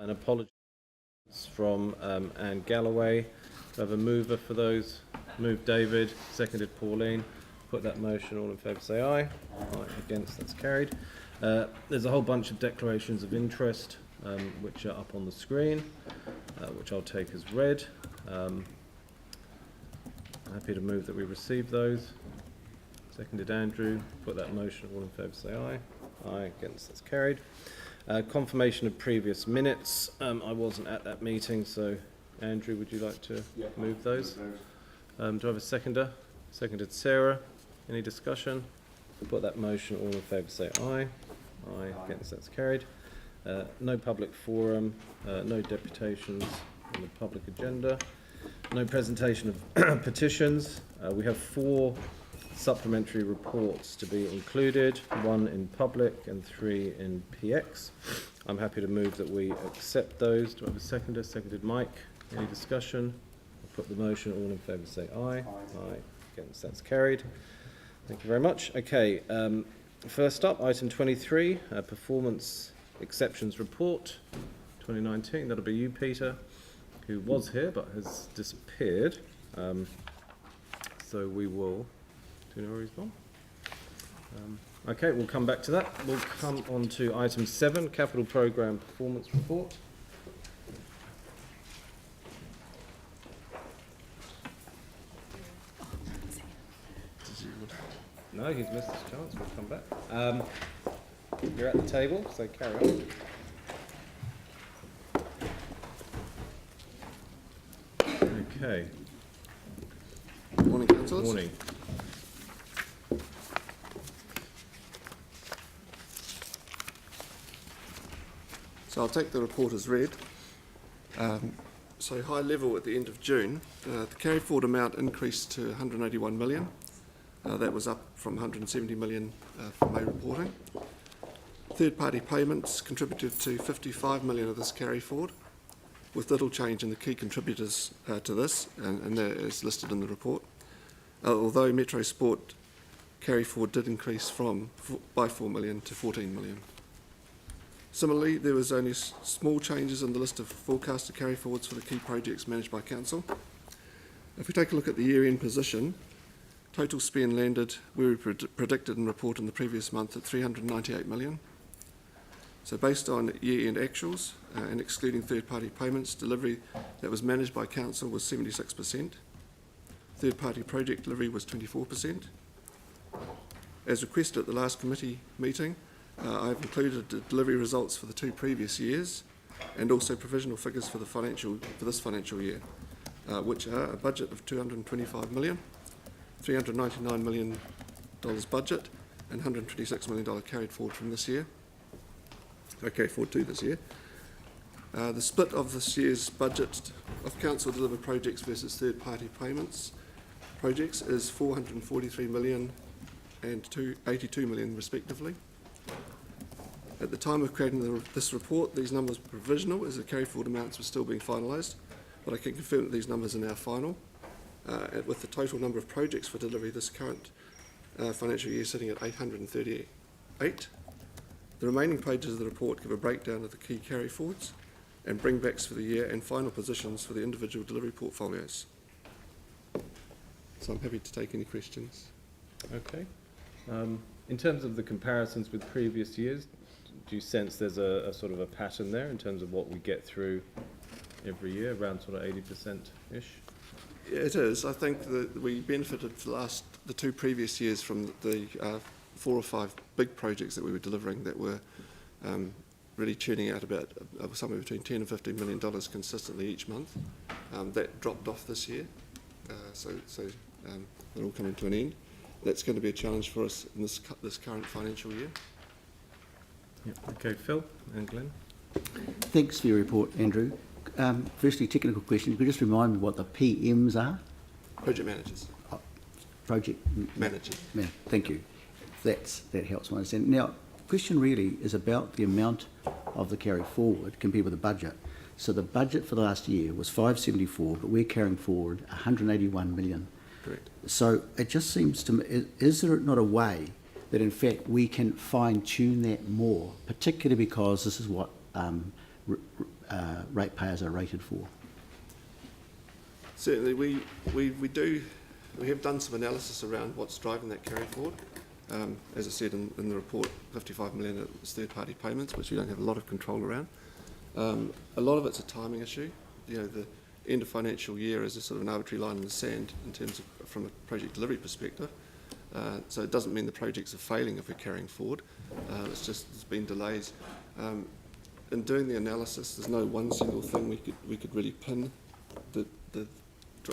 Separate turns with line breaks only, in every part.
An apology from Anne Galloway. Do I have a mover for those? Moved David, seconded Pauline. Put that motion, all in favour say aye. Aye. Against, that's carried. There's a whole bunch of declarations of interest which are up on the screen, which I'll take as read. I'm happy to move that we receive those. Seconded Andrew. Put that motion, all in favour say aye. Aye. Against, that's carried. Confirmation of previous minutes. I wasn't at that meeting, so Andrew, would you like to move those? Do I have a seconder? Seconded Sarah. Any discussion? Put that motion, all in favour say aye. Aye. Against, that's carried. No public forum, no deputations on the public agenda, no presentation of petitions. We have 4 supplementary reports to be included, 1 in public and 3 in PX. I'm happy to move that we accept those. Do I have a seconder? Seconded Mike. Any discussion? I'll put the motion, all in favour say aye. Aye. Against, that's carried. Thank you very much. Okay, first up, item 23, performance exceptions report 2019. That'll be you, Peter, who was here but has disappeared. So we will. Do you know where he's gone? Okay, we'll come back to that. We'll come on to item 7, capital programme performance report. No, he's missed his chance. We'll come back. You're at the table, so carry on. Okay.
Good morning, councillors.
Morning.
So I'll take the report as read. So high level at the end of June, the carry forward amount increased to 181 million. That was up from 170 million from May reporting. Third-party payments contributed to 55 million of this carry forward, with little change in the key contributors to this, and that is listed in the report. Although Metro Sport carry forward did increase by 4 million to 14 million. Similarly, there was only small changes in the list of forecasted carry forwards for the key projects managed by council. If we take a look at the year-end position, total spend landed where we predicted and reported in the previous month at 398 million. So based on year-end actuals and excluding third-party payments, delivery that was managed by council was 76%. Third-party project delivery was 24%. As requested at the last committee meeting, I've included the delivery results for the 2 previous years and also provisional figures for this financial year, which are a budget of 225 million, $399 million budget, and $126 million carried forward from this year. Carried forward to this year. The split of this year's budget of council delivered projects versus third-party payments projects is 443 million and 82 million respectively. At the time of creating this report, these numbers were provisional as the carry forward amounts were still being finalised, but I can confirm that these numbers are now final, with the total number of projects for delivery this current financial year sitting at 838. The remaining pages of the report give a breakdown of the key carry forwards and bringbacks for the year and final positions for the individual delivery portfolios. So I'm happy to take any questions.
Okay. In terms of the comparisons with previous years, do you sense there's a sort of a pattern there in terms of what we get through every year, around sort of 80%-ish?
Yeah, it is. I think that we benefited for the 2 previous years from the 4 or 5 big projects that we were delivering that were really churning out about somewhere between $10 and $15 million consistently each month. That dropped off this year, so they're all coming to an end. That's going to be a challenge for us in this current financial year.
Yep. Okay, Phil and Glenn.
Thanks for your report, Andrew. Firstly, technical question. Could you just remind me what the PMs are?
Project managers.
Project
managers.
Thank you. That helps me understand. Now, question really is about the amount of the carry forward compared with the budget. So the budget for the last year was 574, but we're carrying forward 181 million.
Correct.
So it just seems to me, is there not a way that in fact we can fine tune that more, particularly because this is what ratepayers are rated for?
Certainly, we have done some analysis around what's driving that carry forward. As I said in the report, 55 million is third-party payments, which we don't have a lot of control around. A lot of it's a timing issue. You know, the end of financial year is a sort of an arbitrary line in the sand in terms of from a project delivery perspective. So it doesn't mean the projects are failing if we're carrying forward. It's just there's been delays. In doing the analysis, there's no one single thing we could really pin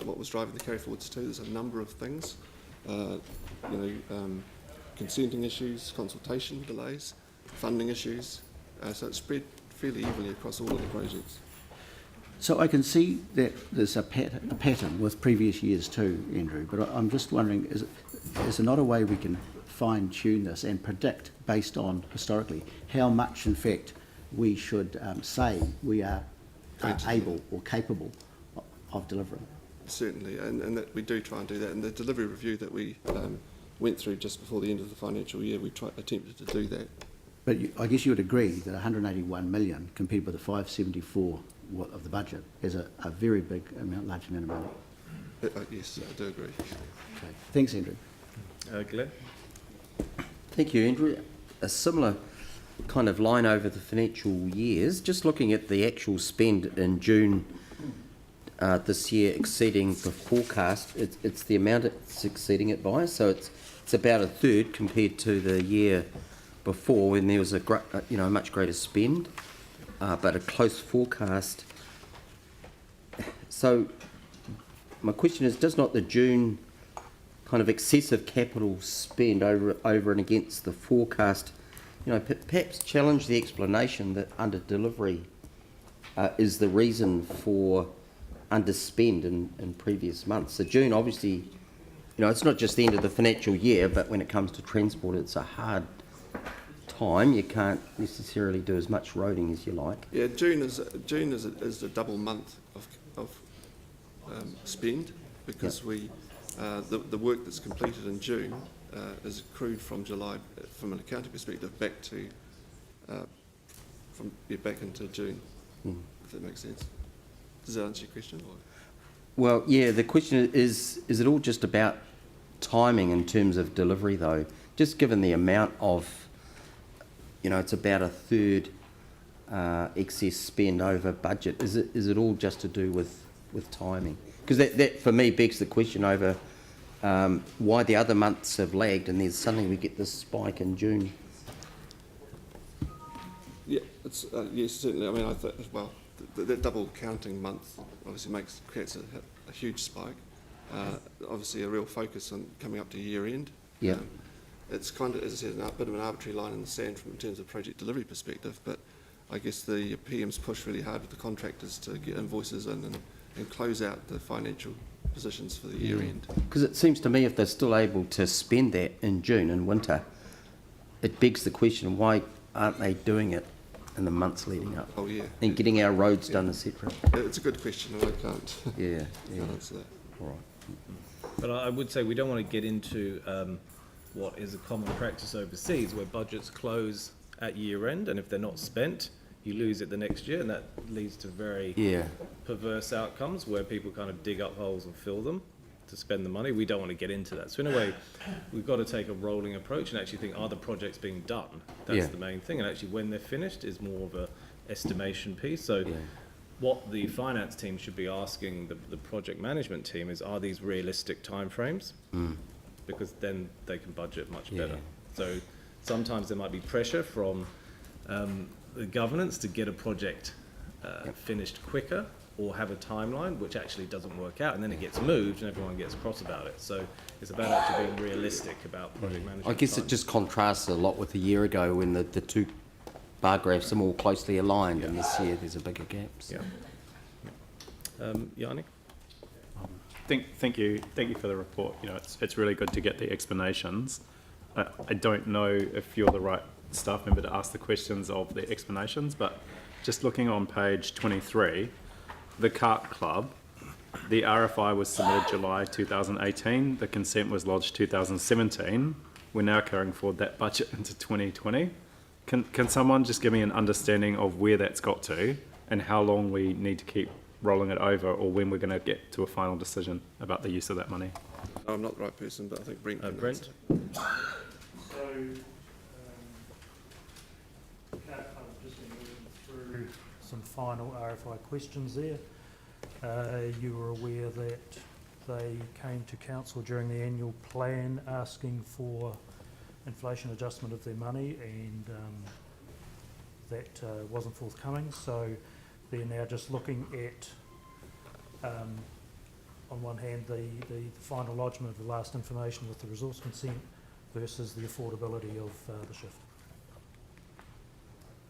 what was driving the carry forwards to. There's a number of things. Consenting issues, consultation delays, funding issues. So it's spread fairly evenly across all of the projects.
So I can see that there's a pattern with previous years too, Andrew, but I'm just wondering, is there not a way we can fine-tune this and predict, based on historically, how much, in fact, we should say we are able or capable of delivering?
Certainly, and that we do try and do that. And the delivery review that we went through just before the end of the financial year, we attempted to do that. But
I guess you would agree that 181 million compared with the 574 of the budget is a very big amount, large amount of money.
Yes, I do agree.
Okay. Thanks, Andrew.
Glenn?
Thank you, Andrew. A similar kind of line over the financial years, just looking at the actual spend in June this year exceeding the forecast, it's the amount it's exceeding it by, so it's about a third compared to the year before when there was a much greater spend, but a close forecast. So my question is, does not the June kind of excessive capital spend over and against the forecast, perhaps challenge the explanation that under delivery is the reason for underspend in previous months? So June, obviously, it's not just the end of the financial year, but when it comes to transport, it's a hard time. You can't necessarily do as much roading as you like.
Yeah, June is a double month of spend, because the work that's completed in June is accrued from July, from an accounting perspective, back into June. If that makes sense. Does that answer your question?
Well, yeah, the question is it all just about timing in terms of delivery, though? Just given the amount of, it's about a third excess spend over budget, is it all just to do with timing? Because that for me begs the question over why the other months have lagged and then suddenly we get this spike in June.
Yeah, it's yes, certainly. I mean, that double counting month obviously creates a huge spike. Obviously, a real focus on coming up to year end.
Yeah.
It's kind of, as I said, a bit of an arbitrary line in the sand in terms of project delivery perspective. But I guess the PM's pushed really hard with the contractors to get invoices in and close out the financial positions for the year end.
Because it seems to me if they're still able to spend that in June and winter, it begs the question, why aren't they doing it in the months leading up?
Oh, yeah.
And getting our roads done etc.
It's a good question, and I can't answer that.
All right.
But I would say we don't want to get into what is a common practice overseas, where budgets close at year end, and if they're not spent, you lose it the next year, and that leads to very perverse outcomes where people kind of dig up holes and fill them to spend the money. We don't want to get into that. So in a way, we've got to take a rolling approach and actually think, are the projects being done? That's the main thing. And actually when they're finished is more of a estimation piece. So what the finance team should be asking the project management team is, are these realistic timeframes? Because then they can budget much better. So sometimes there might be pressure from the governance to get a project finished quicker, or have a timeline which actually doesn't work out, and then it gets moved and everyone gets cross about it. So it's about actually being realistic about project management.
I guess it just contrasts a lot with a year ago when the two bar graphs are more closely aligned, and this year there's a bigger gap. So.
Yanni?
Thank you for the report. It's really good to get the explanations. I don't know if you're the right staff member to ask the questions of the explanations, but just looking on page 23, the Cart Club, the RFI was submitted July 2018, the consent was lodged 2017. We're now carrying forward that budget into 2020. Can someone just give me an understanding of where that's got to and how long we need to keep rolling it over, or when we're going to get to a final decision about the use of that money.
I'm not the right person, but I think Brent can
Brent?
answer.
So, I've just been moving through some final RFI questions there. You were aware that they came to council during the annual plan asking for inflation adjustment of their money, and that wasn't forthcoming. So they're now just looking at, on one hand, the final lodgement of the last information with the resource consent versus the affordability of the shift.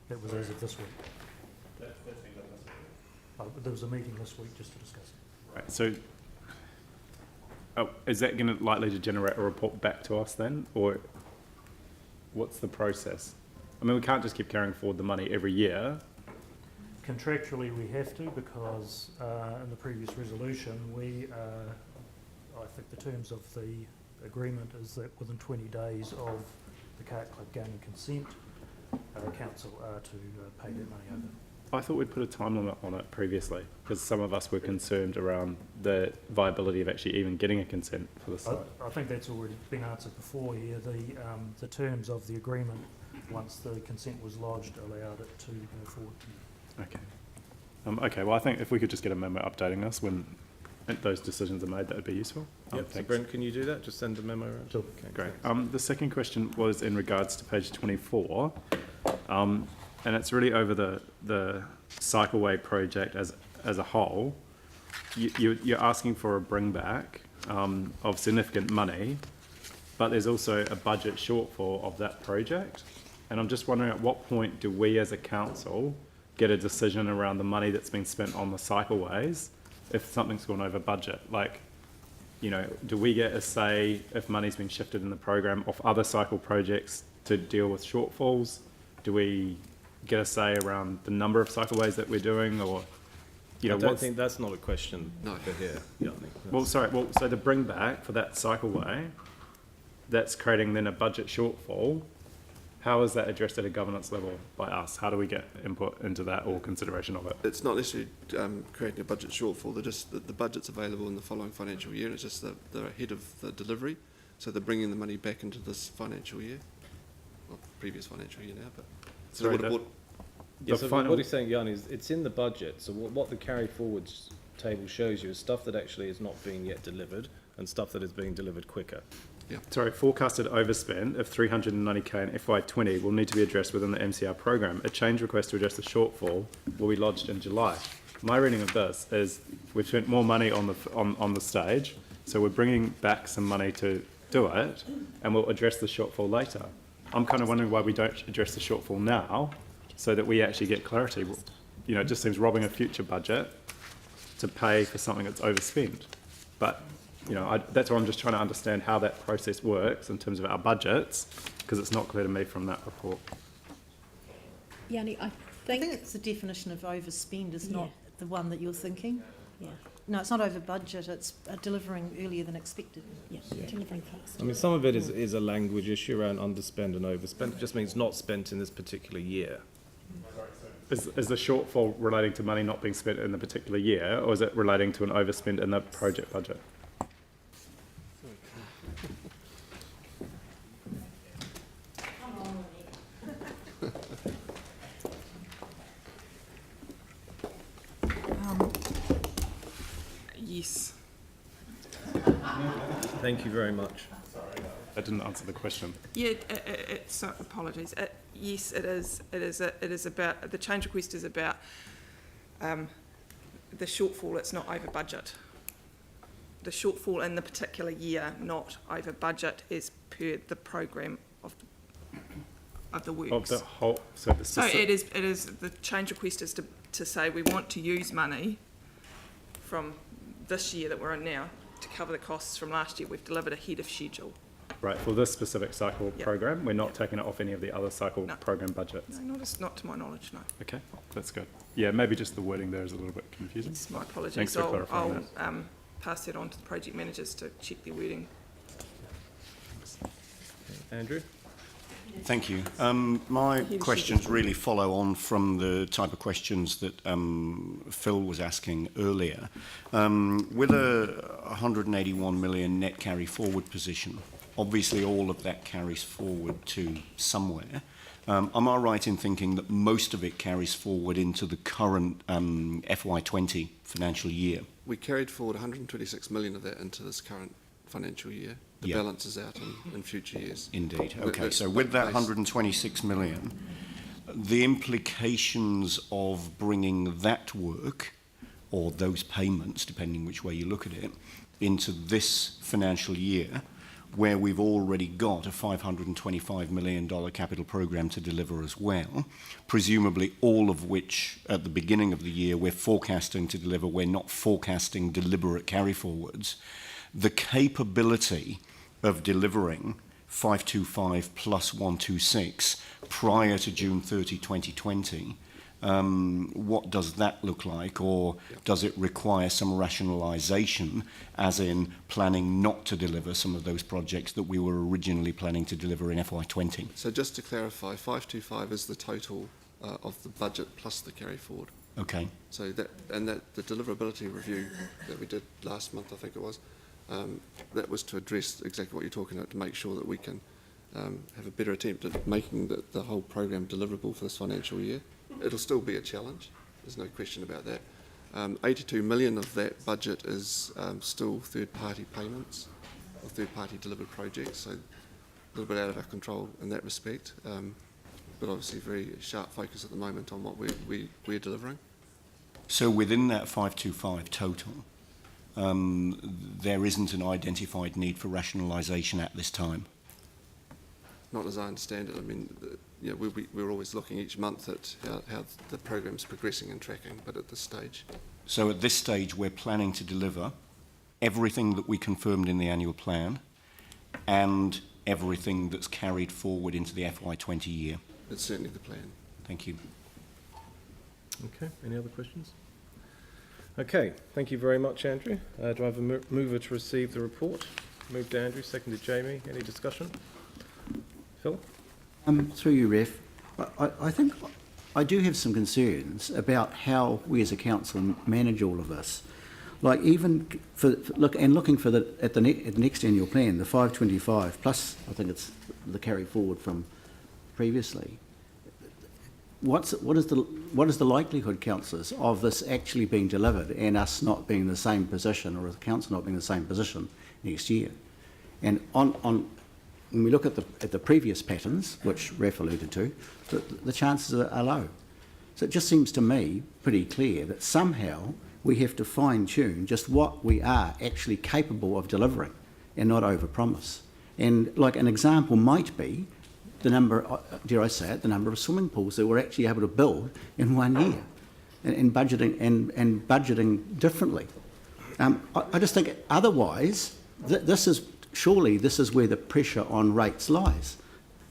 That was as of this week. There was a meeting this week just to discuss it.
Right. So, is that going to likely to generate a report back to us then, or what's the process? I mean, we can't just keep carrying forward the money every year.
Contractually, we have to, because in the previous resolution, I think the terms of the agreement is that within 20 days of the Cart Club gaining consent, council are to pay that money over.
I thought we'd put a time limit on it previously, because some of us were concerned around the viability of actually even getting a consent for the site.
I think that's already been answered before here. The terms of the agreement, once the consent was lodged, allowed it to go forward.
Okay. Okay, well, I think if we could just get a memo updating us when those decisions are made, that would be useful.
Yep, so
Thanks.
Brent, can you do that? Just send a memo around?
Sure.
Okay,
Great. The second question was in regards to page 24, and it's really over the cycleway project as a whole. You're asking for a bring back of significant money, but there's also a budget shortfall of that project. And I'm just wondering, at what point do we as a council get a decision around the money that's been spent on the cycleways if something's gone over budget? Like, you know, do we get a say if money's been shifted in the program off other cycle projects to deal with shortfalls? Do we get a say around the number of cycleways that we're doing, or, you know,
I don't think that's not a question
No.
for here. Yeah, I think
well, sorry, so the bring back for that cycleway, that's creating then a budget shortfall. How is that addressed at a governance level by us? How do we get input into that or consideration of it?
It's not necessarily creating a budget shortfall. They're just the budget's available in the following financial year. It's just that they're ahead of the delivery, so they're bringing the money back into this financial year, well, previous financial year now. But so
Sorry,
what about
Yeah,
The
so
final-
what he's saying, Jan, is it's in the budget. So what the carry forwards table shows you is stuff that actually is not being yet delivered and stuff that is being delivered quicker.
Sorry, forecasted overspend of 390k in FY20 will need to be addressed within the MCR program. A change request to address the shortfall will be lodged in July. My reading of this is we've spent more money on the stage, so we're bringing back some money to do it, and we'll address the shortfall later. I'm kind of wondering why we don't address the shortfall now, so that we actually get clarity. You know, it just seems robbing a future budget to pay for something that's overspent. But, you know, that's why I'm just trying to understand how that process works in terms of our budgets, because it's not clear to me from that report.
Yanni, I
I
think,
think it's the definition of overspend is not
Yeah.
the one that you're thinking.
yeah,
No, it's not over budget, it's delivering earlier than expected.
yeah, delivering fast.
I mean, some of it is a language issue around underspend and overspend. It just means not spent in this particular year.
Is the shortfall relating to money not being spent in the particular year, or is it relating to an overspend in the project budget?
Yes.
Thank you very much.
That didn't answer the question.
Yeah, it's apologies. Yes, it is. It is about the change request is about the shortfall. It's not over budget. The shortfall in the particular year, not over budget, is per the program of the works.
Of the whole, so the
So it is the change request is to say we want to use money from this year that we're in now to cover the costs from last year. We've delivered ahead of schedule.
right for this specific cycle
Yep.
program. We're not taking it off any of the other cycle
No.
program budgets.
No, not to my knowledge, no.
Okay, that's good. Yeah, maybe just the wording there is a little bit confusing.
It's my apologies.
Thanks for clarifying
I'll pass that on to the project managers to check the wording.
Andrew?
Thank you. My questions really follow on from the type of questions that Phil was asking earlier. With a 181 million net carry forward position, obviously all of that carries forward to somewhere. Am I right in thinking that most of it carries forward into the current FY20 financial year?
We carried forward 126 million of that into this current financial year. The balance is out in future years.
Indeed. Okay, so with that 126 million, the implications of bringing that work, or those payments, depending which way you look at it, into this financial year, where we've already got a $525 million capital program to deliver as well, presumably all of which at the beginning of the year we're forecasting to deliver, we're not forecasting deliberate carry forwards. The capability of delivering 525 plus 126 prior to June 30, 2020, what does that look like? Or does it require some rationalisation, as in planning not to deliver some of those projects that we were originally planning to deliver in FY20?
So just to clarify, 525 is the total of the budget plus the carry forward.
Okay.
So the deliverability review that we did last month, I think it was, that was to address exactly what you're talking about, to make sure that we can have a better attempt at making the whole program deliverable for this financial year. It'll still be a challenge, there's no question about that. 82 million of that budget is still third-party payments or third-party delivered projects, so a little bit out of our control in that respect, but obviously very sharp focus at the moment on what we're delivering.
So within that 525 total, there isn't an identified need for rationalisation at this time?
Not as I understand it. I mean, we're always looking each month at how the program's progressing and tracking, but at this stage.
So at this stage, we're planning to deliver everything that we confirmed in the annual plan and everything that's carried forward into the FY20 year?
It's certainly the plan.
Thank you.
Okay, any other questions? Okay, thank you very much, Andrew. Do I have a mover to receive the report? Moved Andrew, seconded Jamie. Any discussion? Phil?
Through you, Ref, I think I do have some concerns about how we as a council manage all of this. Like even looking for at the next annual plan, the 525 plus, I think it's the carry forward from previously. What is the likelihood, councillors, of this actually being delivered and us not being in the same position, or the council not being in the same position next year? And when we look at the previous patterns, which Ref alluded to, the chances are low. So it just seems to me pretty clear that somehow we have to fine-tune just what we are actually capable of delivering and not overpromise. And like an example might be the number, dare I say it, the number of swimming pools that we're actually able to build in 1 year, and budgeting and budgeting differently. I just think otherwise, this is where the pressure on rates lies.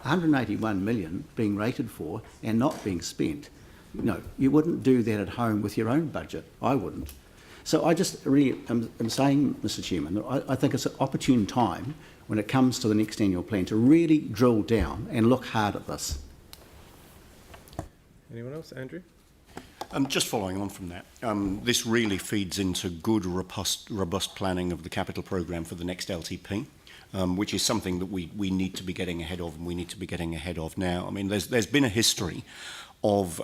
181 million being rated for and not being spent. No, you wouldn't do that at home with your own budget. I wouldn't. So I just really am saying, Mr. Chairman, that I think it's an opportune time when it comes to the next annual plan to really drill down and look hard at this.
Anyone else? Andrew?
Just following on from that, this really feeds into good, robust planning of the capital programme for the next LTP, which is something that we need to be getting ahead of, and we need to be getting ahead of now. I mean, there's been a history of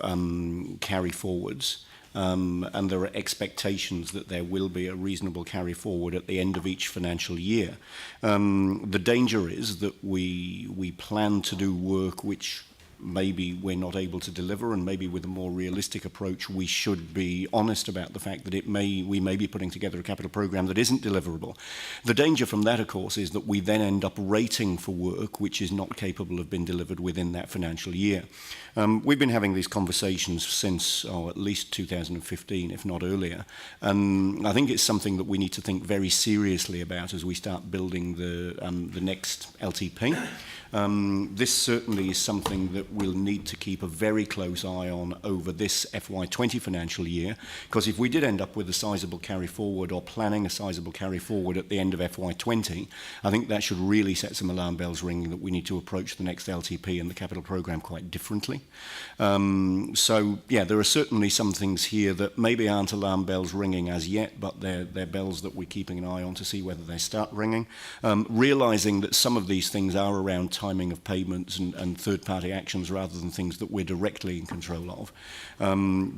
carry forwards, and there are expectations that there will be a reasonable carry forward at the end of each financial year. The danger is that we plan to do work which maybe we're not able to deliver, and maybe with a more realistic approach we should be honest about the fact that we may be putting together a capital programme that isn't deliverable. The danger from that, of course, is that we then end up rating for work which is not capable of being delivered within that financial year. We've been having these conversations since at least 2015, if not earlier, and I think it's something that we need to think very seriously about as we start building the next LTP. This certainly is something that that we'll need to keep a very close eye on over this FY20 financial year, because if we did end up with a sizable carry forward or planning a sizable carry forward at the end of FY20, I think that should really set some alarm bells ringing that we need to approach the next LTP and the capital programme quite differently. So, yeah, there are certainly some things here that maybe aren't alarm bells ringing as yet, but they're bells that we're keeping an eye on to see whether they start ringing. Realising that some of these things are around timing of payments and third-party actions rather than things that we're directly in control of.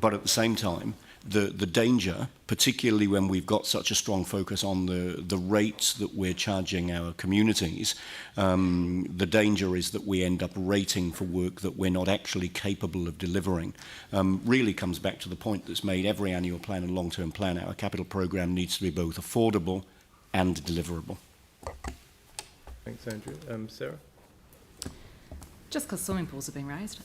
But at the same time, the danger, particularly when we've got such a strong focus on the rates that we're charging our communities, the danger is that we end up rating for work that we're not actually capable of delivering. Really comes back to the point that's made every annual plan and long-term plan. Our capital programme needs to be both affordable and deliverable.
Thanks, Andrew. Sarah?
Just because swimming pools have been raised.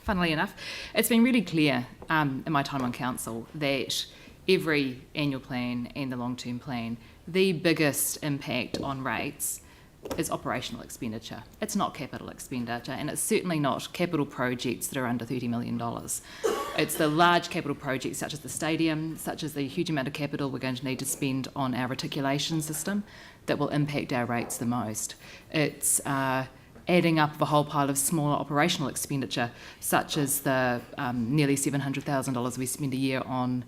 Funnily enough, it's been really clear in my time on council that every annual plan and the long-term plan, the biggest impact on rates is operational expenditure. It's not capital expenditure, and it's certainly not capital projects that are under $30 million. It's the large capital projects such as the stadium, such as the huge amount of capital we're going to need to spend on our reticulation system that will impact our rates the most. It's adding up of a whole pile of smaller operational expenditure, such as the nearly $700,000 we spend a year on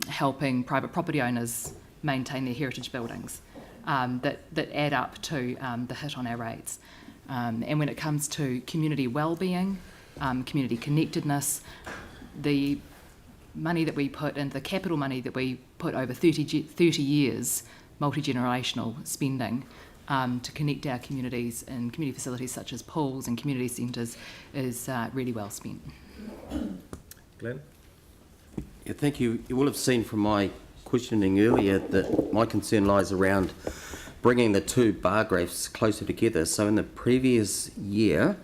helping private property owners maintain their heritage buildings, that add up to the hit on our rates. And when it comes to community wellbeing, community connectedness, the money that we put in, the capital money that we put over 30 years, multi-generational spending, to connect our communities and community facilities such as pools and community centres is really well spent.
Glenn?
Yeah, thank you. You will have seen from my questioning earlier that my concern lies around bringing the two bar graphs closer together. So in the previous year,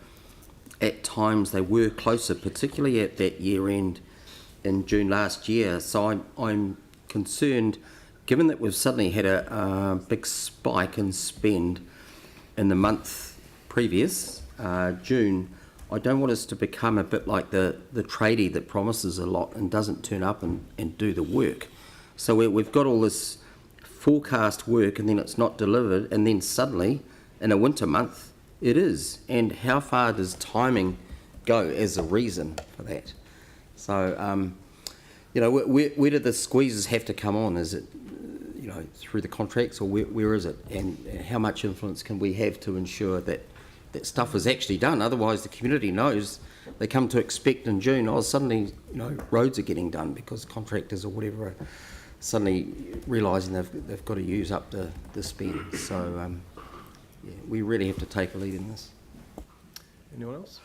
at times they were closer, particularly at that year end in June last year. So I'm concerned, given that we've suddenly had a big spike in spend in the month previous, June, I don't want us to become a bit like the tradie that promises a lot and doesn't turn up and do the work. So we've got all this forecast work and then it's not delivered, and then suddenly in a winter month it is. And how far does timing go as a reason for that? So, you know, where do the squeezes have to come on? Is it, you know, through the contracts, or where is it? And how much influence can we have to ensure that that stuff is actually done? Otherwise the community knows, they come to expect in June, oh, suddenly, you know, roads are getting done because contractors or whatever are suddenly realising they've got to use up the spend. So yeah, we really have to take a lead in this.
Anyone else?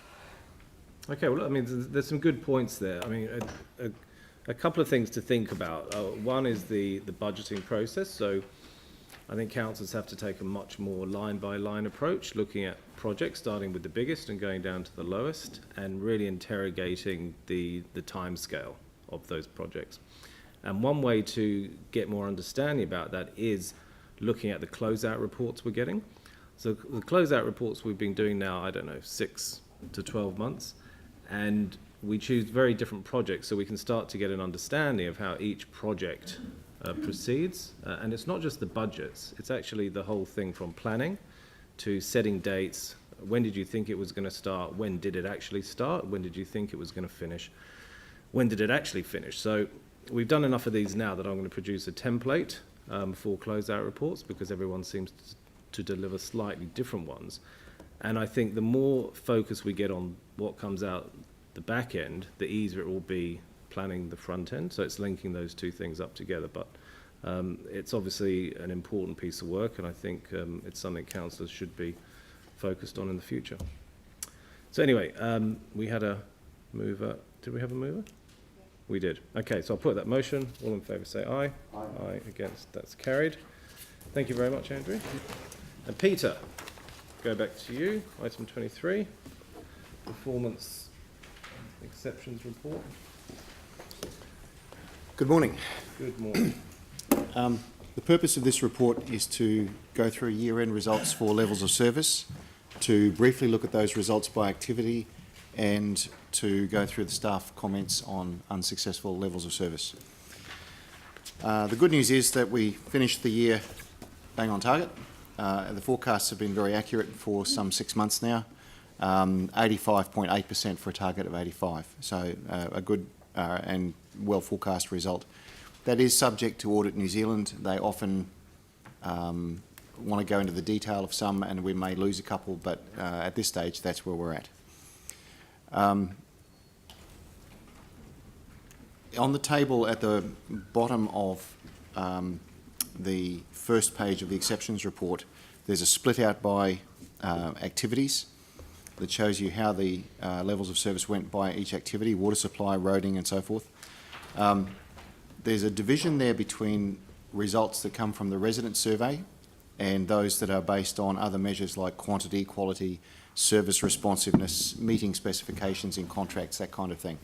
Okay, well, I mean, there's some good points there. I mean, a couple of things to think about. One is the budgeting process. So I think councils have to take a much more line-by-line approach, looking at projects, starting with the biggest and going down to the lowest, and really interrogating the timescale of those projects. And one way to get more understanding about that is looking at the closeout reports we're getting. So the closeout reports we've been doing now, I don't know, 6 to 12 months, and we choose very different projects so we can start to get an understanding of how each project proceeds. And it's not just the budgets, it's actually the whole thing from planning to setting dates. When did you think it was going to start? When did it actually start? When did you think it was going to finish? When did it actually finish? So we've done enough of these now that I'm going to produce a template for closeout reports, because everyone seems to deliver slightly different ones. And I think the more focus we get on what comes out the back end, the easier it will be planning the front end. So it's linking those two things up together. But it's obviously an important piece of work, and I think it's something councillors should be focused on in the future. So anyway, we had a mover. Did we have a mover? We did. Okay, so I'll put that motion. All in favour say aye. Aye. Aye. Against, that's carried. Thank you very much, Andrew. And Peter, go back to you. Item 23, performance exceptions report.
Good morning.
Good morning.
The purpose of this report is to go through year-end results for levels of service
to briefly look at those results by activity and to go through the staff comments on unsuccessful levels of service. The good news is that we finished the year bang on target. The forecasts have been very accurate for some 6 months now. 85.8% for a target of 85. So a good and well forecast result. That is subject to Audit New Zealand. They often want to go into the detail of some, and we may lose a couple, but at this stage that's where we're at. On the table at the bottom of the first page of the exceptions report, there's a split out by activities that shows you how the levels of service went by each activity, water supply, roading and so forth. There's a division there between results that come from the resident survey and those that are based on other measures like quantity, quality, service responsiveness, meeting specifications in contracts, that kind of thing.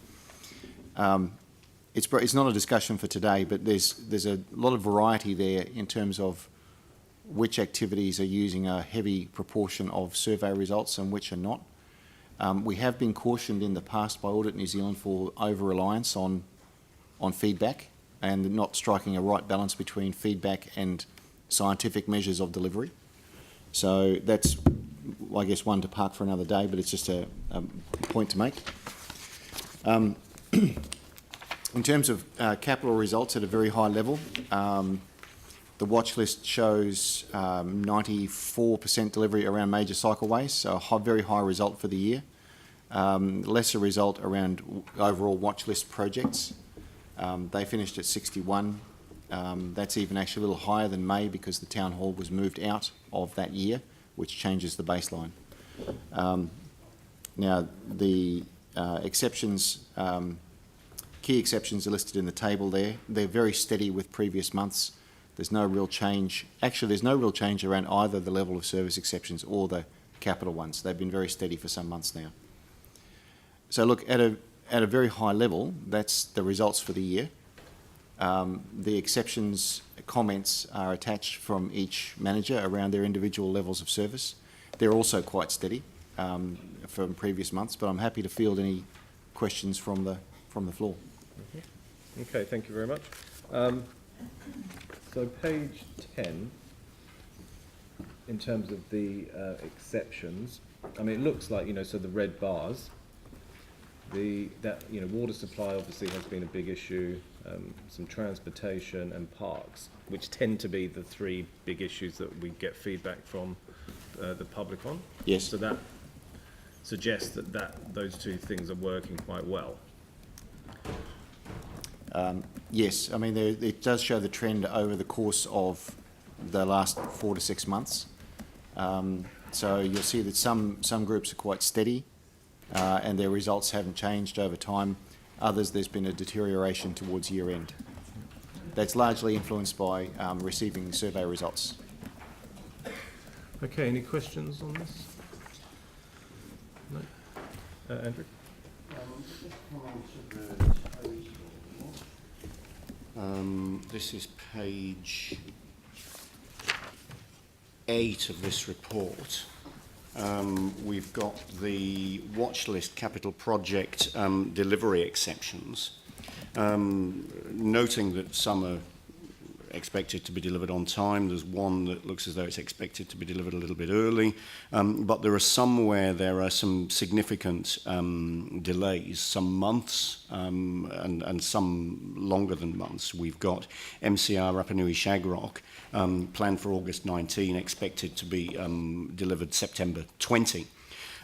It's not a discussion for today, but there's a lot of variety there in terms of which activities are using a heavy proportion of survey results and which are not. We have been cautioned in the past by Audit New Zealand for over-reliance on feedback and not striking a right balance between feedback and scientific measures of delivery. So that's, I guess, one to park for another day, but it's just a point to make. In terms of capital results at a very high level, the watch list shows 94% delivery around major cycleways, so a very high result for the year. Lesser result around overall watch list projects. They finished at 61. That's even actually a little higher than May because the town hall was moved out of that year, which changes the baseline. Now, the exceptions, key exceptions are listed in the table there. They're very steady with previous months. There's no real change. Actually, there's no real change around either the level of service exceptions or the capital ones. They've been very steady for some months now. So look, at a very high level, that's the results for the year. The exceptions comments are attached from each manager around their individual levels of service. They're also quite steady from previous months, but I'm happy to field any questions from the floor.
Okay, thank you very much. So page 10, in terms of the exceptions, I mean, it looks like, so the red bars, water supply obviously has been a big issue, some transportation and parks, which tend to be the three big issues that we get feedback from the public on.
Yes.
So that suggests that those two things are working quite well.
Yes, I mean, it does show the trend over the course of the last 4 to 6 months. So you'll see that some groups are quite steady and their results haven't changed over time. Others, there's been a deterioration towards year end. That's largely influenced by receiving survey results.
Okay, any questions on this? No? Andrew?
This is page 8 of this report. We've got the watch list capital project delivery exceptions, noting that some are expected to be delivered on time. There's one that looks as though it's expected to be delivered a little bit early, but there are some where there are some significant delays, some months and some longer than months. We've got MCR Rapanui Shagrock planned for August 19, expected to be delivered September 20.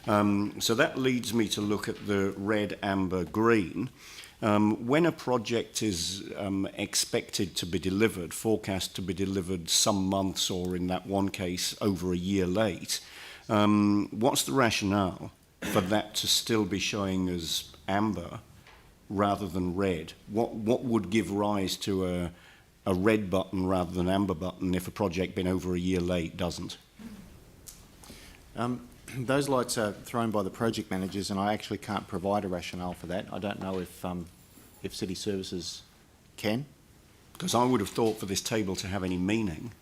So that leads me to look at the red, amber, green. When a project is expected to be delivered, forecast to be delivered some months or in that one case over a year late, what's the rationale for that to still be showing as amber rather than red? What would give rise to a red button rather than amber button if a project been over a year late doesn't? Those lights are thrown by the project managers, and I actually can't provide a rationale for that. I don't know if City Services can. Because I would have thought for this table to have any meaning,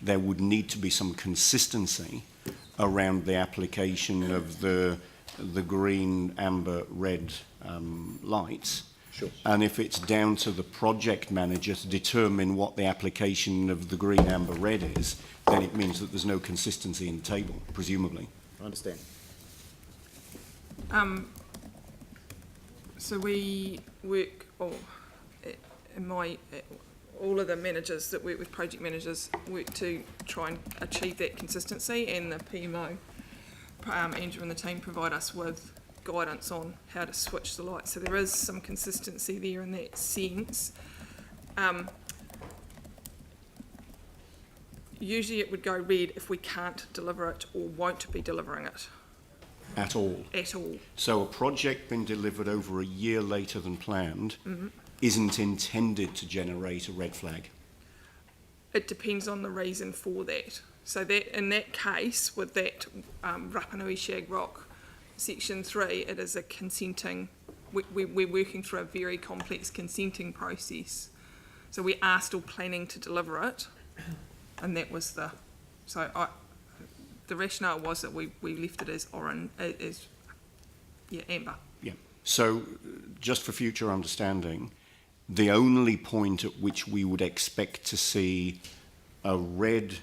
there would need to be some consistency around the application of the green, amber, red lights.
Sure.
And if it's down to the project manager to determine what the application of the green, amber, red is, then it means that there's no consistency in the table, presumably.
I understand.
So we work, all of the managers that work with project managers work to try and achieve that consistency, and the PMO, Andrew and the team provide us with guidance on how to switch the lights. So there is some consistency there in that sense. Usually it would go red if we can't deliver it or won't be delivering it.
At all.
At all.
So a project being delivered over a year later than planned isn't intended to generate a red flag.
It depends on the reason for that. So that in that case, with that Rapanui Shag Rock Section 3, it is a consenting, we're working through a very complex consenting process. So we are still planning to deliver it, and that was the rationale was that we left it as orange, amber.
Yeah. So just for future understanding, the only point at which we would expect to see a red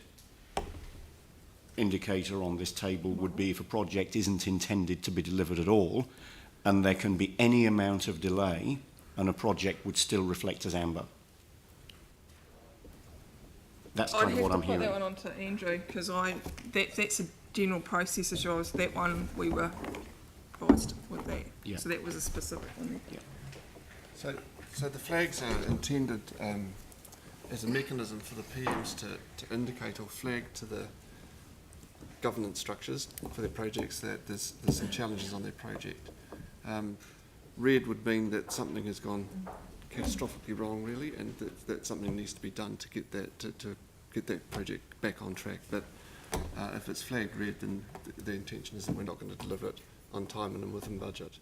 indicator on this table would be if a project isn't intended to be delivered at all, and there can be any amount of delay and a project would still reflect as amber. That's kind of what I'm hearing.
I'd have to put that one on to Andrew, because that's a general process as well as that one we were priced with that.
Yeah.
So that was a specific one.
Yeah.
So the flags are intended as a mechanism for the PMs to indicate or flag to the governance structures for their projects that there's some challenges on their project. Red would mean that something has gone catastrophically wrong, really, and that something needs to be done to get that to get that project back on track. But if it's flagged red, then the intention is that we're not going to deliver it on time and within budget.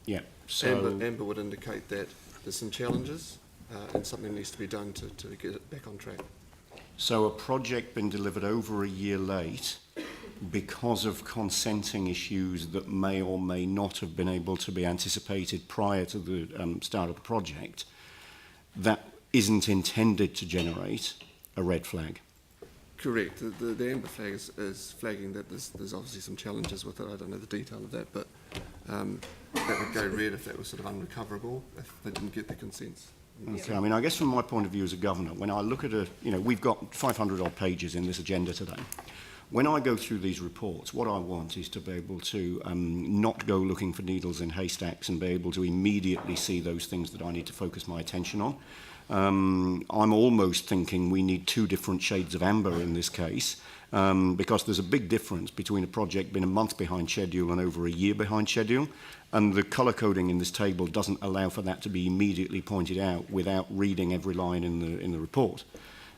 Yeah. So
Amber would indicate that there's some challenges and something needs to be done to get it back on track.
So a project been delivered over a year late because of consenting issues that may or may not have been able to be anticipated prior to the start of the project, that isn't intended to generate a red flag.
Correct. The amber flag is flagging that there's obviously some challenges with it. I don't know the detail of that, but that would go red if that was sort of unrecoverable, if they didn't get the consents.
Okay, I mean, I guess from my point of view as a governor, when I look at we've got 500 odd pages in this agenda today. When I go through these reports, what I want is to be able to not go looking for needles in haystacks and be able to immediately see those things that I need to focus my attention on. I'm almost thinking we need two different shades of amber in this case, because there's a big difference between a project being a month behind schedule and over a year behind schedule, and the colour coding in this table doesn't allow for that to be immediately pointed out without reading every line in the report.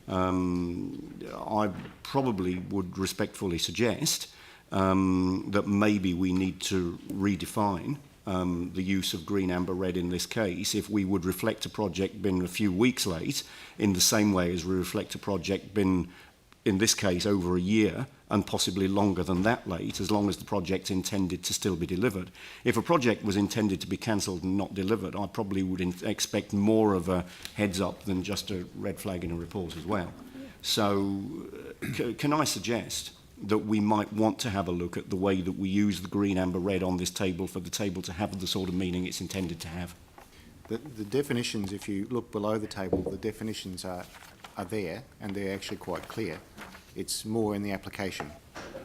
I probably would respectfully suggest that maybe we need to redefine the use of green, amber, red in this case if we would reflect a project been a few weeks late in the same way as we reflect a project been, in this case, over a year and possibly longer than that late, as long as the project's intended to still be delivered. If a project was intended to be cancelled and not delivered, I probably would expect more of a heads up than just a red flag in a report as well. So can I suggest that we might want to have a look at the way that we use the green, amber, red on this table for the table to have the sort of meaning it's intended to have?
The definitions, if you look below the table, the definitions are there and they're actually quite clear. It's more in the application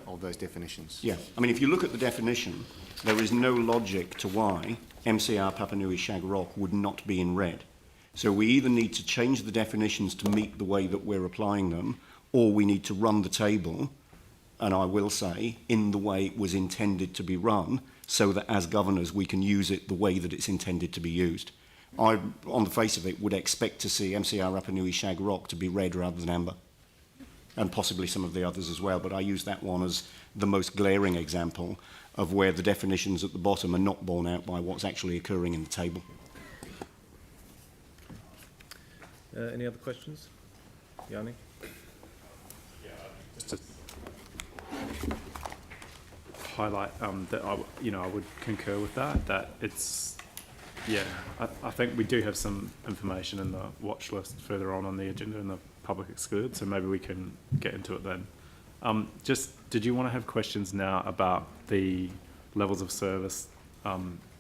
of those definitions.
Yeah, I mean, if you look at the definition, there is no logic to why MCR Papanui Shag Rock would not be in red. So we either need to change the definitions to meet the way that we're applying them, or we need to run the table, and I will say, in the way it was intended to be run, so that as governors we can use it the way that it's intended to be used. I, on the face of it, would expect to see MCR Rapanui Shag Rock to be red rather than amber, and possibly some of the others as well, but I use that one as the most glaring example of where the definitions at the bottom are not borne out by what's actually occurring in the table.
Any other questions? Yanni?
Yeah, highlight that I would concur with that. That it's, yeah, I think we do have some information in the watch list further on the agenda in the public excluded, so maybe we can get into it then. Just, did you want to have questions now about the levels of service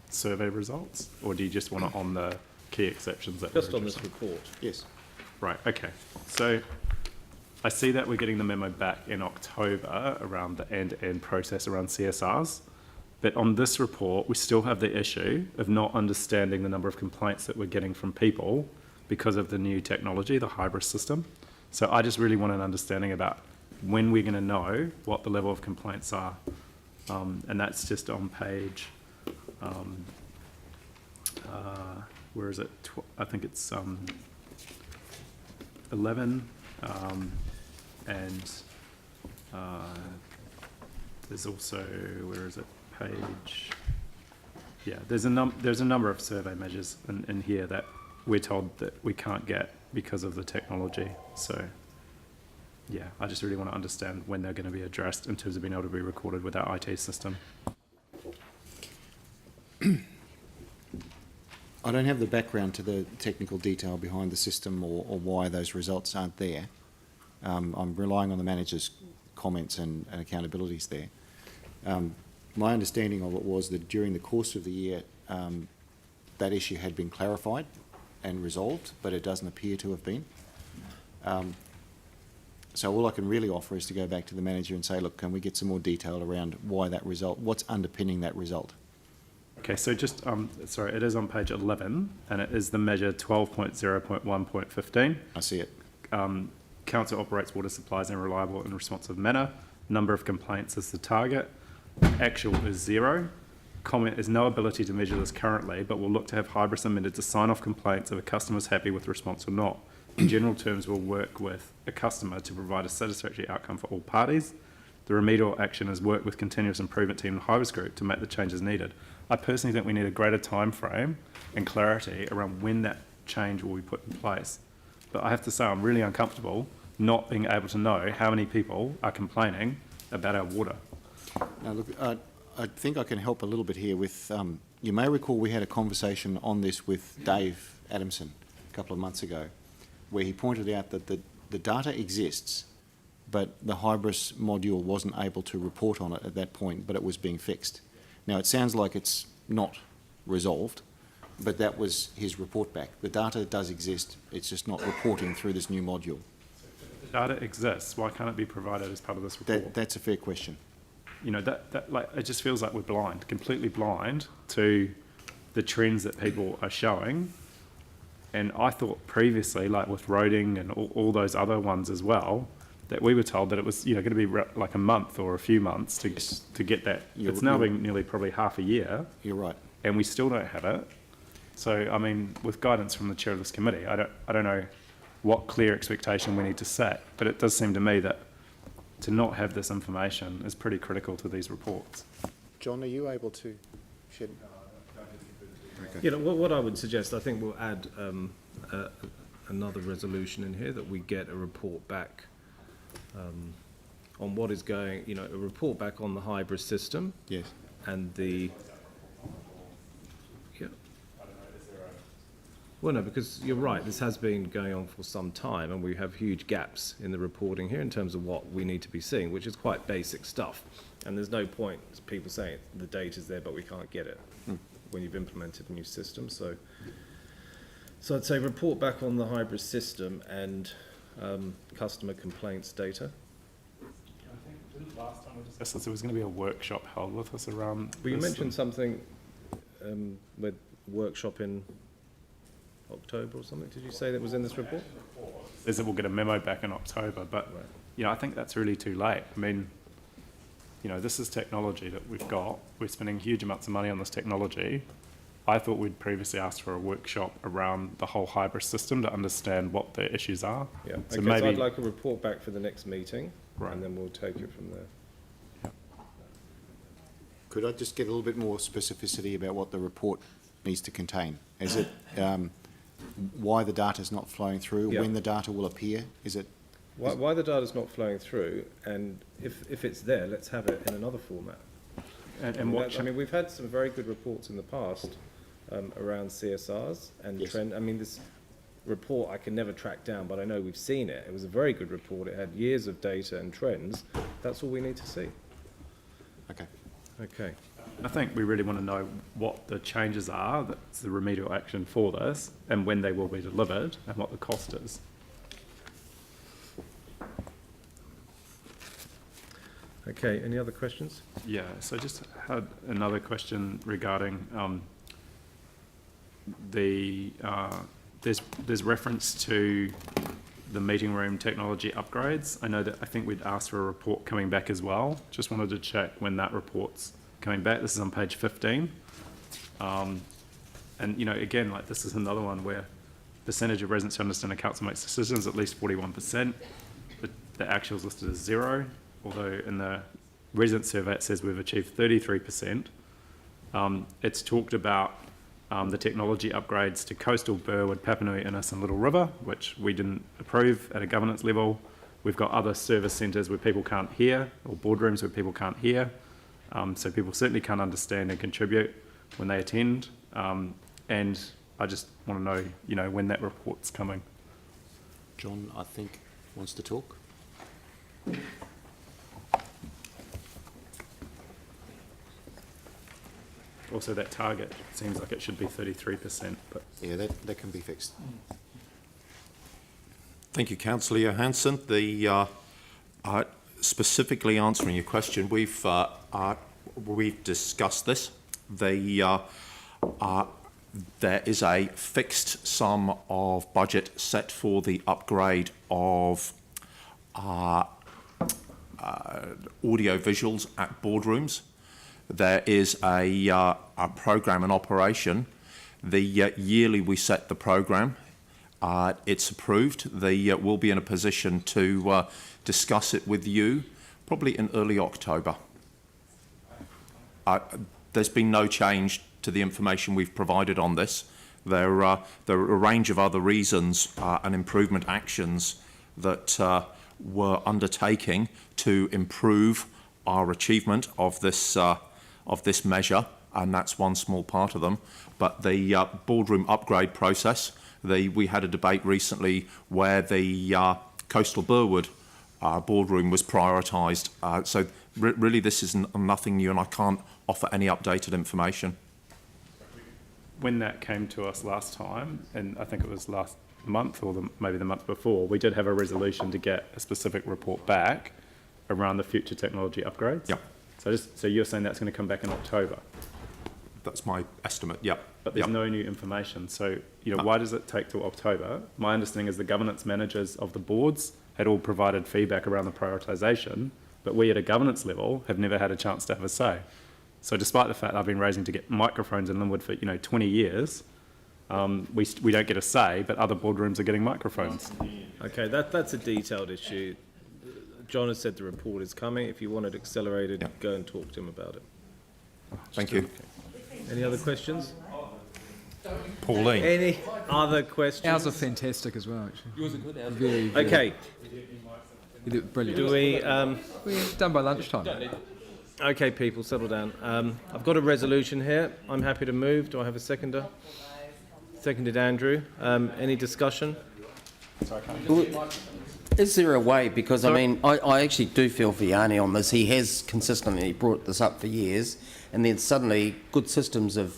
survey results, or do you just want it on the key exceptions? That
Just on this report.
Yes.
Right, okay. So I see that we're getting the memo back in October around the end-to-end process around CSRs, but on this report, we still have the issue of not understanding the number of complaints that we're getting from people because of the new technology, the hybrid system. So I just really want an understanding about when we're going to know what the level of complaints are. And that's just on page, where is it? I think it's 11, and there's also, where is it? Page, yeah, there's a number of survey measures in here that we're told that we can't get because of the technology. So yeah, I just really want to understand when they're going to be addressed in terms of being able to be recorded with our IT system.
I don't have the background to the technical detail behind the system or why those results aren't there. I'm relying on the manager's comments and accountabilities there. My understanding of it was that during the course of the year, that issue had been clarified and resolved, but it doesn't appear to have been. So all I can really offer is to go back to the manager and say, look, can we get some more detail around why that result, what's underpinning that result?
Okay, so just, sorry, it is on page 11, and it is the measure 12.0.1.15.
I see it.
Council operates water supplies in a reliable and responsive manner. Number of complaints is the target. Actual is 0. Comment is no ability to measure this currently, but we'll look to have Hybris amended to sign off complaints if a customer is happy with response or not. In general terms, we'll work with a customer to provide a satisfactory outcome for all parties. The remedial action is work with continuous improvement team and Hybris group to make the changes needed. I personally think we need a greater time frame and clarity around when that change will be put in place. But I have to say, I'm really uncomfortable not being able to know how many people are complaining about our water.
Now, look, I think I can help a little bit here with, you may recall we had a conversation on this with Dave Adamson a couple of months ago, where he pointed out that the data exists, but the Hybris module wasn't able to report on it at that point, but it was being fixed. Now, it sounds like it's not resolved, but that was his report back. The data does exist, it's just not reporting through this new module.
The data exists, why can't it be provided as part of this report?
That's a fair question.
You know, like, it just feels like we're blind, completely blind to the trends that people are showing. And I thought previously, like with roading and all those other ones as well, that we were told that it was, you know, going to be like a month or a few months to get that. It's now been nearly probably half a year.
You're right.
And we still don't have it. So, I mean, with guidance from the chair of this committee, I don't know what clear expectation we need to set, but it does seem to me that to not have this information is pretty critical to these reports.
John, are you able to shed? Okay.
You know, what I would suggest, I think we'll add another resolution in here that we get a report back on what is going, you know, a report back on the hybrid system.
Yes.
And the, yeah. Well, no, because you're right, this has been going on for some time and we have huge gaps in the reporting here in terms of what we need to be seeing, which is quite basic stuff. And there's no point people saying the data's there but we can't get it when you've implemented a new system. So I'd say report back on the hybrid system and customer complaints data.
I think last time we discussed there was going to be a workshop held with us around.
Well, you mentioned something with workshop in October or something. Did you say that was in this report?
Is that we'll get a memo back in October, but
right.
You know, I think that's really too late. I mean, you know, this is technology that we've got. We're spending huge amounts of money on this technology. I thought we'd previously asked for a workshop around the whole hybrid system to understand what the issues are.
Yeah.
So
okay,
maybe
so I'd like a report back for the next meeting,
right.
And then we'll take it from there.
Yeah.
Could I just get a little bit more specificity about what the report needs to contain? Is it why the data is not flowing through, when the data will appear? Is it
why the data's not flowing through, and if it's there, let's have it in another format.
And what,
I mean, we've had some very good reports in the past around CSRs and
Yes.
trend. I mean, this report I can never track down, but I know we've seen it. It was a very good report. It had years of data and trends. That's all we need to see.
Okay.
Okay.
I think we really want to know what the changes are, that's the remedial action for this, and when they will be delivered, and what the cost is.
Okay, any other questions?
Yeah, so just had another question regarding there's reference to the meeting room technology upgrades. I think we'd asked for a report coming back as well. Just wanted to check when that report's coming back. This is on page 15. And, you know, again, like this is another one where percentage of residents who understand a council makes decisions, at least 41%. The actuals listed as 0, although in the resident survey it says we've achieved 33%. It's talked about the technology upgrades to Coastal, Burwood, Papanui, Innis and Little River, which we didn't approve at a governance level. We've got other service centres where people can't hear, or boardrooms where people can't hear. So people certainly can't understand and contribute when they attend. And I just want to know, you know, when that report's coming.
John, I think, wants to talk.
Also, that target seems like it should be 33%, but
Yeah, that can be fixed.
Thank you, Councillor Johansson. Specifically answering your question, we've discussed this. There is a fixed sum of budget set for the upgrade of audio visuals at boardrooms. There is a program in operation. Yearly we set the program. It's approved. We'll be in a position to discuss it with you probably in early October. There's been no change to the information we've provided on this. There are a range of other reasons and improvement actions that we're undertaking to improve our achievement of this measure, and that's one small part of them. But the boardroom upgrade process, we had a debate recently where the Coastal Burwood boardroom was prioritised. So really this is nothing new, and I can't offer any updated information.
when that came to us last time, and I think it was last month or maybe the month before, we did have a resolution to get a specific report back around the future technology upgrades.
Yeah.
So you're saying that's going to come back in October?
That's my estimate, yeah.
But there's no new information. So, why does it take till October? My understanding is the governance managers of the boards had all provided feedback around the prioritisation, but we at a governance level have never had a chance to have a say. So despite the fact I've been raising to get microphones in Linwood for 20 years, we don't get a say, but other boardrooms are getting microphones.
Okay, that's a detailed issue. John has said the report is coming. If you want it accelerated, go and talk to him about it.
Thank you.
Okay. Any other questions?
Pauline.
Any other questions?
Ours are fantastic as well, actually.
Yours are good, ours are
very, very,
Okay.
you do brilliant.
Do we...
We're done by lunchtime.
Okay, people, settle down. I've got a resolution here. I'm happy to move. Do I have a seconder? Seconded Andrew. Any discussion?
Is there a way, because I mean, I actually do feel for Yanni on this. He has consistently brought this up for years, and then suddenly good systems have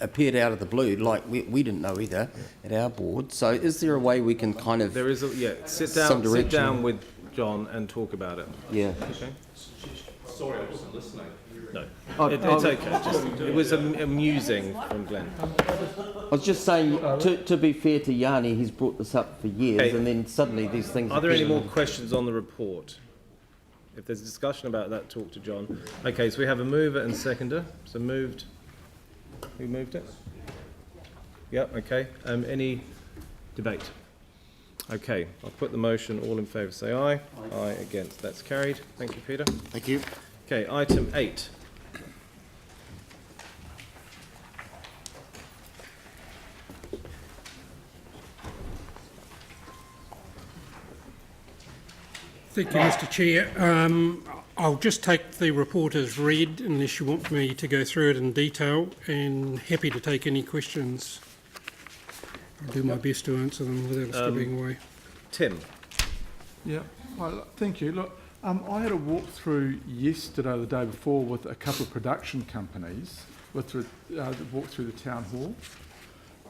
appeared out of the blue, like we didn't know either at our board. So is there a way we can kind of...
There is sit down with John and talk about it.
Yeah.
Okay.
Sorry, I wasn't listening.
No. It's okay. It was amusing from Glenn.
I was just saying, to be fair to Yanni, he's brought this up for years, and then suddenly these things...
Are there any more questions on the report? If there's a discussion about that, talk to John. Okay, so we have a mover and seconder. So moved. Who moved it? Yep, okay. Any debate? Okay, I'll put the motion. All in favour say aye. Aye against. That's carried. Thank you, Peter.
Thank you.
Okay, item 8.
Thank you, Mr. Chair. I'll just take the report as read unless you want me to go through it in detail, and happy to take any questions. I'll do my best to answer them without stepping away.
Tim.
Yeah, well, thank you. Look, I had a walkthrough yesterday or the day before with a couple of production companies with walk through the town hall.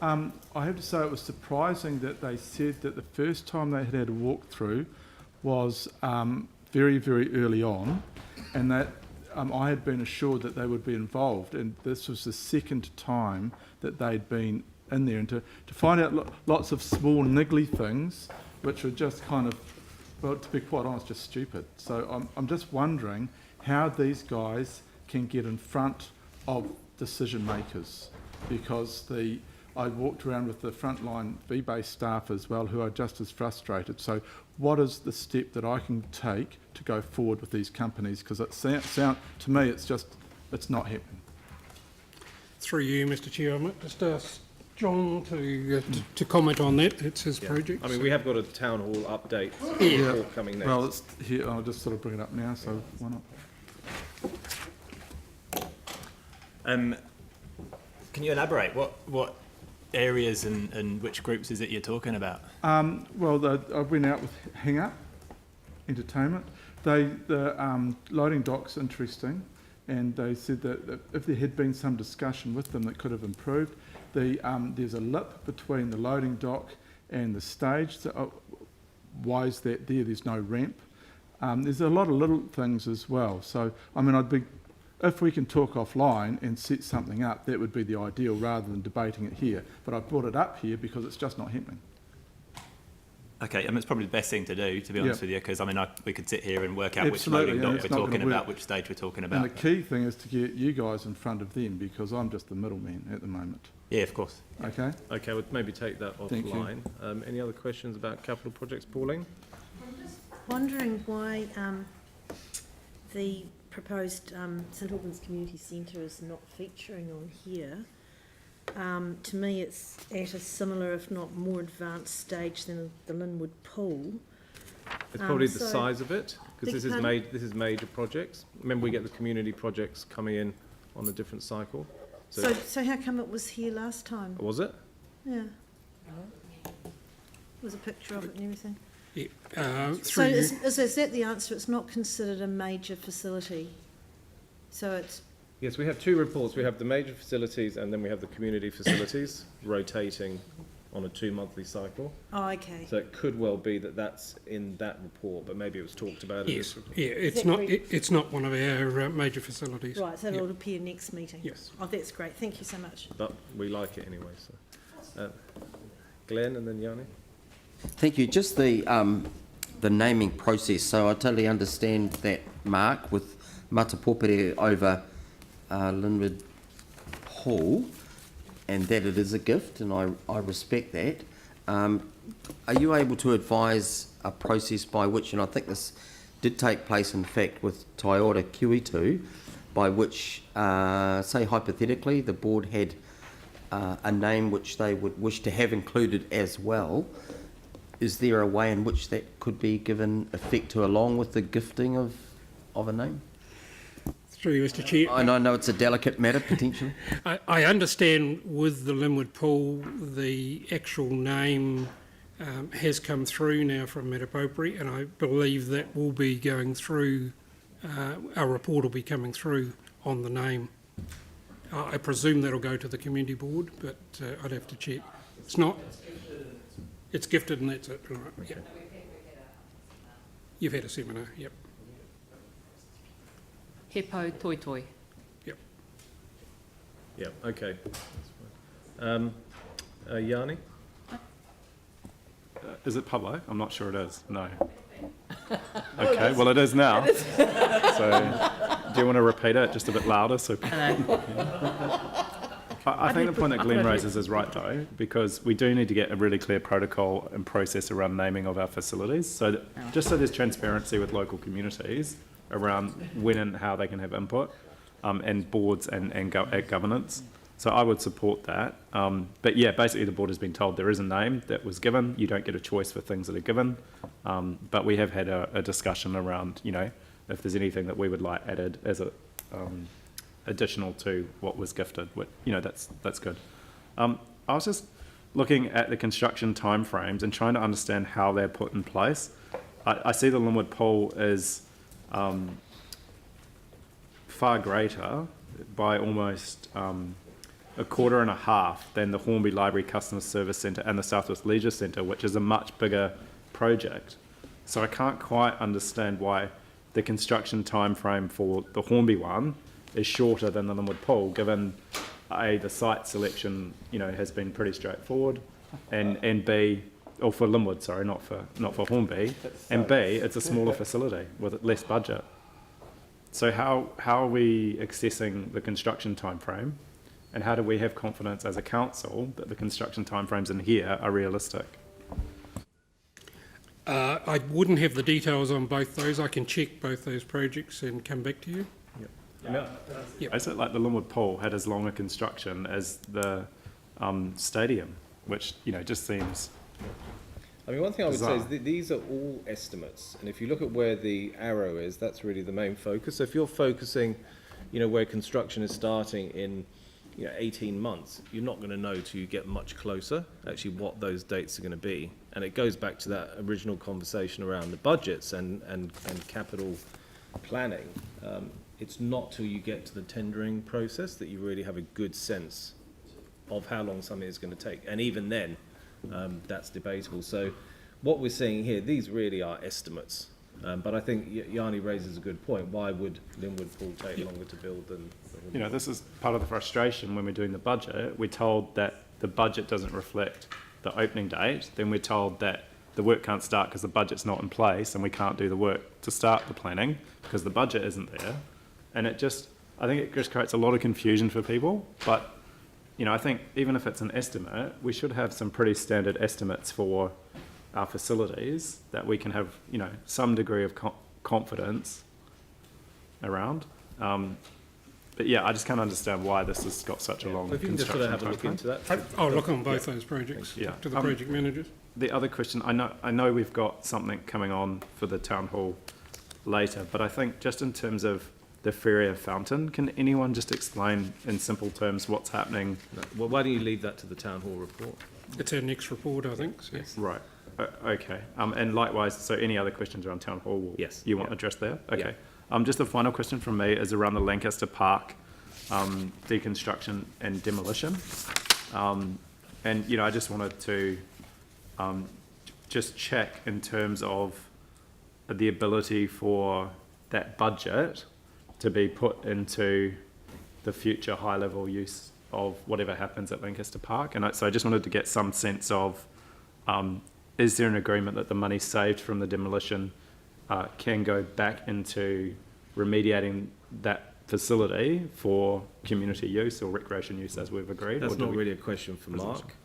I have to say it was surprising that they said that the first time they had a walkthrough was very, very early on, and that I had been assured that they would be involved, and this was the second time that they'd been in there, and to find out lots of small niggly things which were just kind of, well, to be quite honest, just stupid. So I'm just wondering how these guys can get in front of decision makers, because I walked around with the frontline V-Base staff as well, who are just as frustrated. So what is the step that I can take to go forward with these companies? Because it to me, it's not happening.
Through you, Mr. Chair, I might just ask John to comment on that. It's his project.
I mean, we have got a town hall update report coming next.
Well, it's here. I'll just sort of bring it up now, so why not?
Can you elaborate? What areas and which groups is it you're talking about?
Well, I went out with Hang Up Entertainment. The loading dock's interesting, and they said that if there had been some discussion with them that could have improved. There's a lip between the loading dock and the stage. So, why is that there? There's no ramp. There's a lot of little things as well. So, I mean, if we can talk offline and set something up, that would be the ideal rather than debating it here. But I brought it up here because it's just not happening.
Okay, I mean, it's probably the best thing to do, to be honest with you, because I mean, we could sit here and work out
Absolutely,
which loading dock we're talking about, which stage we're talking about.
And the key thing is to get you guys in front of them, because I'm just the middleman at the moment.
Yeah, of course.
Okay.
Okay, we'll maybe take that offline. Any other questions about capital projects, Pauline?
I'm just wondering why the proposed St Albans Community Centre is not featuring on here. To me, it's at a similar, if not more advanced stage than the Linwood Pool.
It's probably the size of it, because this is major projects. Remember, we get the community projects coming in on a different cycle.
So how come it was here last time?
Was it?
Yeah. There was a picture of it and everything.
Yeah.
So is that the answer? It's not considered a major facility. So it's...
Yes, we have two reports. We have the major facilities and then we have the community facilities rotating on a 2-monthly cycle.
Oh, okay.
So it could well be that that's in that report, but maybe it was talked about in this report.
Yeah, it's not one of our major facilities.
Right, so it'll appear next meeting.
Yes.
Oh, that's great. Thank you so much.
But we like it anyway. So, Glenn and then Yanni.
Thank you. Just the naming process. So I totally understand that, Mark, with Matapopere over Linwood Hall, and that it is a gift, and I respect that. Are you able to advise a process by which, and I think this did take place in fact with Toyota Kiwitu, by which, say hypothetically, the board had a name which they would wish to have included as well? Is there a way in which that could be given effect to along with the gifting of a name?
Through you, Mr. Chair.
And I know it's a delicate matter, potentially.
I understand with the Linwood Pool, the actual name has come through now from Matapopere, and I believe that will be going through, our report will be coming through on the name. I presume that'll go to the community board, but I'd have to check. It's not. It's gifted and that's it. Right. Yeah. You've had a seminar, yep.
Hepo toi toi.
Yep.
Yep, okay. Yanni?
Is it Pablo? I'm not sure it is. No. Okay, well it is now. So, do you want to repeat it just a bit louder? So. I think the point that Glenn raises is right though, because we do need to get a really clear protocol and process around naming of our facilities. So that, just so there's transparency with local communities around when and how they can have input, and boards and governance. So I would support that. But yeah, basically the board has been told there is a name that was given. You don't get a choice for things that are given. But we have had a discussion around, you know, if there's anything that we would like added as a additional to what was gifted, that's good. I was just looking at the construction timeframes and trying to understand how they're put in place. I see the Linwood Pool is far greater by almost a quarter and a half than the Hornby Library Customer Service Centre and the Southwest Leisure Centre, which is a much bigger project. So I can't quite understand why the construction timeframe for the Hornby one is shorter than the Linwood Pool, given A, the site selection, has been pretty straightforward, and B, or for Linwood, sorry, not for Hornby, and B, it's a smaller facility with less budget. So how are we accessing the construction timeframe, and how do we have confidence as a council that the construction timeframes in here are realistic?
I wouldn't have the details on both those. I can check both those projects and come back to you.
Is it like the Linwood Pool had as long a construction as the stadium, which just seems.
I mean, one thing I would say
bizarre.
is these are all estimates, and if you look at where the arrow is, that's really the main focus. So if you're focusing, where construction is starting in 18 months, you're not going to know till you get much closer actually what those dates are going to be. And it goes back to that original conversation around the budgets and capital planning. It's not till you get to the tendering process that you really have a good sense of how long something is going to take. And even then, that's debatable. So what we're seeing here, these really are estimates. But I think Yanni raises a good point. Why would Linwood Pool take longer to build than...
This is part of the frustration when we're doing the budget. We're told that the budget doesn't reflect the opening date. Then we're told that the work can't start because the budget's not in place and we can't do the work to start the planning because the budget isn't there. And I think it just creates a lot of confusion for people. But, I think even if it's an estimate, we should have some pretty standard estimates for our facilities that we can have, some degree of confidence around. But yeah, I just can't understand why this has got such a long
If you can just
construction
have a look
timeframe.
into that.
I'll look on both those projects,
Yeah.
to the project managers.
The other question, I know we've got something coming on for the town hall later, but I think just in terms of the Ferrier Fountain, can anyone just explain in simple terms what's happening?
Well, why don't you leave that to the town hall report?
It's our next report, I think. So.
Right. Okay. And likewise, so any other questions around town hall?
Yes.
You want addressed there? Okay. Just the final question from me is around the Lancaster Park deconstruction and demolition. And, I just wanted to just check in terms of the ability for that budget to be put into the future high-level use of whatever happens at Lancaster Park. And so I just wanted to get some sense of, is there an agreement that the money saved from the demolition can go back into remediating that facility for community use or recreation use as we've agreed?
That's not really a question for Mark.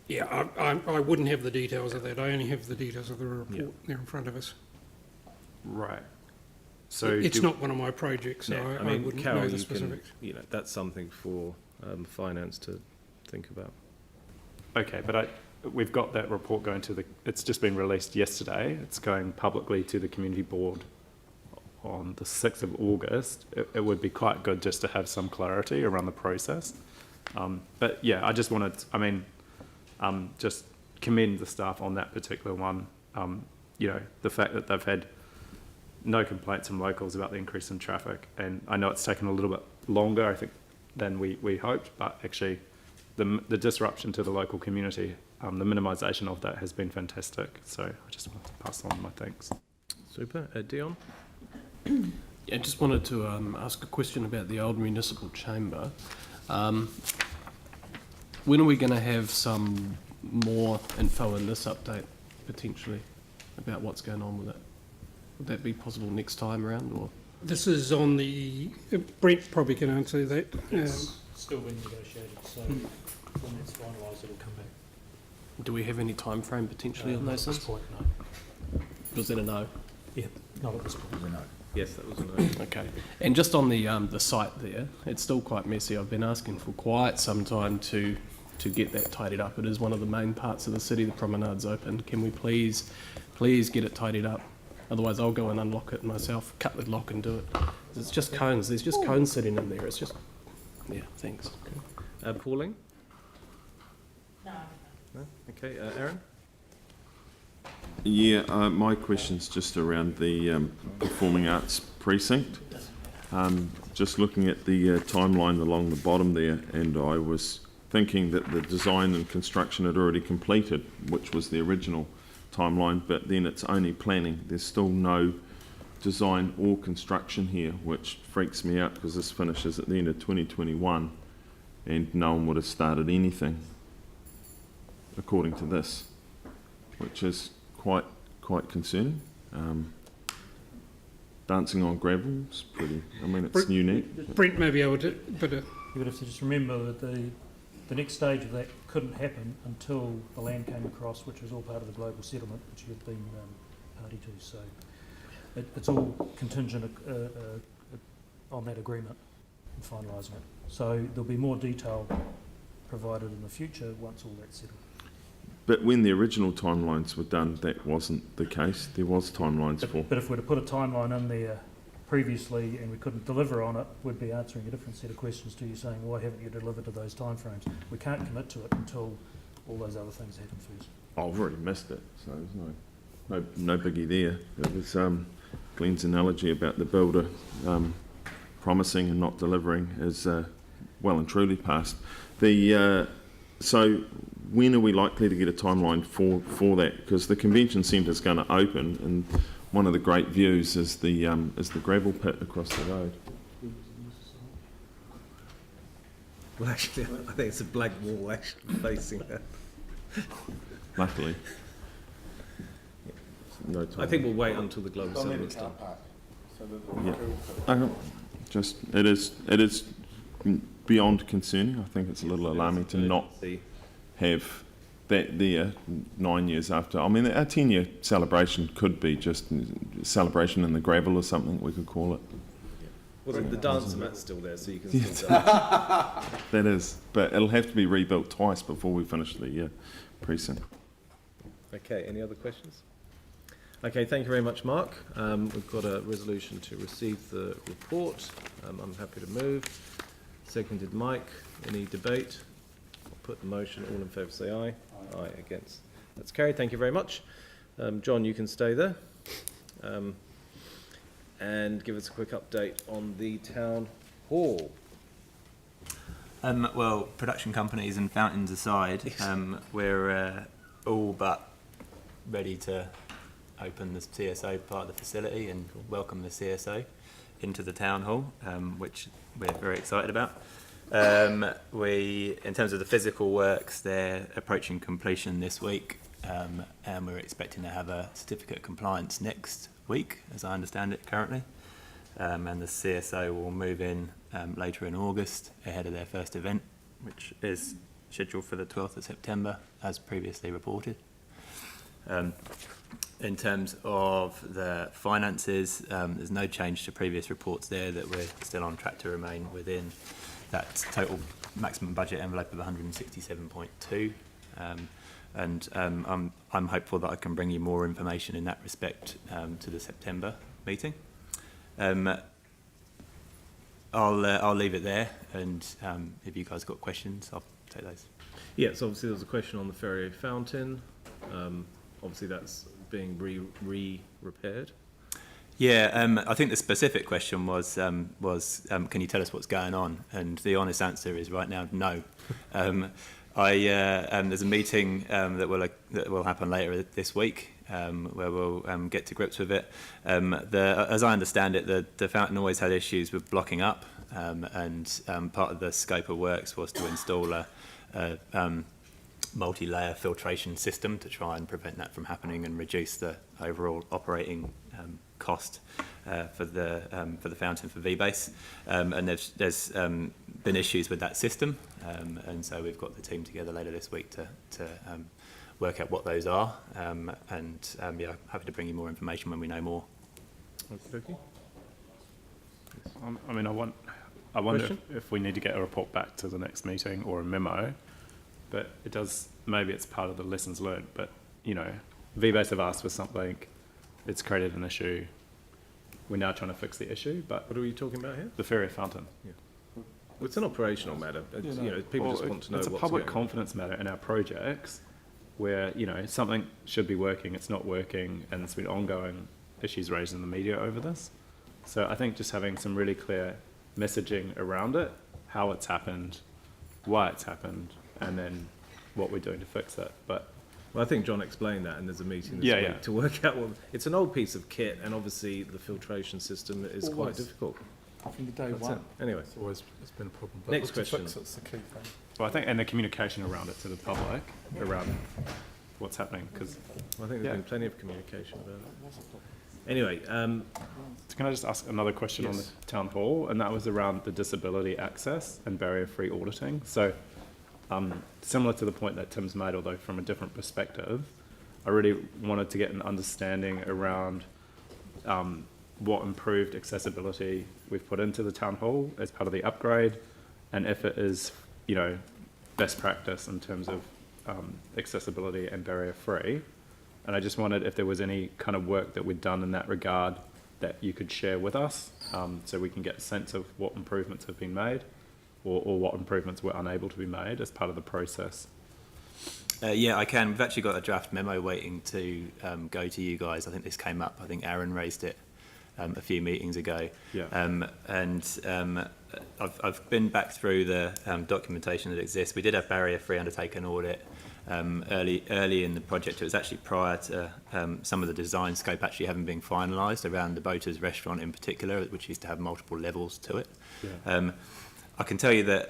Yeah, I wouldn't have the details of that. I only have the details of the report there in front of us.
Right. So
it's not one of my projects, so I wouldn't
Carol,
know the specifics.
That's something for finance to think about.
Okay, but we've got that report going to it's just been released yesterday. It's going publicly to the community board on the 6th of August. It would be quite good just to have some clarity around the process. But yeah, I just wanted, just commend the staff on that particular one. The fact that they've had no complaints from locals about the increase in traffic, and I know it's taken a little bit longer, I think, than we hoped, but actually the disruption to the local community, the minimisation of that has been fantastic. So I just wanted to pass on my thanks.
Super. Dion?
Yeah, I just wanted to ask a question about the old municipal chamber. When are we going to have some more info in this update, potentially, about what's going on with it? Would that be possible next time around, or?
This is on the... Brent probably can answer that.
It's still being negotiated, so when it's finalised, it'll come back.
Do we have any time frame potentially on those things?
Not at this point, no.
Was that a no?
Yeah, not at this point.
No. Yes, that was a no.
Okay. And just on the site there, it's still quite messy. I've been asking for quite some time to get that tidied up. It is one of the main parts of the city. The promenade's open. Can we please get it tidied up? Otherwise, I'll go and unlock it myself, cut the lock and do it. It's just cones. There's just cones sitting in there. It's just, yeah, thanks.
Pauline? No. Okay, Aaron?
Yeah, my question's just around the Performing Arts Precinct. Just looking at the timeline along the bottom there, and I was thinking that the design and construction had already completed, which was the original timeline, but then it's only planning. There's still no design or construction here, which freaks me out because this finishes at the end of 2021 and no one would have started anything according to this, which is quite concerning. Dancing on gravel's pretty, I mean, it's unique.
Brent may be able to, but
You would have to just remember that the next stage of that couldn't happen until the land came across, which was all part of the global settlement, which you've been party to. So it's all contingent on that agreement and finalising it. So there'll be more detail provided in the future once all that's settled.
But when the original timelines were done, that wasn't the case. There was timelines for.
But if we'd have put a timeline in there previously and we couldn't deliver on it, we'd be answering a different set of questions to you saying, why haven't you delivered to those timeframes? We can't commit to it until all those other things happen first.
Oh, I've already missed it, so there's no biggie there. It was Glenn's analogy about the builder promising and not delivering is well and truly past. So when are we likely to get a timeline for that? Because the convention centre is going to open, and one of the great views is the gravel pit across the road.
Well, actually, I think it's a blank wall actually facing that.
Luckily. No time.
I think we'll wait until the global settlement's done.
Yeah. Just it is beyond concerning. I think it's a little alarming to not have that there 9 years after. I mean, our 10-year celebration could be just celebration in the gravel or something we could call it.
Well, the dance mat's still there, so you can still dance.
That is, but it'll have to be rebuilt twice before we finish the precinct.
Okay, any other questions? Okay, thank you very much, Mark. We've got a resolution to receive the report. I'm happy to move. Seconded Mike. Any debate? I'll put the motion. All in favour say aye. Aye. Against. That's carried. Thank you very much. John, you can stay there. And give us a quick update on the town hall.
Well, production companies and fountains aside, we're all but ready to open the CSO part of the facility and welcome the CSO into the town hall, which we're very excited about. In terms of the physical works, they're approaching completion this week, and we're expecting to have a certificate of compliance next week, as I understand it currently. And the CSO will move in later in August ahead of their first event, which is scheduled for the 12th of September, as previously reported. In terms of the finances, there's no change to previous reports there, that we're still on track to remain within that total maximum budget envelope of 167.2. And I'm hopeful that I can bring you more information in that respect to the September meeting. I'll leave it there, and if you guys got questions, I'll take those.
Yes, obviously there was a question on the Ferrier fountain. Obviously that's being repaired.
Yeah, I think the specific question was can you tell us what's going on? And the honest answer is right now, no. There's a meeting that will happen later this week where we'll get to grips with it. As I understand it, the fountain always had issues with blocking up, and part of the scope of works was to install a multi-layer filtration system to try and prevent that from happening and reduce the overall operating cost for the fountain for V-Base. And there's been issues with that system, and so we've got the team together later this week to work out what those are, and happy to bring you more information when we know more.
Okay.
I mean, I wonder if we need to get a report back to the next meeting or a memo, but maybe it's part of the lessons learned, but, you know, V-Base have asked for something, it's created an issue. We're now trying to fix the issue, but
What are we talking about here?
the Ferrier fountain.
Well, it's an operational matter. It's, you know, people just want to know
it's a
what's
public
going on.
confidence matter in our projects where, you know, something should be working, it's not working, and there's been ongoing issues raised in the media over this. So I think just having some really clear messaging around it, how it's happened, why it's happened, and then what we're doing to fix it. But
Well, I think John explained that, and there's a meeting this
Yeah,
week
yeah.
to work out what. It's an old piece of kit, and obviously the filtration system is quite
Always.
difficult.
From the day
That's
one.
it. Anyway,
It's been a problem. But
Next
look, to
question.
fix it's the key thing.
well, I think, and the communication around it to the public, around what's happening, because
I think there's
Yeah.
been plenty of communication about it. Anyway,
can I just ask another question on the
Yes.
town hall? And that was around the disability access and barrier-free auditing. So similar to the point that Tim's made, although from a different perspective, I really wanted to get an understanding around what improved accessibility we've put into the town hall as part of the upgrade, and if it is, you know, best practice in terms of accessibility and barrier-free. And I just wondered if there was any kind of work that we'd done in that regard that you could share with us, so we can get a sense of what improvements have been made, or what improvements were unable to be made as part of the process.
Yeah, I can. We've actually got a draft memo waiting to go to you guys. I think this came up. I think Aaron raised it a few meetings ago.
Yeah.
I've been back through the documentation that exists. We did have barrier-free undertaken audit early in the project. It was actually prior to some of the design scope actually having been finalised around the Boaters restaurant in particular, which used to have multiple levels to it.
Yeah.
I can tell you that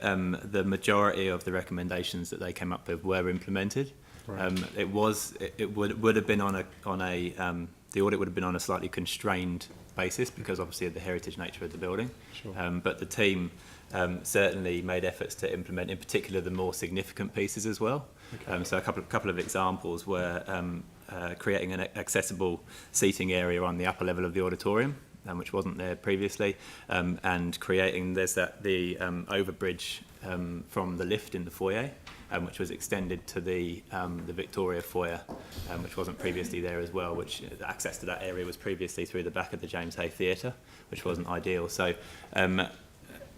the majority of the recommendations that they came up with were implemented.
Right.
It would have been on a the audit would have been on a slightly constrained basis because obviously of the heritage nature of the building.
Sure.
But the team certainly made efforts to implement, in particular, the more significant pieces as well.
Okay.
So a couple of examples were creating an accessible seating area on the upper level of the auditorium, which wasn't there previously, and creating the overbridge from the lift in the foyer, which was extended to the Victoria foyer, which wasn't previously there as well, which access to that area was previously through the back of the James Hay Theatre, which wasn't ideal. So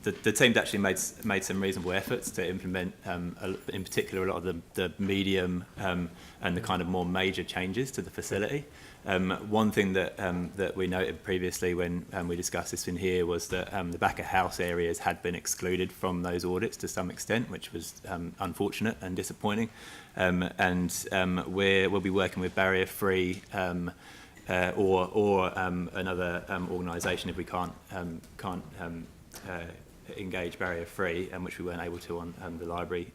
the team's actually made some reasonable efforts to implement, in particular, a lot of the medium and the kind of more major changes to the facility. One thing that we noted previously when we discussed this in here was that the back of house areas had been excluded from those audits to some extent, which was unfortunate and disappointing. We'll be working with Barrier Free or another organisation if we can't engage Barrier Free, which we weren't able to on the library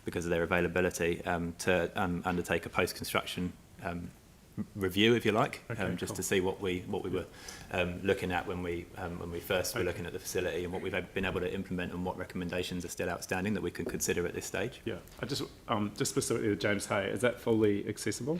because of their availability, to undertake a post-construction review, if you like,
Okay,
just
cool.
to see what we were looking at when we first were looking at the facility and what we've been able to implement and what recommendations are still outstanding that we can consider at this stage.
Yeah. I just specifically with James Hay, is that fully accessible?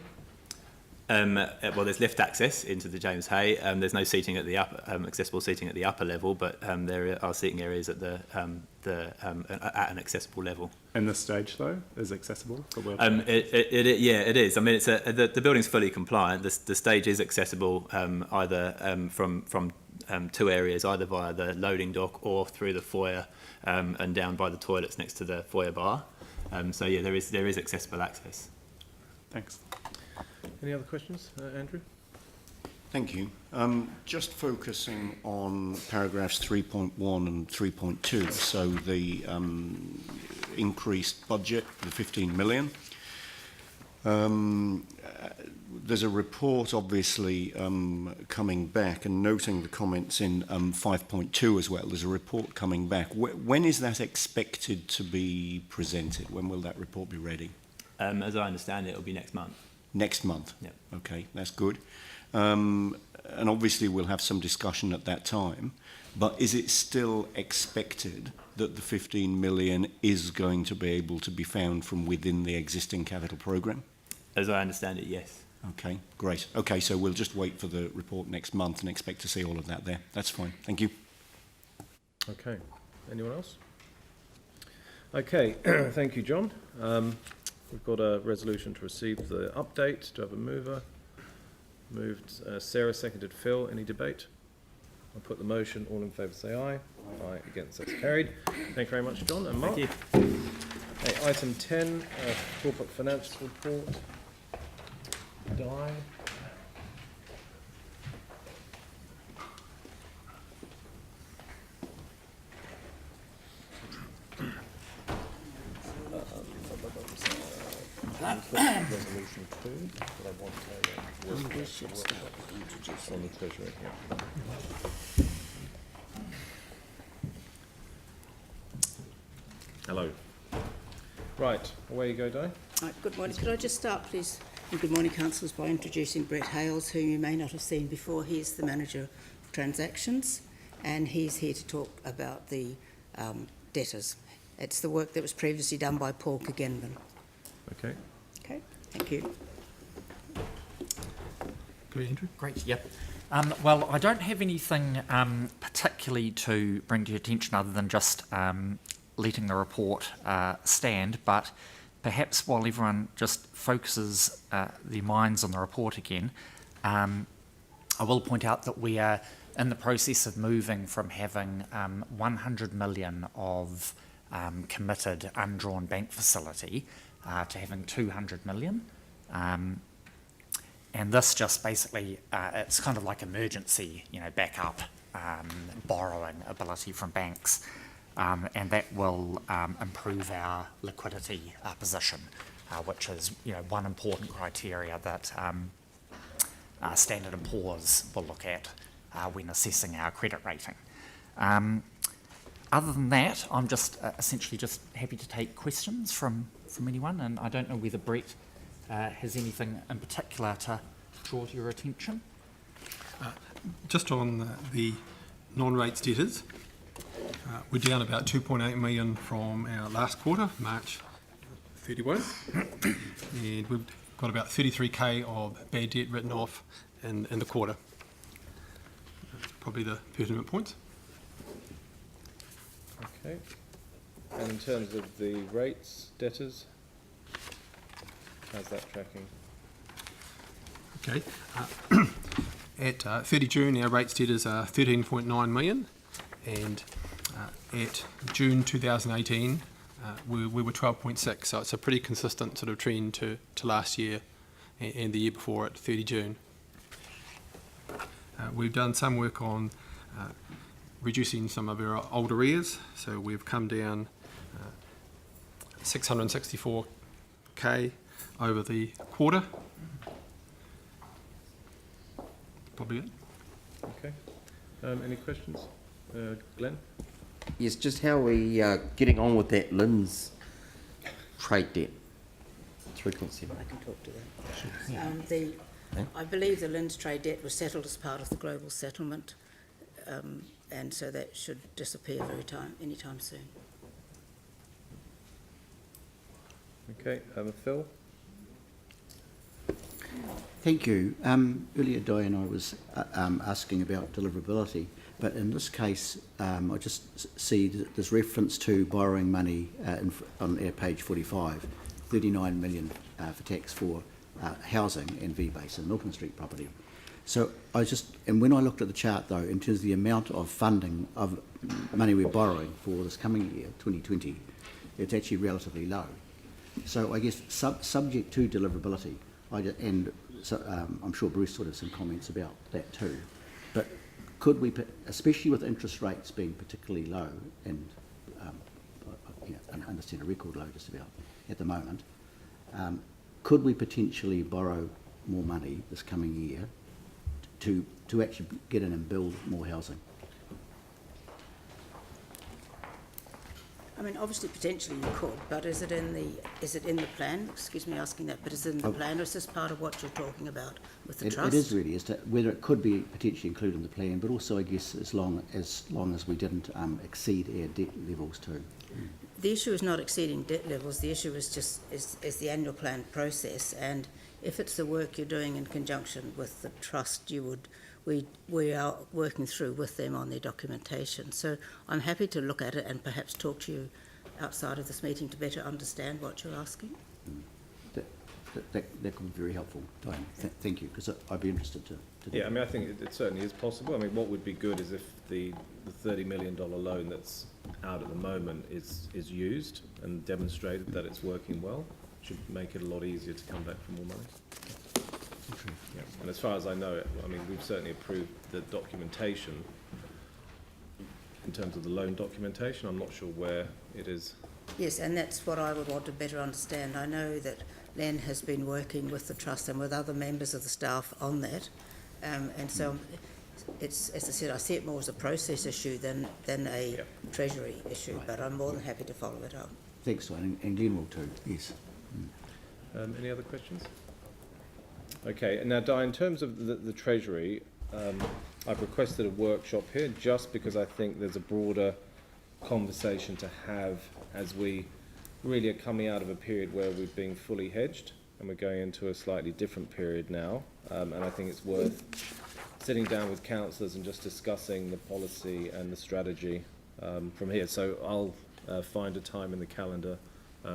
Well, there's lift access into the James Hay. There's no seating at the accessible seating at the upper level, but there are seating areas at at an accessible level.
And the stage though is accessible for
Yeah, it is. I mean, it's the building's fully compliant. The stage is accessible either from two areas, either via the loading dock or through the foyer and down by the toilets next to the foyer bar. So yeah, there is accessible access.
Thanks.
any other questions, Andrew?
Thank you. Just focusing on paragraphs 3.1 and 3.2, so the increased budget, the 15 million. There's a report obviously coming back, and noting the comments in 5.2 as well, there's a report coming back. When is that expected to be presented? When will that report be ready?
As I understand it, it'll be next month.
Next month?
Yep.
Okay, that's good. And obviously we'll have some discussion at that time, but is it still expected that the 15 million is going to be able to be found from within the existing capital programme?
As I understand it, yes.
Okay, great. Okay, so we'll just wait for the report next month and expect to see all of that there. That's fine. Thank you.
Okay. Anyone else? Okay. Thank you, John. We've got a resolution to receive the update. Do I have a mover? Moved Sarah, seconded Phil. Any debate? I'll put the motion. All in favour say aye. Aye. Against, that's carried. Thank you very much, John and Mark.
Thank
Okay, item 10, corporate financial report. Di. Resolution 2, but I want to
We should start with introducing.
on the treasurer here. Hello. Right, away you go, Di.
Right, good morning. Could I just start, please? And good morning, councillors, by introducing Brett Hales, whom you may not have seen before. He's the manager of transactions, and he's here to talk about the debtors. It's the work that was previously done by Paul Kagenman.
Okay.
Okay, thank you.
Good, Andrew.
Great, yep. Well, I don't have anything particularly to bring to your attention other than just letting the report stand, but perhaps while everyone just focuses their minds on the report again, I will point out that we are in the process of moving from having 100 million of committed undrawn bank facility to having 200 million. And this just basically, it's kind of like emergency, backup borrowing ability from banks. And that will improve our liquidity position, which is one important criteria that Standard & Poor's will look at when assessing our credit rating. Other than that, I'm just essentially just happy to take questions from anyone, and I don't know whether Brett has anything in particular to draw to your attention.
Just on the non-rates debtors, we're down about 2.8 million from our last quarter, March 31, and we've got about 33k of bad debt written off in the quarter. That's probably the pertinent points.
Okay. And in terms of the rates, debtors, how's that tracking?
Okay. At 30 June, our rates debtors are 13.9 million, and at June 2018, we were 12.6, so it's a pretty consistent sort of trend to last year and the year before at 30 June. We've done some work on reducing some of our old arrears, so we've come down 664k over the quarter. Probably it.
Okay. Any questions? Glenn?
Yes, just how are we getting on with that Lynn's trade debt? 3.7.
I can talk to that. I believe the Lynn's trade debt was settled as part of the global settlement, and so that should disappear anytime soon.
Okay, Phil?
Thank you. Earlier, Diane, I was asking about deliverability, but in this case, I just see that there's reference to borrowing money on page 45, 39 million for tax for housing and V-Base and Milton Street property. So and when I looked at the chart though, in terms of the amount of funding of money we're borrowing for this coming year, 2020, it's actually relatively low. So I guess subject to deliverability, I'm sure Bruce would have some comments about that too, but could we, especially with interest rates being particularly low, and I understand a record low just about at the moment, could we potentially borrow more money this coming year to actually get in and build more housing?
I mean, obviously, potentially you could, but is it in the plan? Excuse me asking that, but is it in the plan, or is this part of what you're talking about with the trust?
It is really, as to whether it could be potentially included in the plan, but also, I guess, as long as we didn't exceed our debt levels too.
The issue is not exceeding debt levels. The issue is just is the annual plan process, and if it's the work you're doing in conjunction with the trust, we are working through with them on their documentation. So I'm happy to look at it and perhaps talk to you outside of this meeting to better understand what you're asking.
That could be very helpful, Diane. Thank you, because I'd be interested to do
Yeah, I mean, I think it certainly is possible. I mean, what would be good is if the $30 million loan that's out at the moment is used and demonstrated that it's working well. Should make it a lot easier to come back for more money. Yeah. And as far as I know, I mean, we've certainly approved the documentation in terms of the loan documentation. I'm not sure where it is.
Yes, and that's what I would want to better understand. I know that Len has been working with the trust and with other members of the staff on that, and so it's, as I said, I see it more as a process issue than a treasury issue, but I'm more than happy to follow it up.
Thanks, Diane, and Glenn will too, yes.
Any other questions? Okay, and now, Di, in terms of the Treasury, I've requested a workshop here just because I think there's a broader conversation to have as we really are coming out of a period where we've been fully hedged and we're going into a slightly different period now, and I think it's worth sitting down with councillors and just discussing the policy and the strategy from here. So I'll find a time in the calendar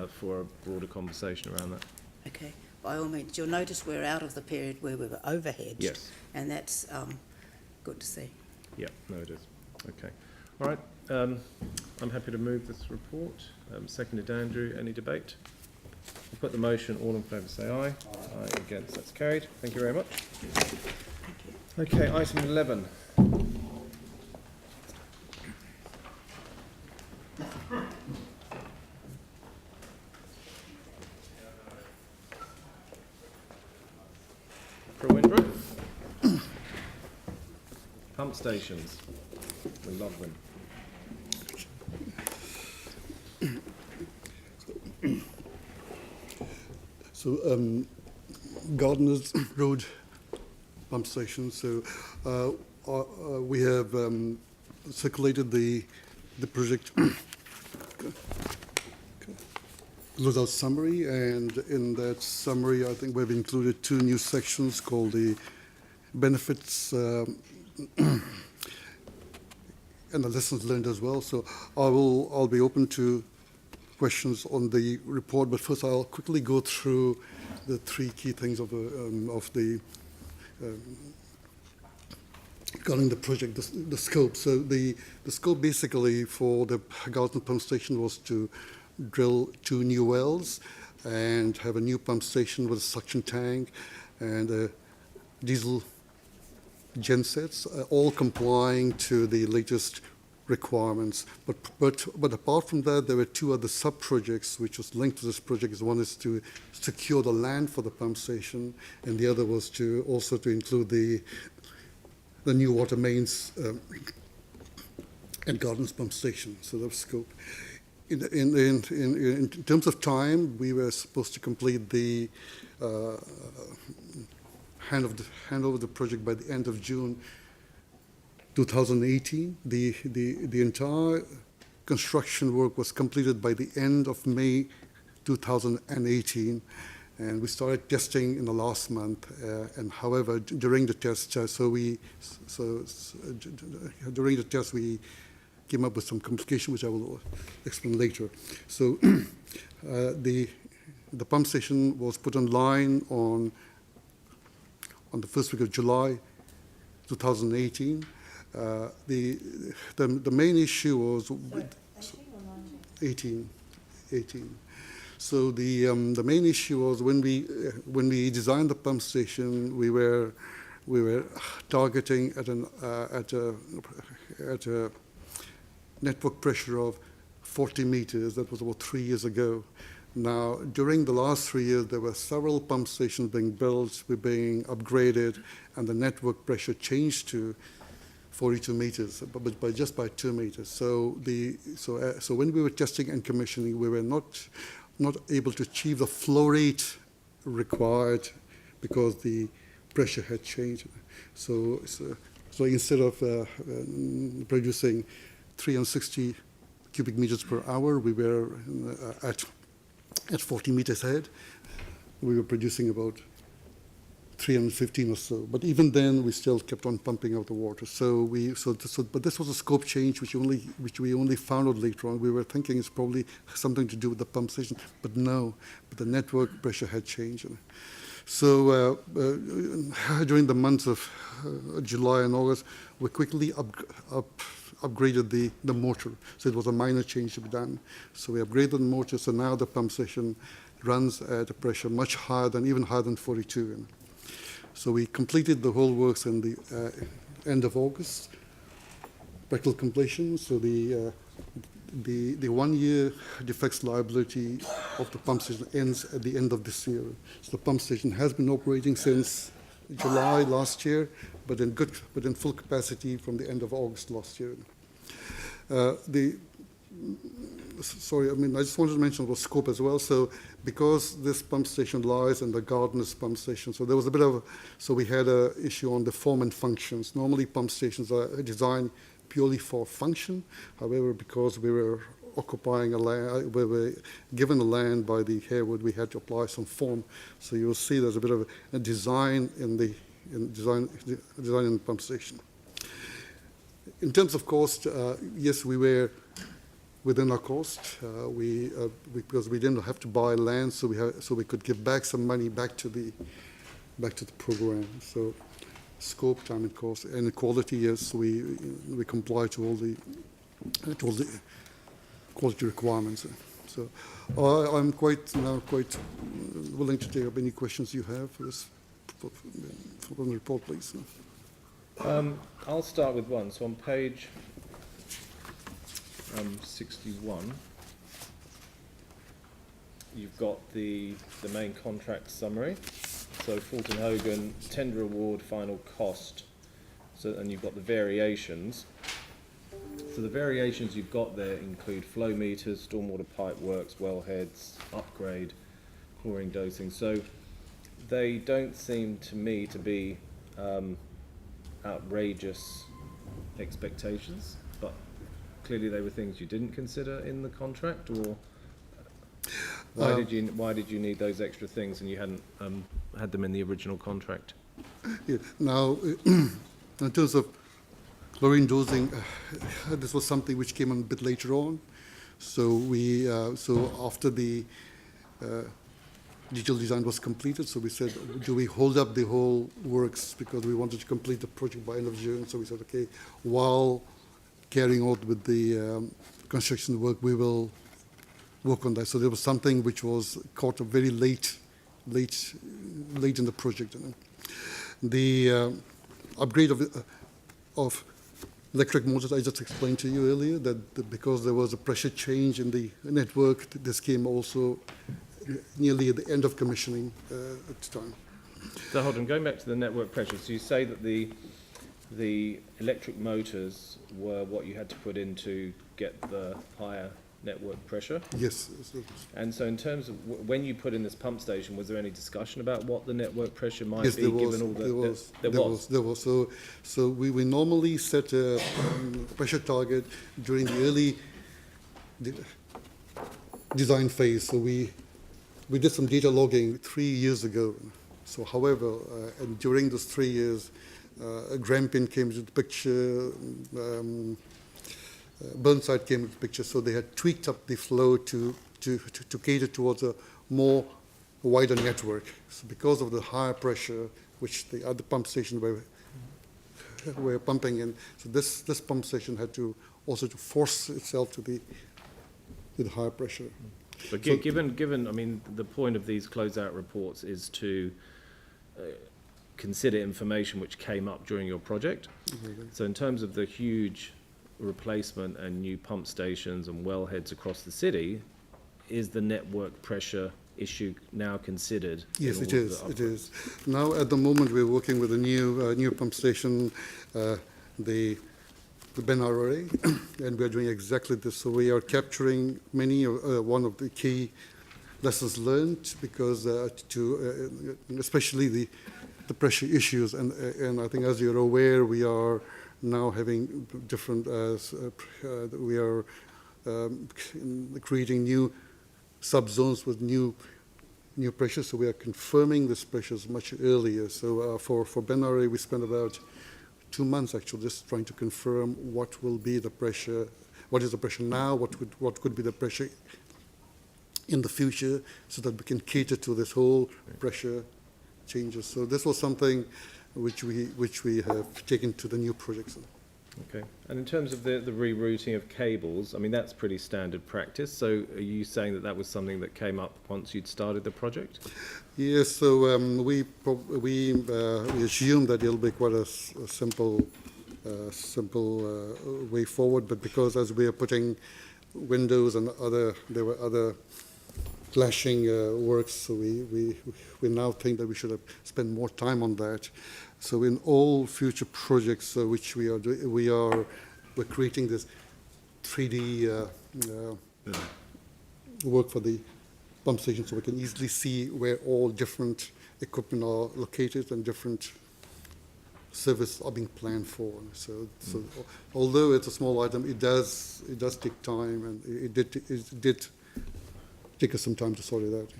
for a broader conversation around that.
Okay, by all means, you'll notice we're out of the period where we were overhedged.
Yes.
And that's good to see.
Yeah, no, it is. Okay. All right. I'm happy to move this report. Seconded Andrew. Any debate? We'll put the motion. All in favour say aye. Aye. Against. That's carried. Thank you very much. Okay, item 11. Pump stations. We love them.
So, Gardeners Road pump station. So, we have circulated the project closeout summary, and in that summary, I think we've included 2 new sections called the benefits and the lessons learned as well. So I'll be open to questions on the report, but first I'll quickly go through the 3 key things of the regarding the project, the scope. So the scope basically for the Garden pump station was to drill 2 new wells and have a new pump station with a suction tank and diesel gensets, all complying to the latest requirements. But apart from that, there were 2 other sub-projects which was linked to this project. One is to secure the land for the pump station, and the other was to also to include the new water mains and Gardens pump station. So that's scope. In terms of time, we were supposed to complete the hand over the project by the end of June 2018. The entire construction work was completed by the end of May 2018, and we started testing in the last month. And however, during the test, during the test we came up with some complication, which I will explain later. So the pump station was put online on the first week of July 2018. The main issue was 18. So the main issue was when we designed the pump station, we were targeting at a network pressure of 40 meters. That was about 3 years ago. Now, during the last 3 years, there were several pump stations being built, being upgraded, and the network pressure changed to 42 meters, but just by 2 meters. So when we were testing and commissioning, we were not able to achieve the flow rate required because the pressure had changed. So instead of producing 360 cubic meters per hour, we were at 40 meters head. We were producing about 315 or so. But even then, we still kept on pumping out the water. But this was a scope change, which we only found out later on. We were thinking it's probably something to do with the pump station, but no. But the network pressure had changed. So during the months of July and August, we quickly upgraded the motor. So it was a minor change to be done. So we upgraded the motor. So now the pump station runs at a pressure much higher than, even higher than 42. So we completed the whole works in the end of August, practical completion. So the 1 year defects liability of the pump station ends at the end of this year. So the pump station has been operating since July last year, but in full capacity from the end of August last year. Sorry, I mean, I just wanted to mention about scope as well. So because this pump station lies in the Gardeners pump station, so there was a bit of, so we had an issue on the form and functions. Normally pump stations are designed purely for function. However, because we were occupying a land, we were given a land by the Harewood, we had to apply some form. So you'll see there's a bit of a design in the pump station. In terms of cost, yes, we were within our cost. Because we didn't have to buy land, so we could give back some money back to the program. So scope, time, and cost, and quality, yes, we comply to all the quality requirements. So I'm quite willing to take up any questions you have for this from the report, please.
I'll start with one. So on page 61, you've got the main contract summary. So Fulton Hogan, tender award, final cost. So, and you've got the variations. So the variations you've got there include flow meters, stormwater pipe works, wellheads, upgrade, chlorine dosing. So they don't seem to me to be outrageous expectations, but clearly they were things you didn't consider in the contract, or why did you need those extra things and you hadn't had them in the original contract?
Yeah. Now, in terms of chlorine dosing, this was something which came on a bit later on. So so after the digital design was completed, so we said, do we hold up the whole works because we wanted to complete the project by end of June? So we said, okay, while carrying on with the construction work, we will work on that. So there was something which was caught up very late in the project. You know. The upgrade of electric motors, I just explained to you earlier that because there was a pressure change in the network, this came also nearly at the end of commissioning at the time.
So hold on, going back to the network pressure, so you say that the electric motors were what you had to put in to get the higher network pressure?
Yes.
And so in terms of when you put in this pump station, was there any discussion about what the network pressure might
yes,
be,
there
given all the...
There was. So we normally set a pressure target during the early design phase. So we did some data logging 3 years ago. So however, and during those 3 years, Grampian came into the picture, Burnside came into the picture, so they had tweaked up the flow to cater towards a more wider network. So because of the higher pressure, which the other pump stations were pumping in, so this pump station had to also to force itself to the higher pressure.
But given, I mean, the point of these closeout reports is to consider information which came up during your project.
Mm-hmm.
So in terms of the huge replacement and new pump stations and wellheads across the city, is the network pressure issue now considered?
Yes, it is. It is. Now, at the moment, we're working with a new pump station, the Ben RRA, and we're doing exactly this. So we are capturing one of the key lessons learned, because especially the pressure issues, and I think, as you're aware, we are now having different. We are creating new subzones with new new pressure, so we are confirming this pressures much earlier. So for Benari, we spent about 2 months actually just trying to confirm what will be the pressure, what is the pressure now, what could be the pressure in the future, so that we can cater to this whole pressure changes. So this was something which we have taken to the new projects.
Okay. And in terms of the rerouting of cables, I mean, that's pretty standard practice. So are you saying that that was something that came up once you'd started the project?
Yes, so we assume that it'll be quite a simple way forward, but because as we are putting windows and there were other flashing works, so we now think that we should have spent more time on that. So in all future projects which we are doing, we're creating this 3D work for the pump station, so we can easily see where all different equipment are located and different services are being planned for. So although it's a small item, it does take time, and it did take us some time to sort it out.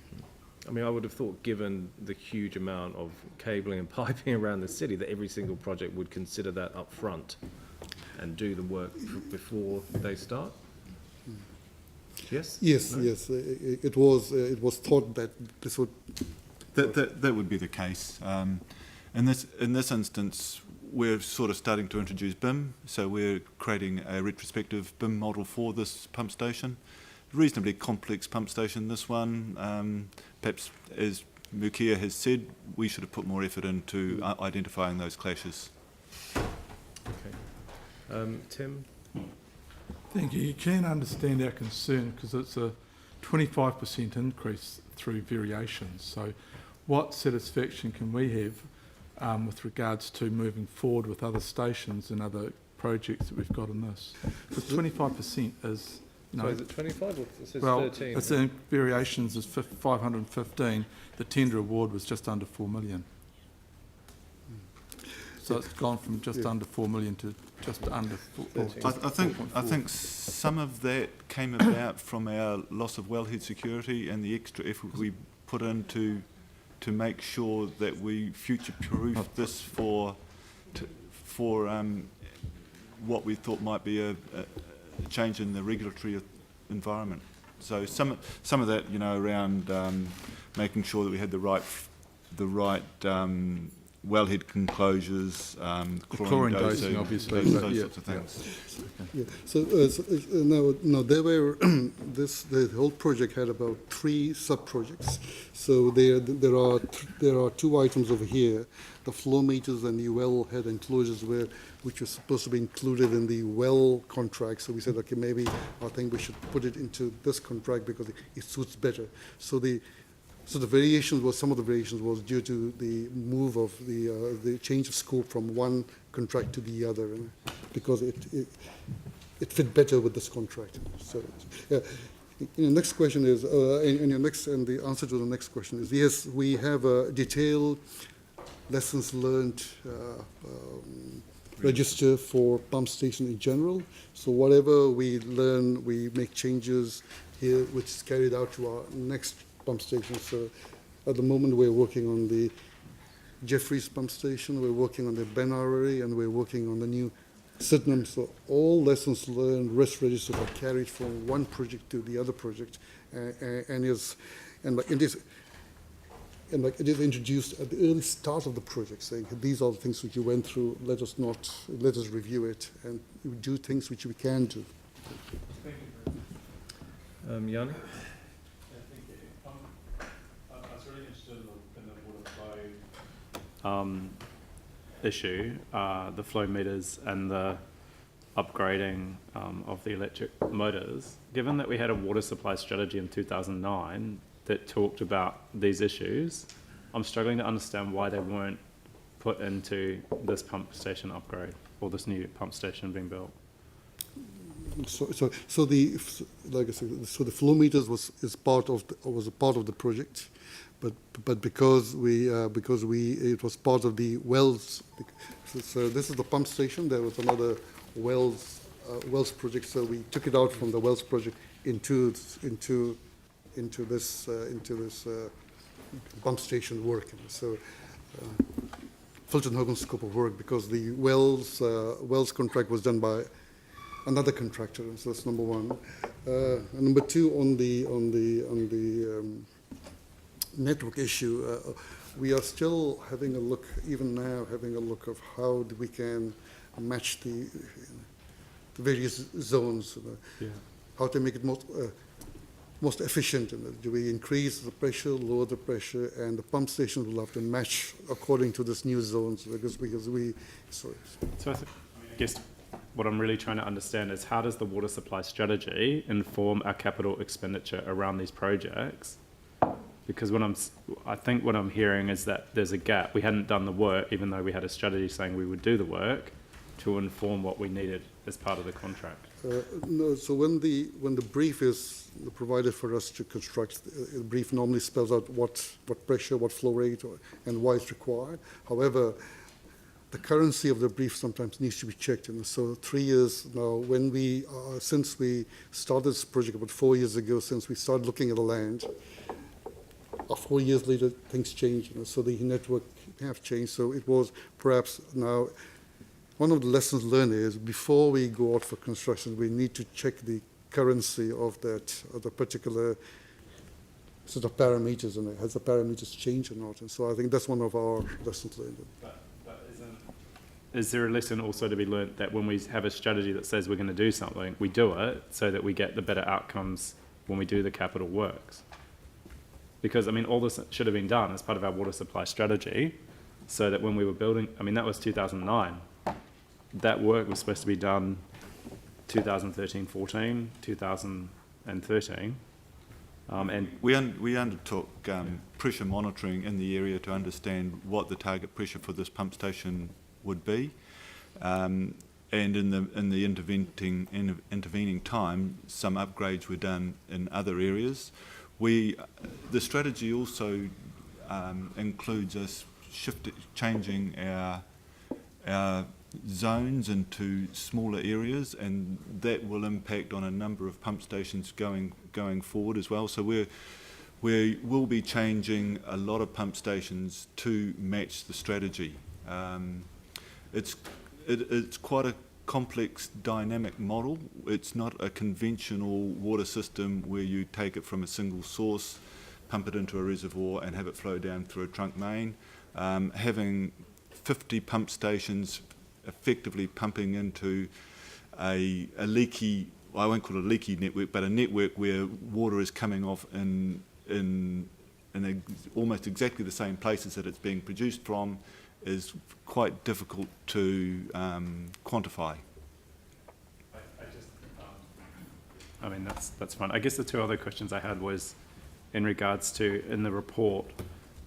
I mean, I would have thought, given the huge amount of cabling and piping around the city, that every single project would consider that up front and do the work before they start. Yes?
Yes,
no?
yes. It was thought that this would...
That would be the case. In this instance, we're sort of starting to introduce BIM, so we're creating a retrospective BIM model for this pump station. Reasonably complex pump station, this one. Perhaps, as Mukia has said, we should have put more effort into identifying those clashes.
Okay. Tim?
Thank you. You can understand our concern because it's a 25% increase through variations. So what satisfaction can we have with regards to moving forward with other stations and other projects that we've got in this? Because 25% is...
So is it 25 or it says
well,
13?
It's in variations is 515. The tender award was just under 4 million. So it's gone from just under 4 million to just under 4.
I think some of that came about from our loss of wellhead security and the extra effort we put into to make sure that we future-proof this for what we thought might be a change in the regulatory environment. So some of that, around making sure that we had the right wellhead enclosures, chlorine dosing,
obviously,
those sorts of things.
Yeah. So no, there were the whole project had about 3 sub-projects. So there are 2 items over here: the flow meters and the wellhead enclosures, which were supposed to be included in the well contract. So we said, okay, maybe I think we should put it into this contract because it suits better. So the variations was, some of the variations was due to the move of the change of scope from one contract to the other, because it fit better with this contract. So, yeah. The next question is, and the answer to the next question is, yes, we have a detailed lessons learned register for pump station in general. So whatever we learn, we make changes here, which is carried out to our next pump station. So at the moment we're working on the Jeffreys pump station, we're working on the Benari, and we're working on the new Sydenham. So all lessons learned, risk registers are carried from one project to the other project, and it is introduced at the early start of the project, saying these are the things which you went through. Let us review it and do things which we can do.
Thank you. Yanni?
Issue, the flow meters and the upgrading of the electric motors. Given that we had a water supply strategy in 2009 that talked about these issues, I'm struggling to understand why they weren't put into this pump station upgrade or this new pump station being built.
So the the flow meters was a part of the project. But because it was part of the wells, so this is the pump station. There was another wells project, so we took it out from the wells project into this pump station work. So Fulton Hogan's scope of work, because the Wells contract was done by another contractor, and so that's number one. And number two, on the network issue, we are still having a look, even now, having a look of how we can match the various zones, how to make it most efficient. Do we increase the pressure, lower the pressure, and the pump station will have to match according to this new zones, because we, sorry.
So I guess what I'm really trying to understand is, how does the water supply strategy inform our capital expenditure around these projects? Because I think what I'm hearing is that there's a gap. We hadn't done the work, even though we had a strategy saying we would do the work, to inform what we needed as part of the contract.
No, so when the brief is provided for us to construct, the brief normally spells out what pressure, what flow rate, and why it's required. However, the currency of the brief sometimes needs to be checked. And so 3 years now, since we started this project about 4 years ago, since we started looking at the land, 4 years later, things change. So the network have changed. So it was perhaps now, one of the lessons learned is, before we go out for construction, we need to check the currency of the particular sort of parameters, and has the parameters changed or not. And so I think that's one of our lessons learned.
Is there a lesson also to be learnt that when we have a strategy that says we're going to do something, we do it so that we get the better outcomes when we do the capital works? Because, I mean, all this should have been done as part of our water supply strategy, so that when we were building, I mean, that was 2009. That work was supposed to be done 2013-14, 2013. And
we undertook pressure monitoring in the area to understand what the target pressure for this pump station would be. And in the intervening time, some upgrades were done in other areas. The strategy also includes us changing our zones into smaller areas, and that will impact on a number of pump stations going forward as well. So we will be changing a lot of pump stations to match the strategy. It's quite a complex dynamic model. It's not a conventional water system where you take it from a single source, pump it into a reservoir and have it flow down through a trunk main. Having 50 pump stations effectively pumping into a leaky, I won't call it a leaky network, but a network where water is coming off in almost exactly the same places that it's being produced from, is quite difficult to quantify.
I mean, that's fine. I guess the two other questions I had was in regards to, in the report,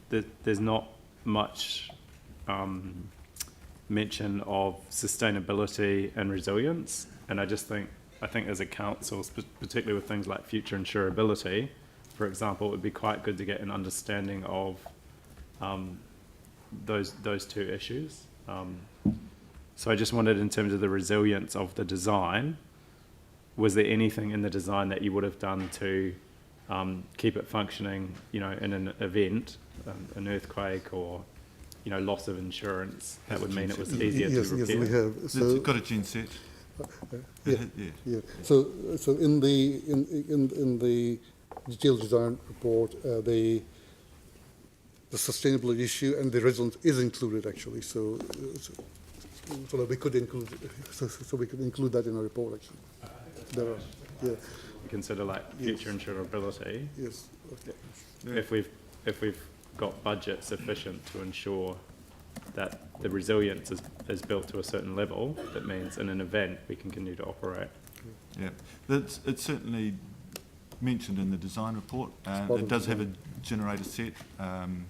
there's not much mention of sustainability and resilience, and I think as a council, particularly with things like future insurability, for example, it would be quite good to get an understanding of those two issues. So I just wondered, in terms of the resilience of the design, was there anything in the design that you would have done to keep it functioning, in an event, an earthquake or loss of insurance, that would mean it was easier to repair?
Yes, we have. So,
it's got a genset.
Yeah. So in the detailed design report, the sustainability issue and the resilience is included actually. So that we could include, so we could include that in our report actually. There are, yeah.
Consider future insurability.
Yes.
Okay. If we've got budget sufficient to ensure that the resilience is built to a certain level, that means in an event we can continue to operate.
Yeah, it's certainly mentioned in the design report. It does have a generator set,
and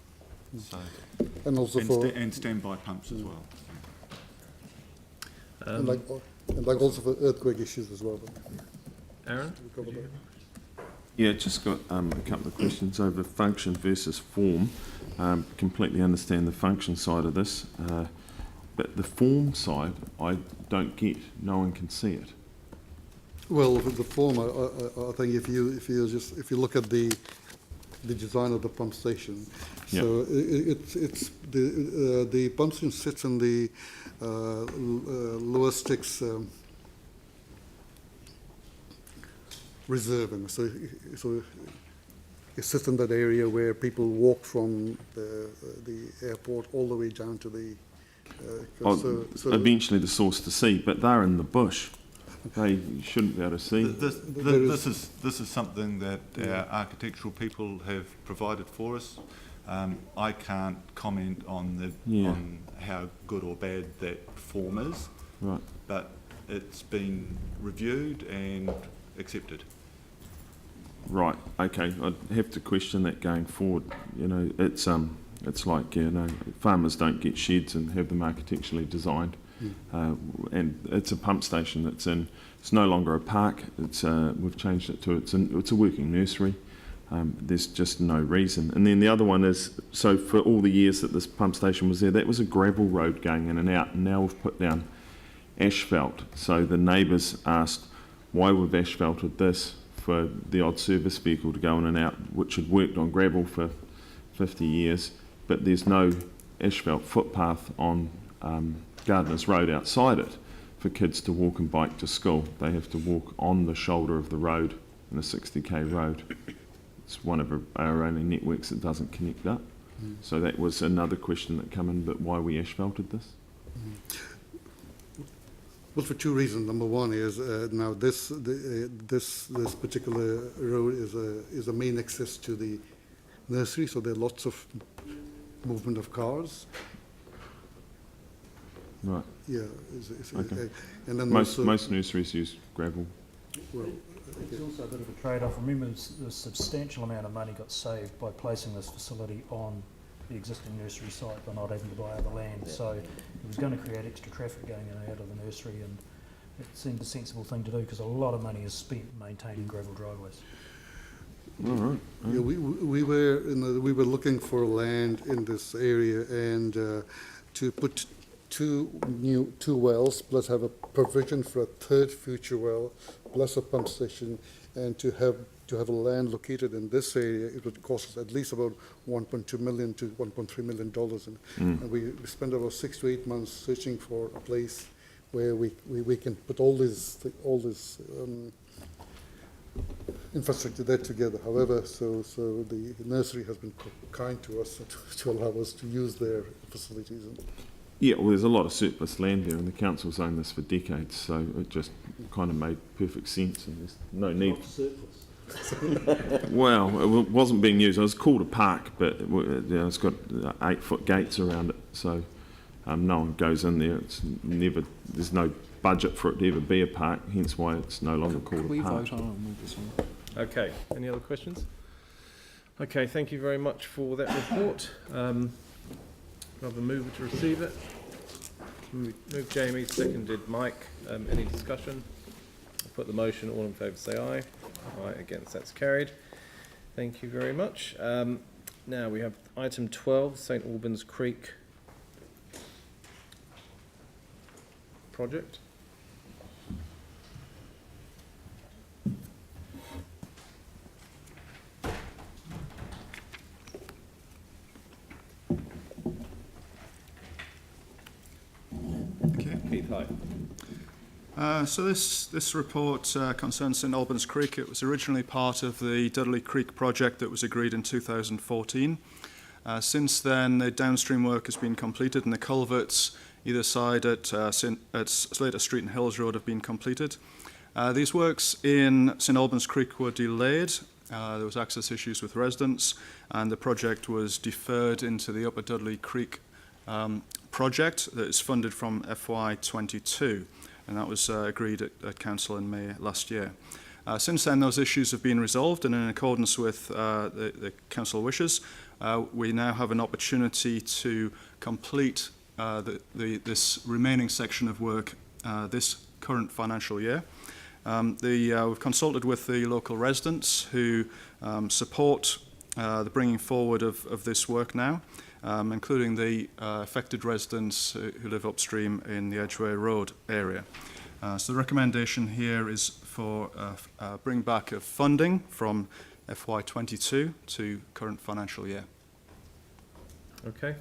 also
and standby pumps as well.
And also for earthquake issues as well.
Aaron?
Yeah, just got a couple of questions over function versus form. Completely understand the function side of this, but the form side I don't get. No one can see it.
Well, the form, I think if you look at the the design of the pump station.
Yeah.
So it's the pump station sits in the Lower Styx reserve, and so it sits in that area where people walk from the airport all the way down to the.
Eventually the source to sea, but they're in the bush. They shouldn't be able to see.
This is something that our architectural people have provided for us. I can't comment on on how good or bad that form is,
right?
But it's been reviewed and accepted.
Right. Okay. I'd have to question that going forward. You know, it's like, you know, farmers don't get sheds and have them architecturally designed. And it's a pump station that's in. It's no longer a park. It's we've changed it to it's a working nursery. There's just no reason. And then the other one is, so for all the years that this pump station was there, that was a gravel road going in and out. And now we've put down asphalt. So the neighbours asked why we've asphalted this for the odd service vehicle to go in and out, which had worked on gravel for 50 years, but there's no asphalt footpath on Gardeners Road outside it for kids to walk and bike to school. They have to walk on the shoulder of the road in a 60k road. It's one of our only networks that doesn't connect up. So that was another question that came in, but why we asphalted this?
Well, for two reasons. Number one is now this particular road is a main access to the nursery, so there are lots of movement of cars.
Right.
Yeah.
Okay.
And then
most nurseries use gravel.
Well,
it's also a bit of a trade-off. Remember, a substantial amount of money got saved by placing this facility on the existing nursery site by not having to buy other land. So it was going to create extra traffic going in and out of the nursery, and it seemed a sensible thing to do because a lot of money is spent maintaining gravel driveways.
All right.
Yeah, we were looking for land in this area and to put two wells, plus have a provision for a third future well, plus a pump station, and to have a land located in this area, it would cost us at least about $1.2 million to $1.3 million. And we spent about 6 to 8 months searching for a place where we can put all this infrastructure there together. However, so the nursery has been kind to us to allow us to use their facilities.
Yeah, well, there's a lot of surplus land there, and the council's owned this for decades, so it just kind of made perfect sense, and there's no need. Well, it wasn't being used. It was called a park, but it's got 8-foot gates around it, so no one goes in there. There's no budget for it to ever be a park, hence why it's no longer called a park.
Vote on this one? Okay, any other questions? Okay, thank you very much for that report. Another mover to receive it. Move Jamie, seconded Mike. Any discussion? I'll put the motion. All in favour say aye. Aye, against, that's carried. Thank you very much. Now we have item 12, St Albans Creek project. Keith, hi.
So this report concerns St Albans Creek. It was originally part of the Dudley Creek project that was agreed in 2014. Since then, the downstream work has been completed and the culverts either side at Slater Street and Hills Road have been completed. These works in St Albans Creek were delayed. There was access issues with residents, and the project was deferred into the Upper Dudley Creek project that is funded from FY22, and that was agreed at Council in May last year. Since then, those issues have been resolved, and in accordance with the Council wishes, we now have an opportunity to complete this remaining section of work this current financial year. We've consulted with the local residents who support the bringing forward of this work now, including the affected residents who live upstream in the Edgware Road area. So the recommendation here is for bring back of funding from FY22 to current financial year.
Okay.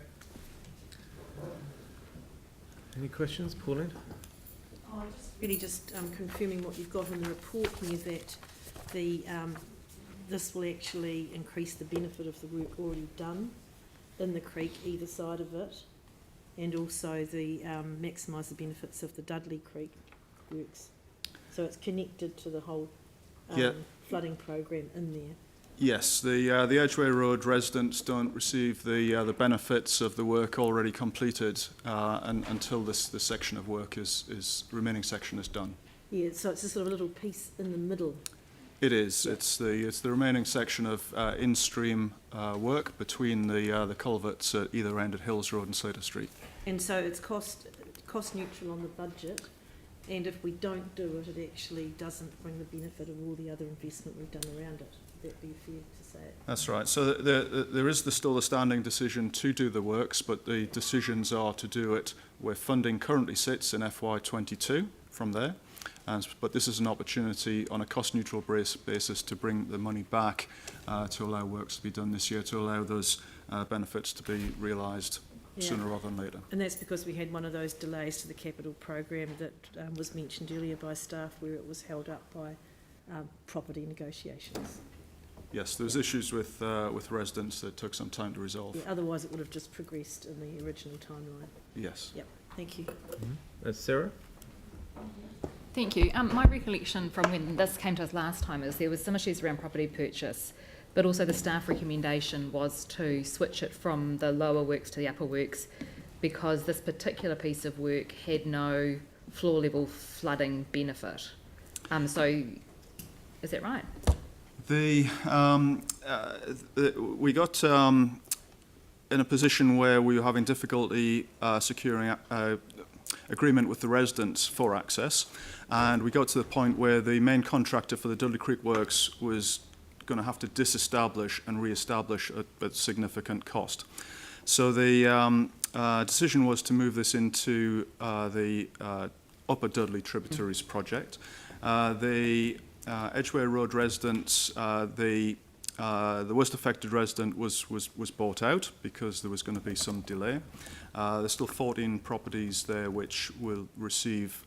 Any questions, Pauline?
Oh, just confirming what you've got in the report here, that the this will actually increase the benefit of the work already done in the creek either side of it, and also the maximise the benefits of the Dudley Creek works. So it's connected to the whole flooding program in there.
Yes, the Edgware Road residents don't receive the benefits of the work already completed until this section of work remaining section is done.
Yeah, so it's a sort of a little piece in the middle.
It is. It's the remaining section of in-stream work between the culverts at either end at Hills Road and Slater Street.
And so it's cost neutral on the budget, and if we don't do it, it actually doesn't bring the benefit of all the other investment we've done around it. Would that be fair to say?
That's right. So there is still a standing decision to do the works, but the decisions are to do it where funding currently sits in FY22 from there. But this is an opportunity on a cost-neutral basis to bring the money back to allow works to be done this year, to allow those benefits to be realised sooner rather than later.
And that's because we had one of those delays to the capital program that was mentioned earlier by staff, where it was held up by property negotiations.
Yes, there was issues with residents that took some time to resolve.
Yeah, otherwise it would have just progressed in the original timeline.
Yes.
Yep, thank you.
Sarah?
Thank you. My recollection from when this came to us last time is there was some issues around property purchase, but also the staff recommendation was to switch it from the lower works to the upper works because this particular piece of work had no floor level flooding benefit. So, is that right?
We got in a position where we were having difficulty securing agreement with the residents for access, and we got to the point where the main contractor for the Dudley Creek works was going to have to disestablish and re-establish at significant cost. So the decision was to move this into the Upper Dudley Tributaries project. The Edgware Road residents, the worst affected resident was bought out because there was going to be some delay. There's still 14 properties there which will receive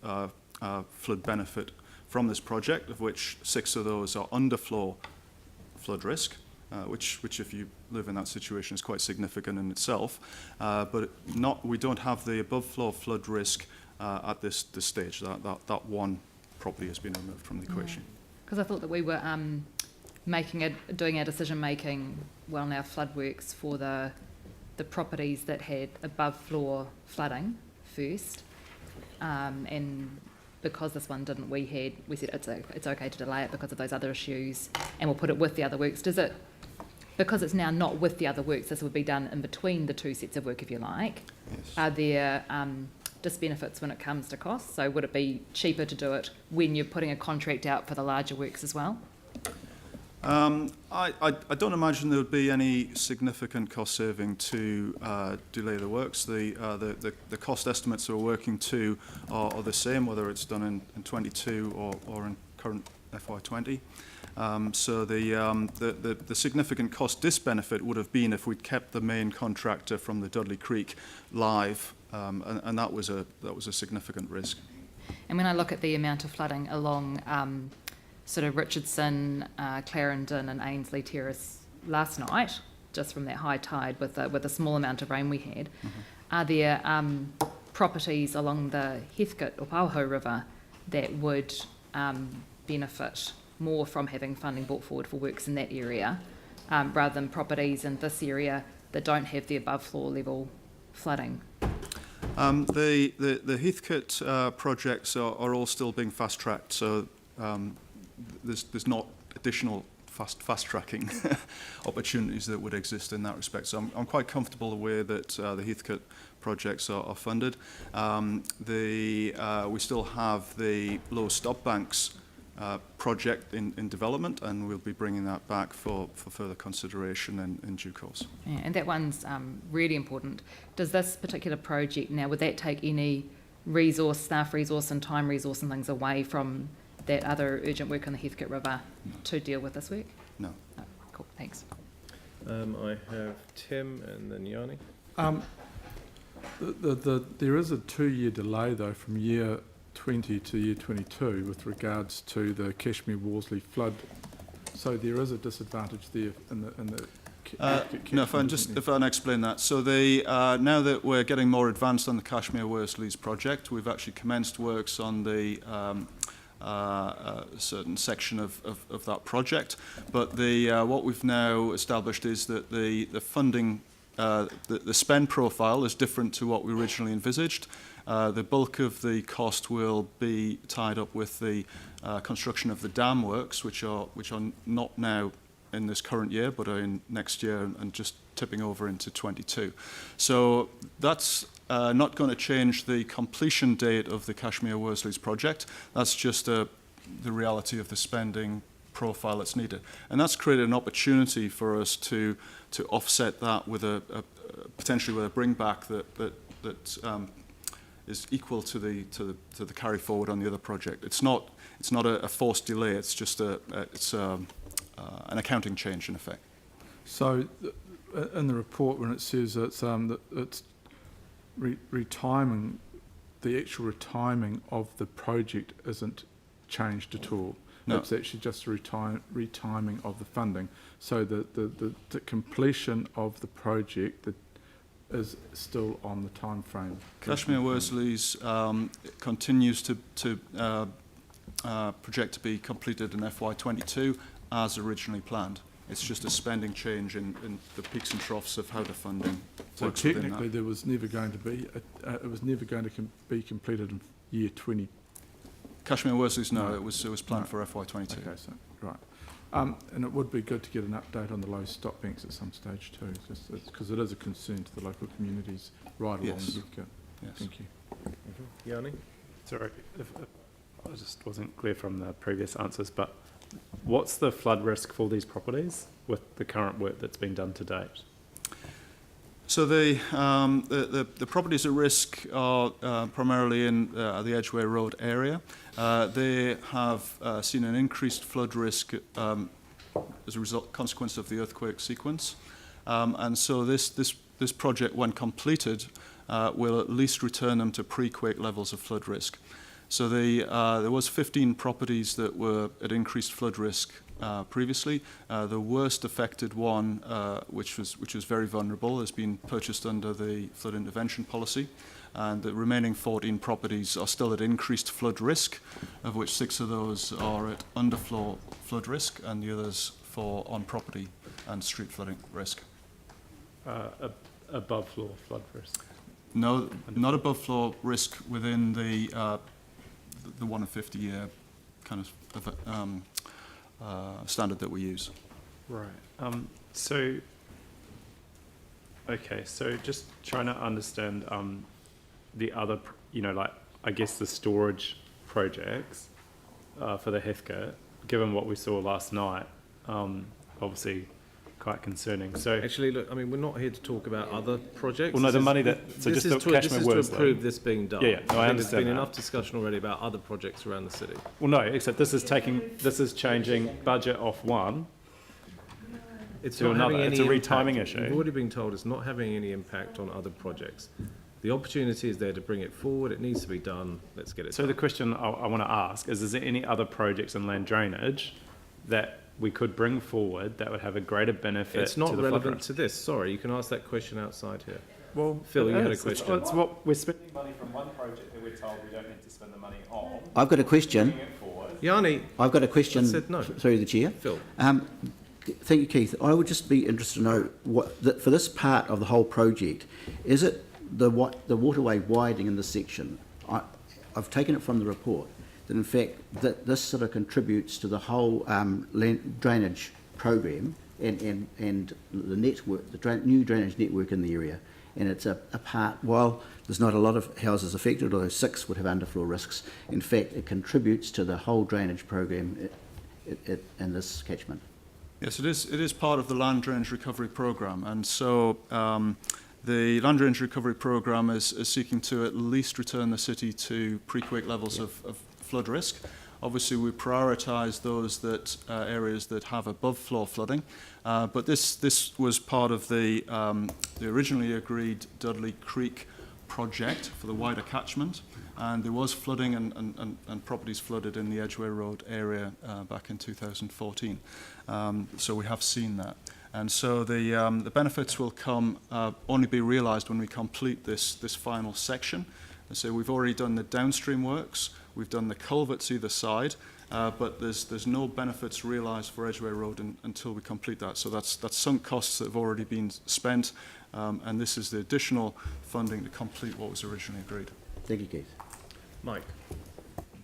flood benefit from this project, of which 6 of those are underfloor flood risk, which if you live in that situation is quite significant in itself. But we don't have the above floor flood risk at this stage. That one property has been removed from the equation.
Because I thought that we were doing our decision making well now flood works for the properties that had above floor flooding first, and because this one didn't, we said it's okay to delay it because of those other issues, and we'll put it with the other works. Does it, because it's now not with the other works, this would be done in between the two sets of work, if you like?
Yes.
Are there disbenefits when it comes to costs? So would it be cheaper to do it when you're putting a contract out for the larger works as well?
I don't imagine there would be any significant cost saving to delay the works. The cost estimates we're working to are the same, whether it's done in 22 or in current FY20. So the significant cost disbenefit would have been if we'd kept the main contractor from the Dudley Creek live, and that was a significant risk.
And when I look at the amount of flooding along sort of Richardson, Clarendon and Ainsley Terrace last night, just from that high tide with a small amount of rain we had, are there properties along the Heathcote or Pauho River that would benefit more from having funding brought forward for works in that area, rather than properties in this area that don't have the above floor level flooding?
The Heathcote projects are all still being fast tracked, so there's not additional fast tracking opportunities that would exist in that respect. So I'm quite comfortable the way that the Heathcote projects are funded. We still have the Low Stop Banks project in development, and we'll be bringing that back for further consideration in due course.
Yeah, and that one's really important. Does this particular project now, would that take any resource, staff resource and time resource and things away from that other urgent work on the Heathcote River to deal with this work?
No.
Thanks.
I have Tim and then Yanni.
There is a 2-year delay though from year 20 to year 22 with regards to the Cashmere-Worsley flood. So there is a disadvantage there in the
no, if I can explain that. So now that we're getting more advanced on the Cashmere-Worsleys project, we've actually commenced works on the certain section of that project. But what we've now established is that the funding, the spend profile is different to what we originally envisaged. The bulk of the cost will be tied up with the construction of the dam works, which are not now in this current year, but are in next year and just tipping over into 22. So that's not going to change the completion date of the Cashmere-Worsleys project. That's just the reality of the spending profile that's needed. And that's created an opportunity for us to offset that with potentially with a bring back that is equal to the carry forward on the other project. It's not a forced delay. It's just an accounting change in effect.
So in the report when it says it's retiming, the actual retiming of the project isn't changed at all. No. It's actually just a retiming of the funding. So the completion of the project is still on the time frame.
Cashmere-Worsleys continues to project to be completed in FY22 as originally planned. It's just a spending change in the peaks and troughs of how the funding
so
works.
Technically, there was never going to be it was never going to be completed in year 20.
Cashmere-Worsleys, no, it was planned for FY22.
Okay, so right. And it would be good to get an update on the low stop banks at some stage too, just because it is a concern to the local communities right along the get-go.
Yes.
Thank you.
Yanni?
Sorry, I just wasn't clear from the previous answers, but what's the flood risk for these properties with the current work that's been done to date?
So the properties at risk are primarily in the Edgware Road area. They have seen an increased flood risk as a consequence of the earthquake sequence. And so this project, when completed, will at least return them to pre-quake levels of flood risk. So there was 15 properties that were at increased flood risk previously. The worst affected one, which was very vulnerable, has been purchased under the flood intervention policy, and the remaining 14 properties are still at increased flood risk, of which 6 of those are at underfloor flood risk, and the others for on-property and street flooding risk.
Above floor flood risk?
No, not above floor risk within the 1 in 50 year kind of standard that we use.
Right. So just trying to understand the other, I guess the storage projects for the Heathcote, given what we saw last night, obviously quite concerning. So
actually, look, I mean, we're not here to talk about other projects.
Well, no, the money that
this is to approve this being done.
Yeah, no, I understand.
There's been enough discussion already about other projects around the city.
Well, no, except this is changing budget off one.
It's
to
not
another.
having any
It's a
impact.
retiming issue.
We've already been told it's not having any impact on other projects. The opportunity is there to bring it forward. It needs to be done. Let's get it
So
done.
the question I want to ask is there any other projects in land drainage that we could bring forward that would have a greater benefit
It's not
to the flood
relevant
risk?
to this. Sorry, you can ask that question outside here.
Well,
Phil, you
it
had a
is.
question.
It's what we're spending money from one project that we're told we don't need to spend the money on.
I've got a question.
Yanni.
I've got a question.
I said no.
Through the chair.
Phil.
Thank you, Keith. I would just be interested to know for this part of the whole project, is it the waterway widening in this section? I've taken it from the report that in fact that this sort of contributes to the whole drainage program and the network, new drainage network in the area. And it's a part, while there's not a lot of houses affected, although 6 would have underfloor risks, in fact it contributes to the whole drainage program in this catchment.
Yes, it is part of the land drainage recovery programme, and so the land drainage recovery programme is seeking to at least return the city to pre-quake levels of flood risk. Obviously, we prioritise those that areas that have above floor flooding, but this was part of the originally agreed Dudley Creek project for the wider catchment, and there was flooding and properties flooded in the Edgware Road area back in 2014. So we have seen that. And so the benefits will only be realised when we complete this final section. And so we've already done the downstream works, we've done the culverts either side, but there's no benefits realised for Edgware Road until we complete that. So that's sunk costs that have already been spent, and this is the additional funding to complete what was originally agreed.
Thank you, Keith.
Mike?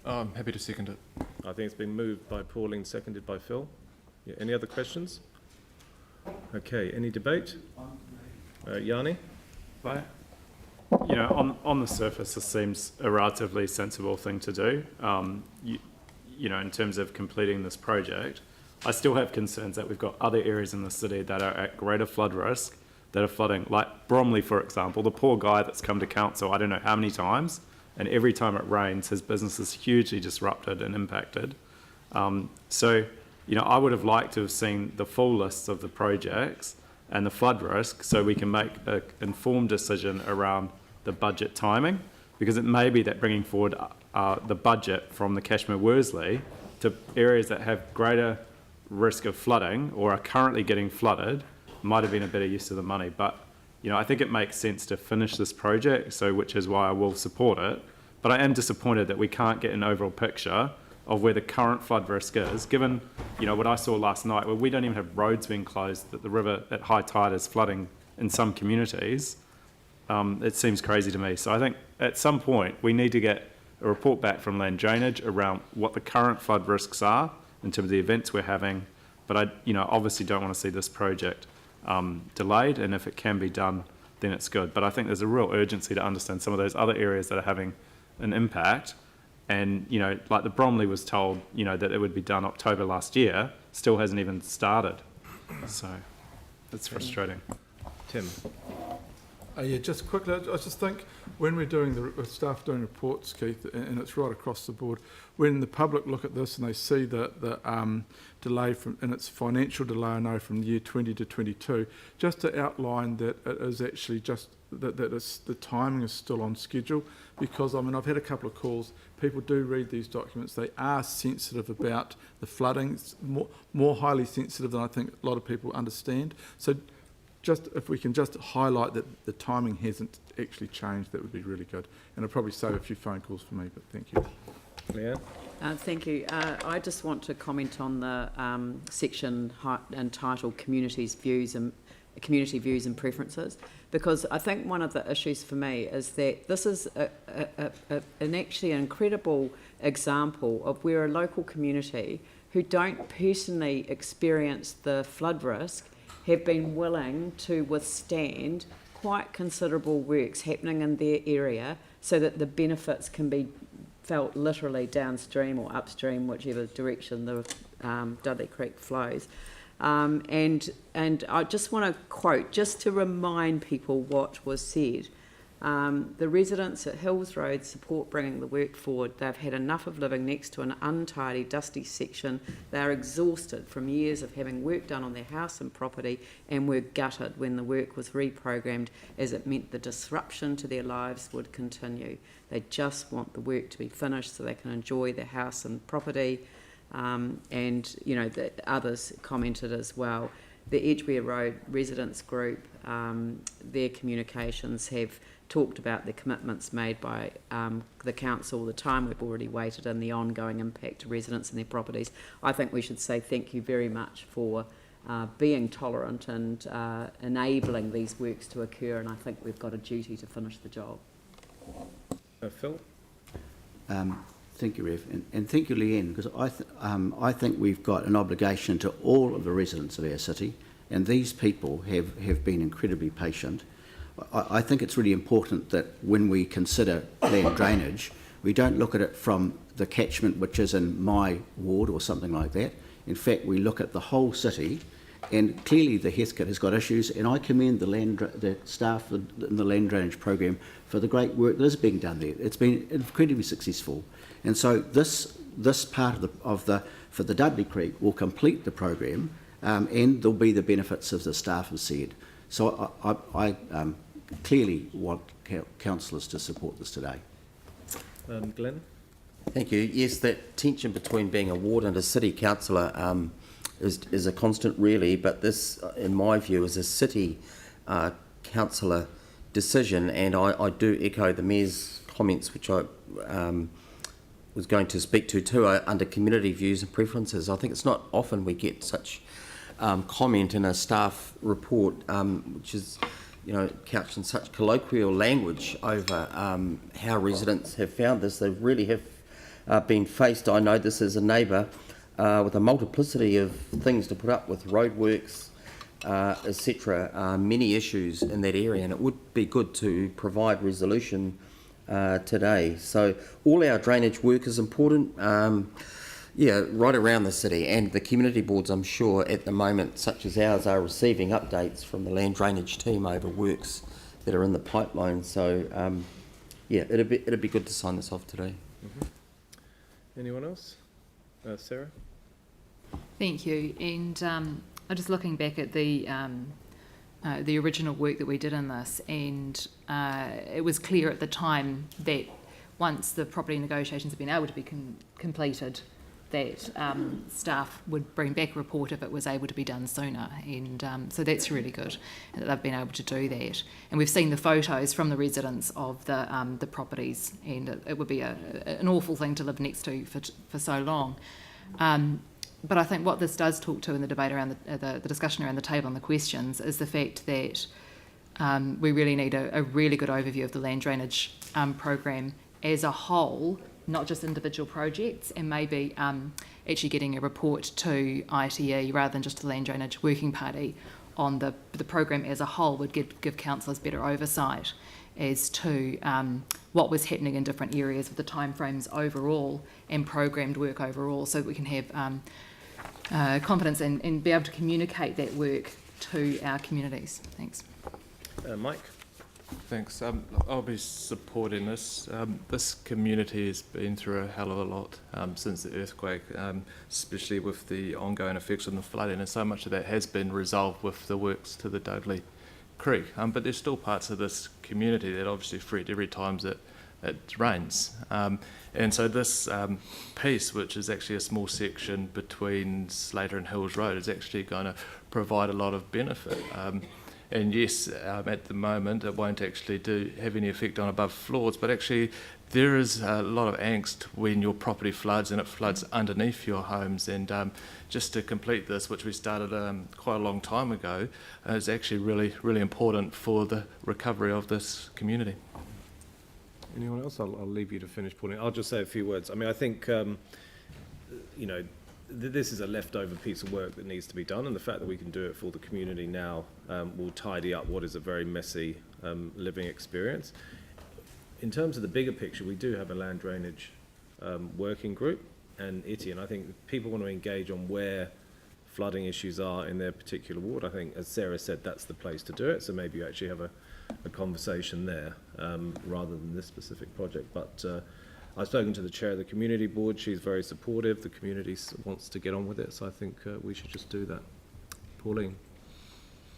I'm happy to second it.
I think it's been moved by Pauline, seconded by Phil. Yeah, any other questions? Okay, any debate? Yanni?
Bye. You know, on the surface, this seems a relatively sensible thing to do. You know, in terms of completing this project, I still have concerns that we've got other areas in the city that are at greater flood risk, that are flooding, like Bromley, for example. The poor guy that's come to council, I don't know how many times, and every time it rains, his business is hugely disrupted and impacted. So, you know, I would have liked to have seen the full list of the projects and the flood risk so we can make an informed decision around the budget timing, because it may be that bringing forward the budget from the Cashmere-Worsley to areas that have greater risk of flooding or are currently getting flooded might have been a better use of the money. But, you know, I think it makes sense to finish this project, so which is why I will support it. But I am disappointed that we can't get an overall picture of where the current flood risk is, given, you know, what I saw last night, where we don't even have roads being closed, that the river at high tide is flooding in some communities. It seems crazy to me. So I think at some point we need to get a report back from land drainage around what the current flood risks are in terms of the events we're having. But I, you know, obviously don't want to see this project delayed, and if it can be done, then it's good. But I think there's a real urgency to understand some of those other areas that are having an impact. And, you know, like the Bromley was told, you know, that it would be done October last year, still hasn't even started. So it's frustrating.
Tim?
Yeah, just quickly, I just think when we're doing the staff doing reports, Keith, and it's right across the board, when the public look at this and they see the delay and its financial delay, I know, from the year 20 to 22, just to outline that it is actually just that the timing is still on schedule, because I mean I've had a couple of calls. People do read these documents. They are sensitive about the flooding. It's more highly sensitive than I think a lot of people understand. So just if we can just highlight that the timing hasn't actually changed, that would be really good. And it'll probably save a few phone calls for me, but thank you.
Leanne?
Thank you. I just want to comment on the section entitled Community Views and Preferences, because I think one of the issues for me is that this is an actually incredible example of where a local community who don't personally experience the flood risk have been willing to withstand quite considerable works happening in their area so that the benefits can be felt literally downstream or upstream, whichever direction the Dudley Creek flows. And I just want to quote, just to remind people what was said. The residents at Hills Road support bringing the work forward. They've had enough of living next to an untidy, dusty section. They're exhausted from years of having work done on their house and property, and were gutted when the work was reprogrammed, as it meant the disruption to their lives would continue. They just want the work to be finished so they can enjoy their house and property. And, you know, the others commented as well. The Edgware Road residents group, their communications have talked about the commitments made by the council, the time we've already waited, and the ongoing impact to residents and their properties. I think we should say thank you very much for being tolerant and enabling these works to occur, and I think we've got a duty to finish the job.
Phil?
Thank you, Rev, and thank you, Leanne, because I think we've got an obligation to all of the residents of our city, and these people have been incredibly patient. I think it's really important that when we consider land drainage, we don't look at it from the catchment which is in my ward or something like that. In fact, we look at the whole city, and clearly the Heathcote has got issues, and I commend the staff in the land drainage program for the great work that is being done there. It's been incredibly successful. And so this this part for the Dudley Creek will complete the program, and there'll be the benefits, as the staff have said. So I clearly want councillors to support this today.
Glenn?
Thank you. Yes, that tension between being a ward and a city councillor is a constant, really, but this, in my view, is a city councillor decision, and I do echo the Mayor's comments, which I was going to speak to too, under community views and preferences. I think it's not often we get such comment in a staff report, which is, you know, couched in such colloquial language over how residents have found this. They really have been faced. I know this as a neighbour with a multiplicity of things to put up with, roadworks, etc. Many issues in that area, and it would be good to provide resolution today. So all our drainage work is important. Yeah, right around the city, and the community boards, I'm sure, at the moment, such as ours, are receiving updates from the land drainage team over works that are in the pipeline. So, yeah, it'd be good to sign this off today.
Anyone else? Sarah?
Thank you. And I'm just looking back at the original work that we did in this, and it was clear at the time that once the property negotiations have been able to be completed, that staff would bring back a report if it was able to be done sooner, and so that's really good that they've been able to do that. And we've seen the photos from the residents of the properties, and it would be an awful thing to live next to for so long. But I think what this does talk to in the debate around the discussion around the table and the questions is the fact that we really need a really good overview of the land drainage program as a whole, not just individual projects, and maybe actually getting a report to ITE rather than just the Land Drainage Working Party on the program as a whole would give councillors better oversight as to what was happening in different areas with the timeframes overall and programmed work overall, so that we can have confidence and be able to communicate that work to our communities. Thanks.
Mike?
Thanks. I'll be supporting this. This community has been through a hell of a lot since the earthquake, especially with the ongoing effects of the flooding, and so much of that has been resolved with the works to the Dudley Creek. But there's still parts of this community that obviously fret every time it rains. And so this piece, which is actually a small section between Slater and Hills Road, is actually going to provide a lot of benefit. And yes, at the moment it won't actually have any effect on above floors, but actually there is a lot of angst when your property floods and it floods underneath your homes. And just to complete this, which we started quite a long time ago, is actually really, really important for the recovery of this community.
Anyone else? I'll leave you to finish putting. I'll just say a few words. I mean, I think, you know, this is a leftover piece of work that needs to be done, and the fact that we can do it for the community now will tidy up what is a very messy living experience. In terms of the bigger picture, we do have a land drainage working group and ITI, and I think if people want to engage on where flooding issues are in their particular ward, I think, as Sarah said, that's the place to do it. So maybe you actually have a conversation there rather than this specific project. But I've spoken to the chair of the community board. She's very supportive. The community wants to get on with it, so I think we should just do that. Pauline.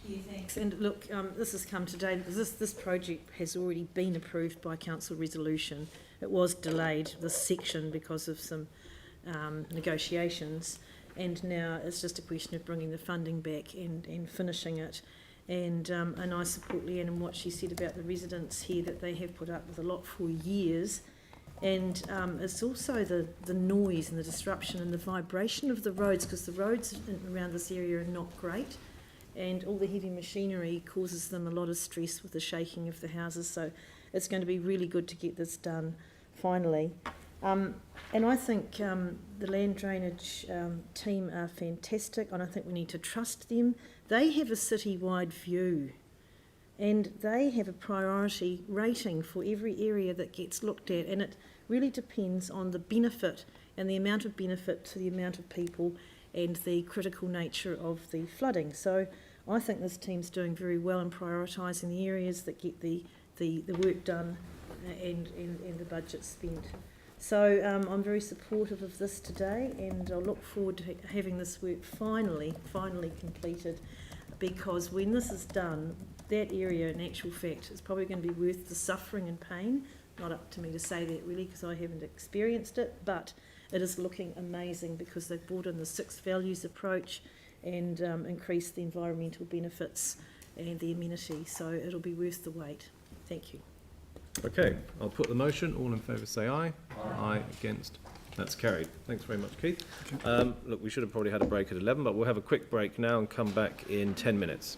Yeah, thanks. And look, this has come today because this project has already been approved by council resolution. It was delayed, this section, because of some negotiations, and now it's just a question of bringing the funding back and finishing it. And I support Leanne and what she said about the residents here, that they have put up with a lot for years. And it's also the noise and the disruption and the vibration of the roads, because the roads around this area are not great, and all the heavy machinery causes them a lot of stress with the shaking of the houses. So it's going to be really good to get this done finally. And I think the land drainage team are fantastic, and I think we need to trust them. They have a city-wide view, and they have a priority rating for every area that gets looked at, and it really depends on the benefit and the amount of benefit to the amount of people and the critical nature of the flooding. So I think this team's doing very well in prioritising the areas that get the work done and the budget spent. So I'm very supportive of this today, and I look forward to having this work finally completed, because when this is done, that area in actual fact is probably going to be worth the suffering and pain. Not up to me to say that really, because I haven't experienced it, but it is looking amazing because they've brought in the 6 values approach and increased the environmental benefits and the amenity, so it'll be worth the wait. Thank you.
Okay, I'll put the motion. All in favour say aye. Aye. Against? That's carried. Thanks very much, Keith. Look, we should have probably had a break at 11, but we'll have a quick break now and come back in 10 minutes.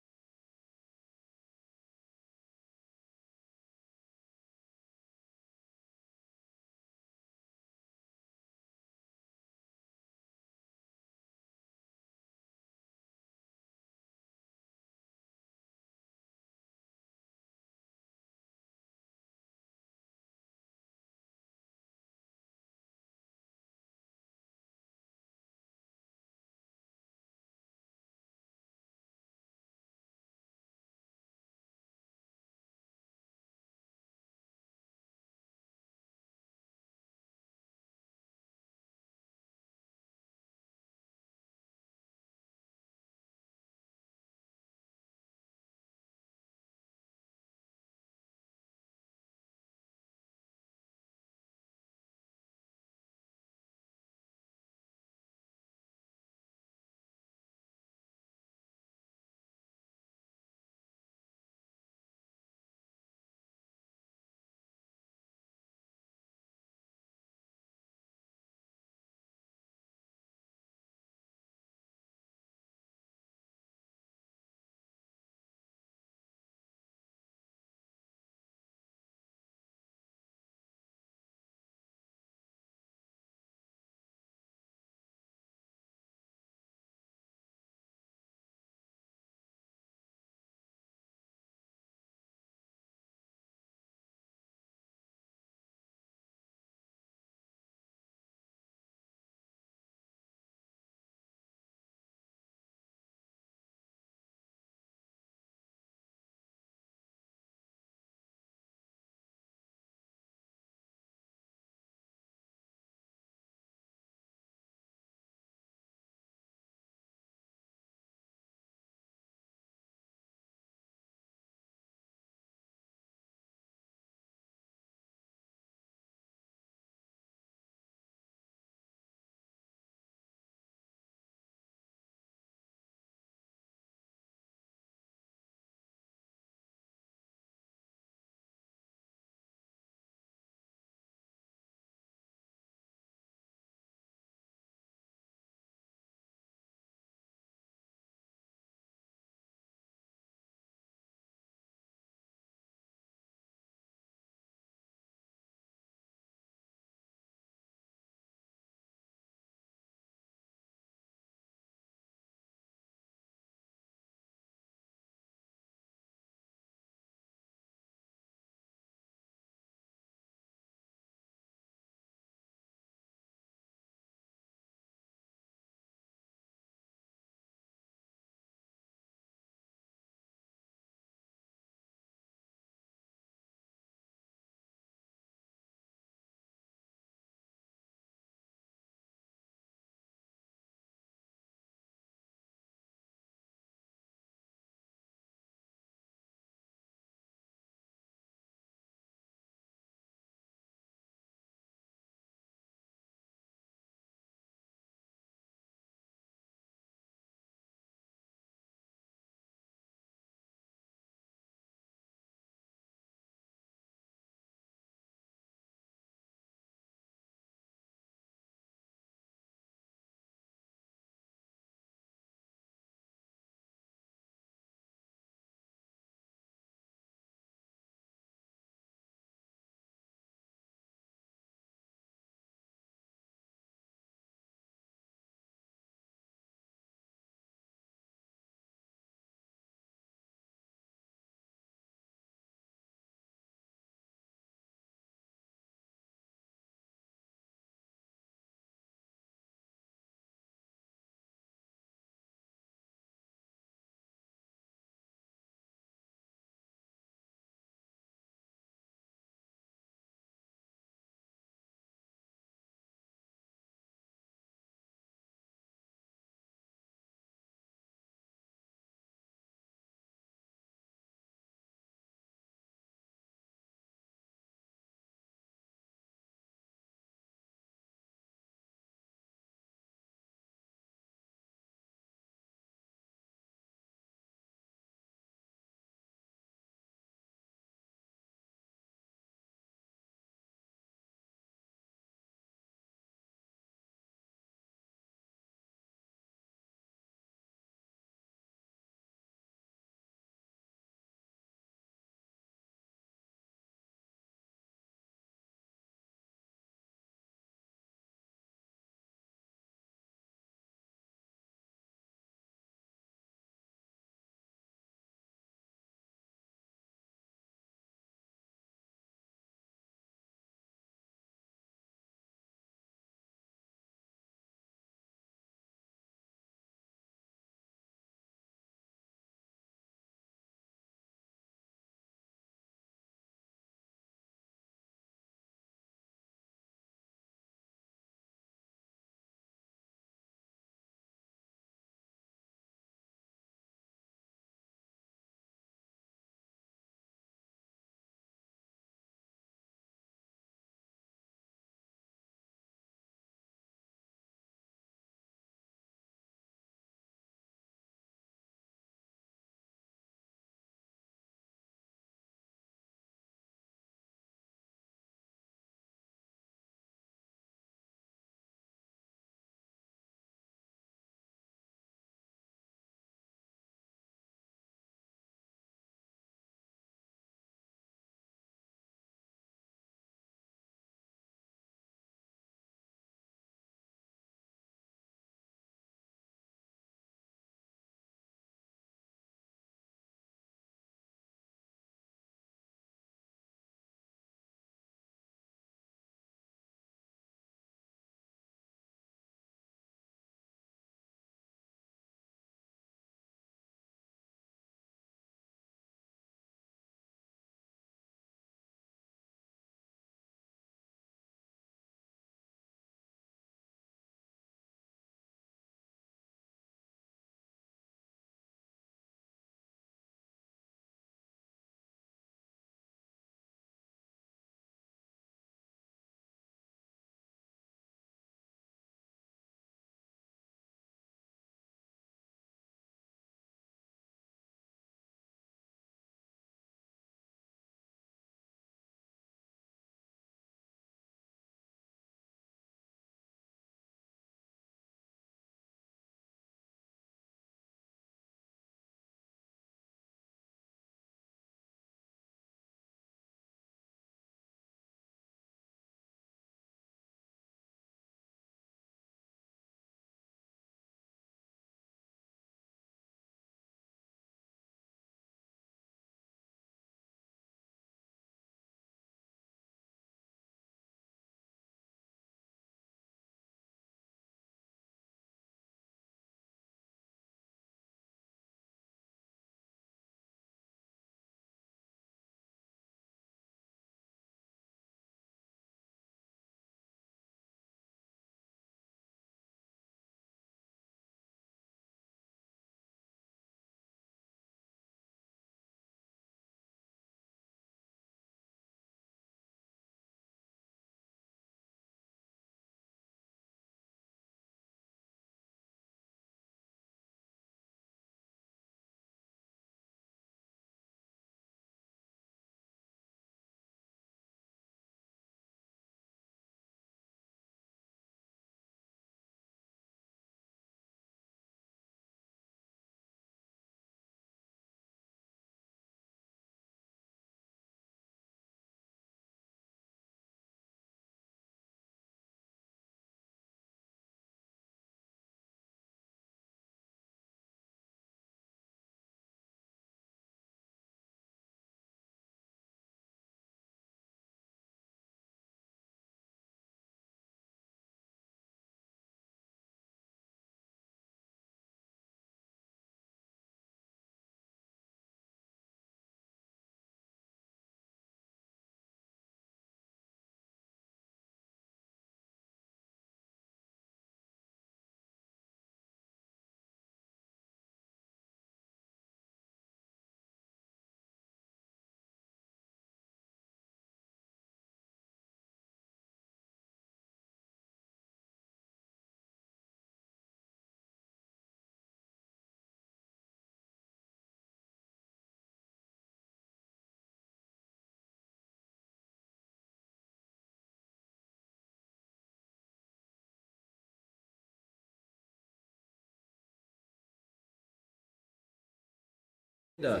No.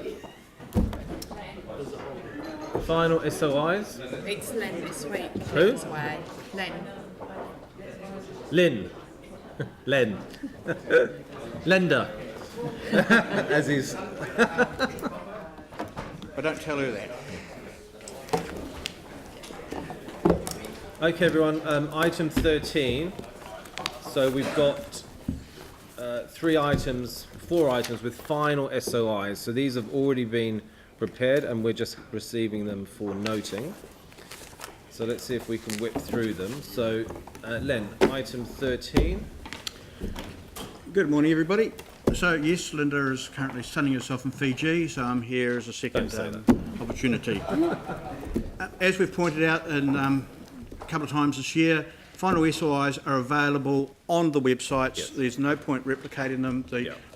Final SOIs.
It's Len this week.
Who?
Len's away. Len.
Lynn. Len. Lender. As is.
But don't tell her that.
Okay, everyone. Item 13. So we've got 4 items with final SOIs. So these have already been prepared and we're just receiving them for noting. So let's see if we can whip through them. So, Len, item 13.
Good morning, everybody. So, yes, Linda is currently sunning herself in Fiji, so I'm here as a second opportunity. As we've pointed out in a couple of times this year, final SOIs are available on the websites. Yes. There's no point replicating them.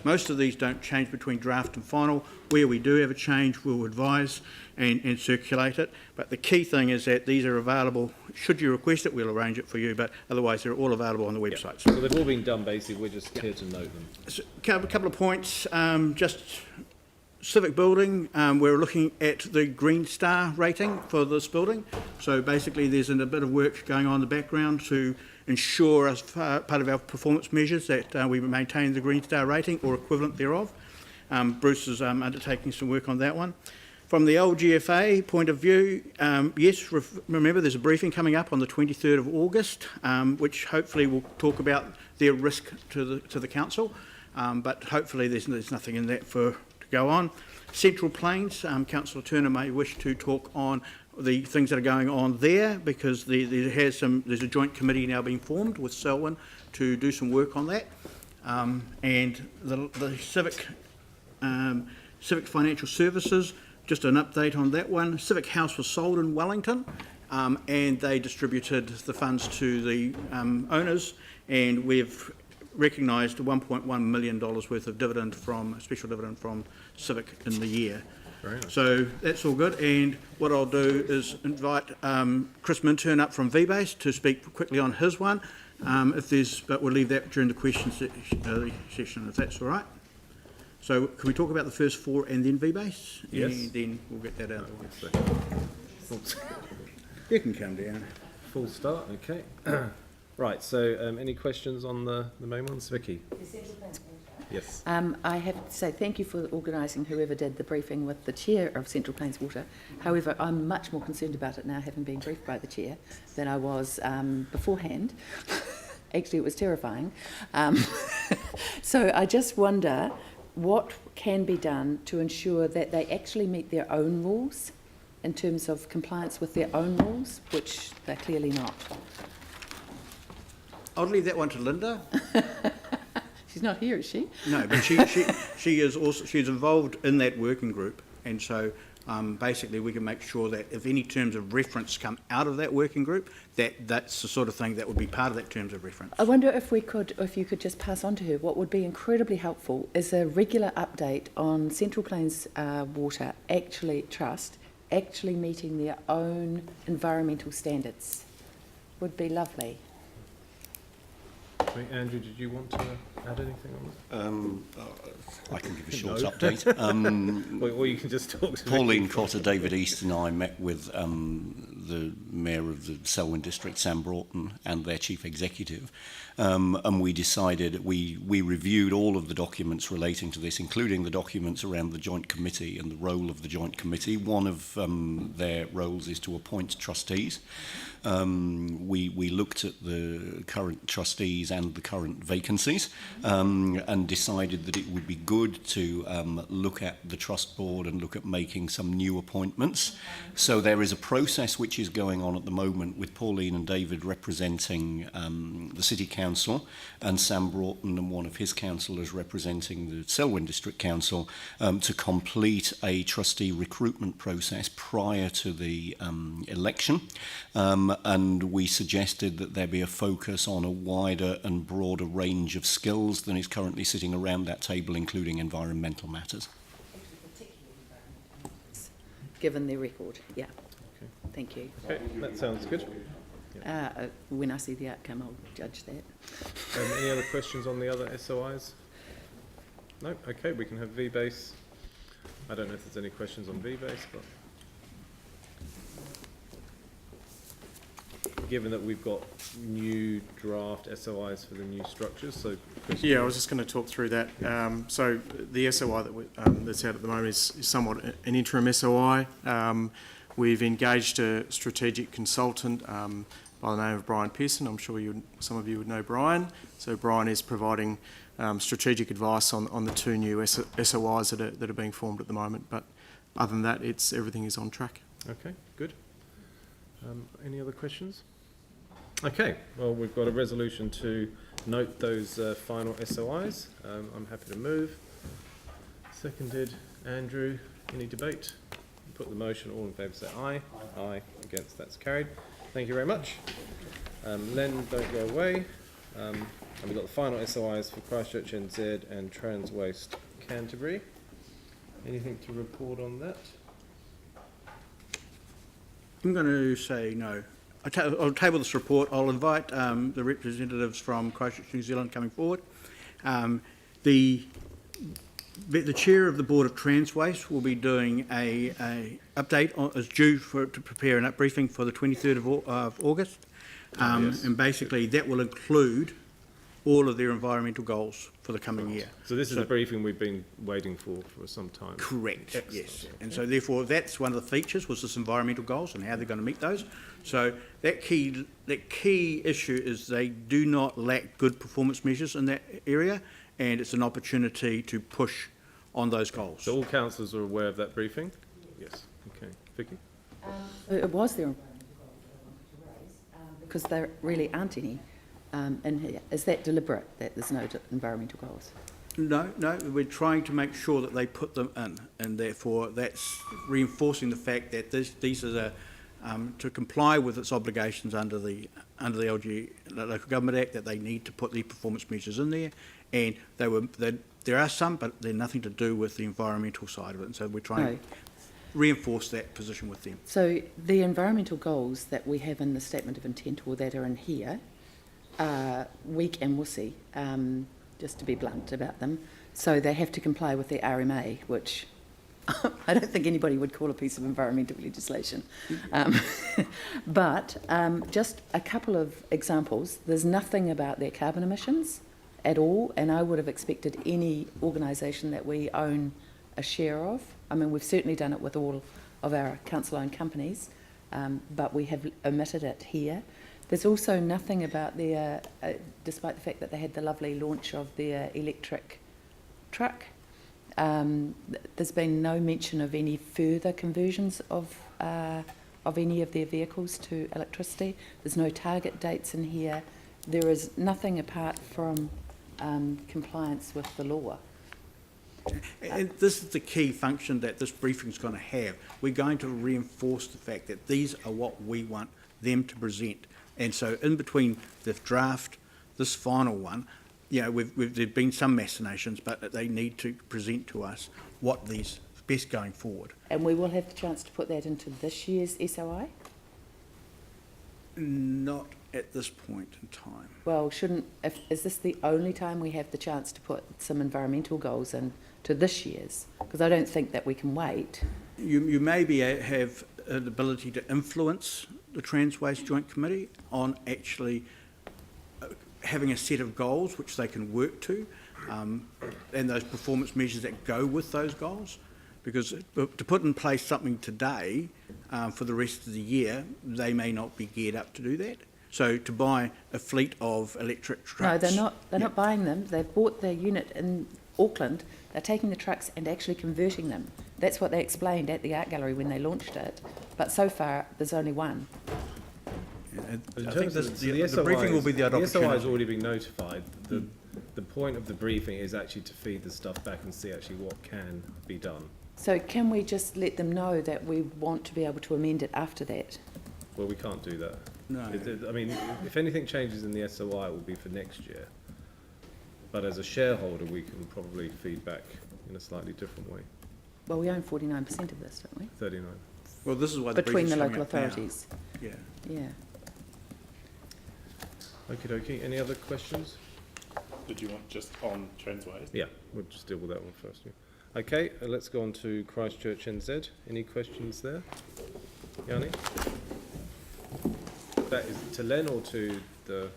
Most of these don't change between draft and final. Where we do have a change, we'll advise and circulate it. But the key thing is that these are available. Should you request it, we'll arrange it for you, but otherwise they're all available on the websites.
So they've all been done, basically. We're just here to note them.
So, a couple of points. Just civic building, we're looking at the Green Star rating for this building. So basically there's a bit of work going on in the background to ensure, as part of our performance measures, that we maintain the Green Star rating or equivalent thereof. Bruce is undertaking some work on that one. From the LGFA point of view, yes, remember there's a briefing coming up on the 23rd of August, which hopefully will talk about their risk to the council, but hopefully there's nothing in that to go on. Central Plains, Councillor Turner may wish to talk on the things that are going on there, because there's a joint committee now being formed with Selwyn to do some work on that, and the civic financial services. Just an update on that one. Civic House was sold in Wellington, and they distributed the funds to the owners, and we've recognised $1.1 million worth of special dividend from Civic in the year.
Very nice.
So that's all good. And what I'll do is invite Chris Minturn up from VBase to speak quickly on his one. But we'll leave that during the questions session, if that's all right. So can we talk about the first 4 and then VBase?
Yes.
And then we'll get that out of the way. You can come down.
Full start, okay. Right, so any questions on the main ones? Vicky? Yes.
I have to say thank you for organising whoever did the briefing with the chair of Central Plains Water. However, I'm much more concerned about it now, having been briefed by the chair, than I was beforehand. Actually, it was terrifying. So I just wonder what can be done to ensure that they actually meet their own rules in terms of compliance with their own rules, which they're clearly not.
I'll leave that one to Linda.
She's not here, is she?
No, but she's involved in that working group, and so basically we can make sure that if any terms of reference come out of that working group, that's the sort of thing that would be part of that terms of reference.
I wonder if you could just pass on to her. What would be incredibly helpful is a regular update on Central Plains Water Trust actually meeting their own environmental standards. Would be lovely.
Andrew, did you want to add anything on that?
I can give a short update.
Or you can just talk to
Pauline Cotter, David East and I met with the Mayor of the Selwyn District, Sam Broughton, and their Chief Executive, and we decided, we reviewed all of the documents relating to this, including the documents around the Joint Committee and the role of the Joint Committee. One of their roles is to appoint trustees. We looked at the current trustees and the current vacancies, and decided that it would be good to look at the trust board and look at making some new appointments. So there is a process which is going on at the moment with Pauline and David representing the City Council, and Sam Broughton and one of his councillors representing the Selwyn District Council, to complete a trustee recruitment process prior to the election. And we suggested that there be a focus on a wider and broader range of skills than is currently sitting around that table, including environmental matters.
Given their record, yeah.
Okay.
Thank you.
Okay, that sounds good.
When I see the outcome, I'll judge that.
Any other questions on the other SOIs? No? Okay, we can have VBase I don't know if there's any questions on V-Base, but given that we've got new draft SOIs for the new structures, so Chris,
yeah, I was just going to talk through that. So the SOI that's out at the moment is somewhat an interim SOI. We've engaged a strategic consultant by the name of Brian Pearson. I'm sure some of you would know Brian. So Brian is providing strategic advice on the two new SOIs that are being formed at the moment. But other than that, everything is on track.
Okay, good. Any other questions? Okay, well, we've got a resolution to note those final SOIs. I'm happy to move. Seconded, Andrew. Any debate? Put the motion. All in favour say aye. Aye. Against, that's carried. Thank you very much. Len, don't go away. And we've got the final SOIs for Christchurch NZ and Trans Waste Canterbury. Anything to report on that?
I'm going to say no. I'll table this report. I'll invite the representatives from Christchurch, New Zealand coming forward. The chair of the Board of Trans Waste will be doing a update is due to prepare an up briefing for the 23rd of August.
Yes.
And basically that will include all of their environmental goals for the coming year.
So this is a briefing we've been waiting for some time.
Correct,
Excellent.
yes. And so therefore that's one of the features was this environmental goals and how they're going to meet those. So that key issue is they do not lack good performance measures in that area, and it's an opportunity to push on those goals.
So all councillors are aware of that briefing? Yes. Okay. Vicky?
It was their environmental goals because there really aren't any in here. Is that deliberate, that there's no environmental goals?
No, we're trying to make sure that they put them in, and therefore that's reinforcing the fact that these are to comply with its obligations under the Local Government Act, that they need to put the performance measures in there, and there are some, but they're nothing to do with the environmental side of it, and so we're trying to reinforce that position with them.
So the environmental goals that we have in the statement of intent, or that are in here, are weak and wussy, just to be blunt about them. So they have to comply with the RMA, which I don't think anybody would call a piece of environmental legislation. But just a couple of examples. There's nothing about their carbon emissions at all, and I would have expected any organisation that we own a share of. I mean, we've certainly done it with all of our council-owned companies, but we have omitted it here. There's also nothing about their, despite the fact that they had the lovely launch of their electric truck, there's been no mention of any further conversions of any of their vehicles to electricity. There's no target dates in here. There is nothing apart from compliance with the law.
And this is the key function that this briefing is going to have. We're going to reinforce the fact that these are what we want them to present. And so in between the draft, this final one, you know, there've been some machinations, but they need to present to us what these best going forward.
And we will have the chance to put that into this year's SOI?
Not at this point in time.
Well, is this the only time we have the chance to put some environmental goals into this year's? Because I don't think that we can wait.
You maybe have an ability to influence the Trans Waste Joint Committee on actually having a set of goals which they can work to, and those performance measures that go with those goals. Because to put in place something today for the rest of the year, they may not be geared up to do that. So to buy a fleet of electric trucks...
No, they're not buying them. They've bought their unit in Auckland. They're taking the trucks and actually converting them. That's what they explained at the art gallery when they launched it. But so far, there's only one.
I think the briefing will be the other opportunity.
The SOI has already been notified. The point of the briefing is actually to feed the stuff back and see actually what can be done.
So can we just let them know that we want to be able to amend it after that?
Well, we can't do that.
No.
I mean, if anything changes in the SOI, it will be for next year. But as a shareholder, we can probably feed back in a slightly different way.
Well, we own 49% of this, don't we?
39.
Well, this is why the
between the
briefing's
local
coming up now.
authorities.
Yeah.
Yeah.
Okie dokie. Any other questions?
Did you want just on Trans Waste?
Yeah, we'll just deal with that one first. Yeah. Okay, let's go on to Christchurch NZ. Any questions there? Yanni? That is to Len or to the...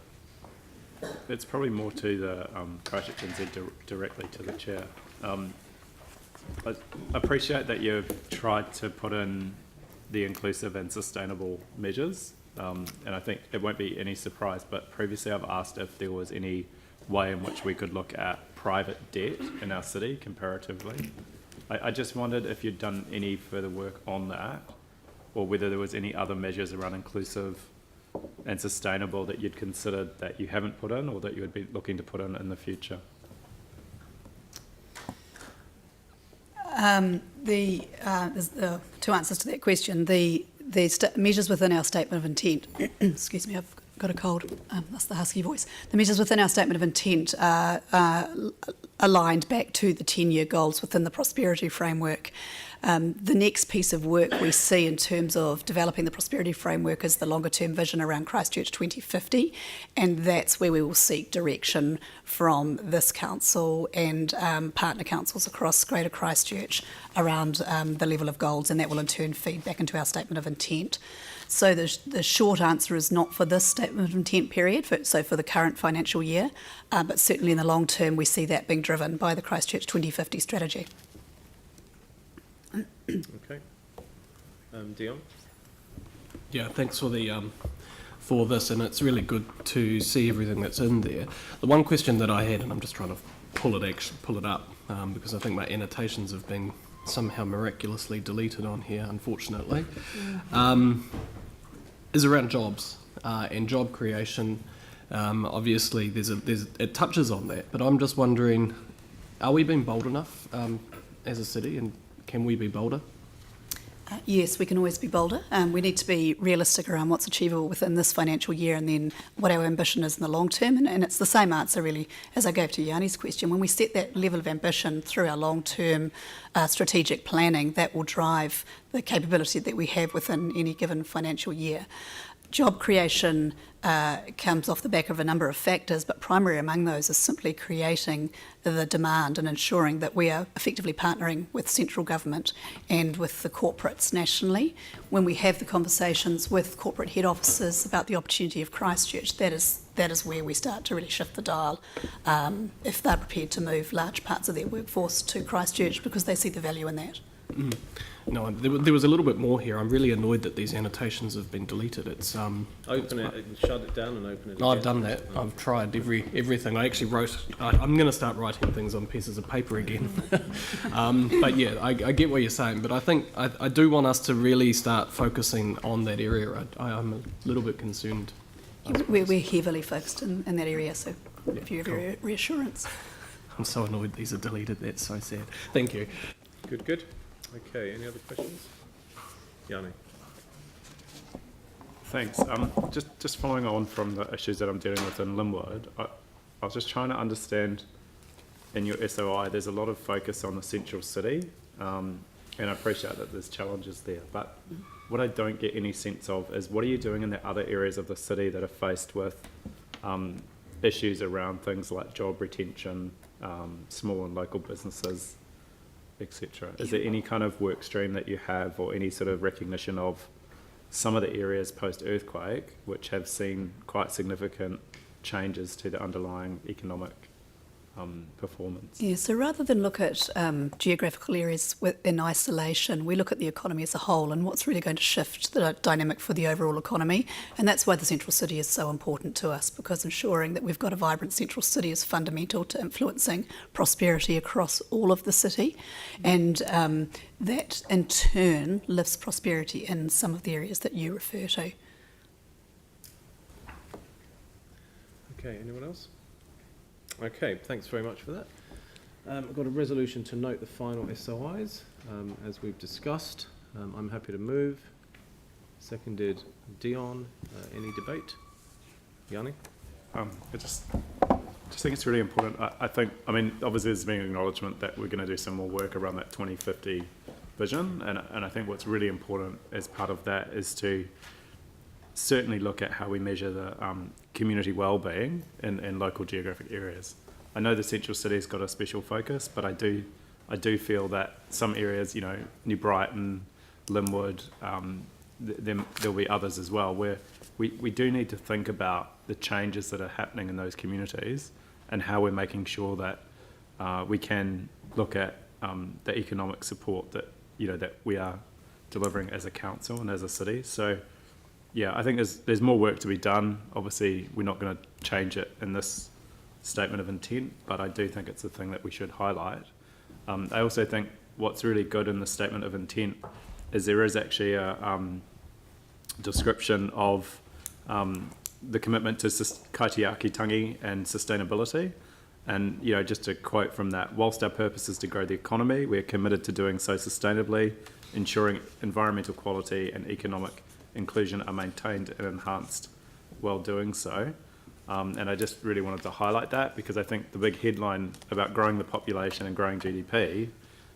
It's probably more to the Christchurch NZ directly to the chair. I appreciate that you've tried to put in the inclusive and sustainable measures, and I think it won't be any surprise, but previously I've asked if there was any way in which we could look at private debt in our city comparatively. I just wondered if you'd done any further work on that, or whether there was any other measures around inclusive and sustainable that you'd considered that you haven't put in, or that you would be looking to put in the future.
There's two answers to that question. The measures within our statement of intent, excuse me, I've got a cold, that's the husky voice. The measures within our statement of intent are aligned back to the 10-year goals within the prosperity framework. The next piece of work we see in terms of developing the prosperity framework is the longer term vision around Christchurch 2050, and that's where we will seek direction from this council and partner councils across Greater Christchurch around the level of goals, and that will in turn feed back into our statement of intent. So the short answer is not for this statement of intent period, for the current financial year, but certainly in the long term we see that being driven by the Christchurch 2050 strategy.
Okay. Dion?
Yeah, thanks for this, and it's really good to see everything that's in there. The one question that I had, and I'm just trying to pull it up, because I think my annotations have been somehow miraculously deleted on here, unfortunately, is around jobs and job creation. Obviously, it touches on that, but I'm just wondering, are we being bold enough as a city, and can we be bolder?
Yes, we can always be bolder. We need to be realistic around what's achievable within this financial year and then what our ambition is in the long term. And it's the same answer, really, as I gave to Yanni's question. When we set that level of ambition through our long-term strategic planning, that will drive the capability that we have within any given financial year. Job creation comes off the back of a number of factors, but primary among those is simply creating the demand and ensuring that we are effectively partnering with central government and with the corporates nationally. When we have the conversations with corporate head offices about the opportunity of Christchurch, that is where we start to really shift the dial, if they're prepared to move large parts of their workforce to Christchurch because they see the value in that.
Mm. No, there was a little bit more here. I'm really annoyed that these annotations have been deleted. It's
open it and shut it down and open it again.
I've done that. I've tried everything. I actually wrote. I'm going to start writing things on pieces of paper again. But yeah, I get what you're saying. But I think I do want us to really start focusing on that area. I'm a little bit concerned.
We're heavily focused in that area, so if you have your reassurance.
I'm so annoyed these are deleted. That's so sad. Thank you.
Good. Okay, any other questions? Yanni.
Thanks. Just following on from the issues that I'm dealing with in Linwood, I was just trying to understand in your SOI, there's a lot of focus on the central city, and I appreciate that there's challenges there, but what I don't get any sense of is what are you doing in the other areas of the city that are faced with issues around things like job retention, small and local businesses, etc. Is there any kind of work stream that you have or any sort of recognition of some of the areas post-earthquake which have seen quite significant changes to the underlying economic performance?
Yeah, so rather than look at geographical areas in isolation, we look at the economy as a whole and what's really going to shift the dynamic for the overall economy. And that's why the central city is so important to us, because ensuring that we've got a vibrant central city is fundamental to influencing prosperity across all of the city. And that in turn lifts prosperity in some of the areas that you refer to.
Okay, anyone else? Okay, thanks very much for that. I've got a resolution to note the final SOIs, as we've discussed. I'm happy to move. Seconded Dion. Any debate? Yanni?
I just think it's really important. I mean, obviously there's been an acknowledgement that we're going to do some more work around that 2050 vision, and I think what's really important as part of that is to certainly look at how we measure the community well-being in local geographic areas. I know the central city's got a special focus, but I I do feel that some areas, you know, New Brighton, Linwood, there'll be others as well, where we do need to think about the changes that are happening in those communities and how we're making sure that we can look at the economic support that, you know, that we are delivering as a council and as a city. So yeah, I think there's more work to be done. Obviously, we're not going to change it in this statement of intent, but I do think it's a thing that we should highlight. I also think what's really good in the statement of intent is there is actually a description of the commitment to kaitiaki-tangi and sustainability. And, you know, just to quote from that, whilst our purpose is to grow the economy, we are committed to doing so sustainably, ensuring environmental quality and economic inclusion are maintained and enhanced while doing so. And I just really wanted to highlight that, because I think the big headline about growing the population and growing GDP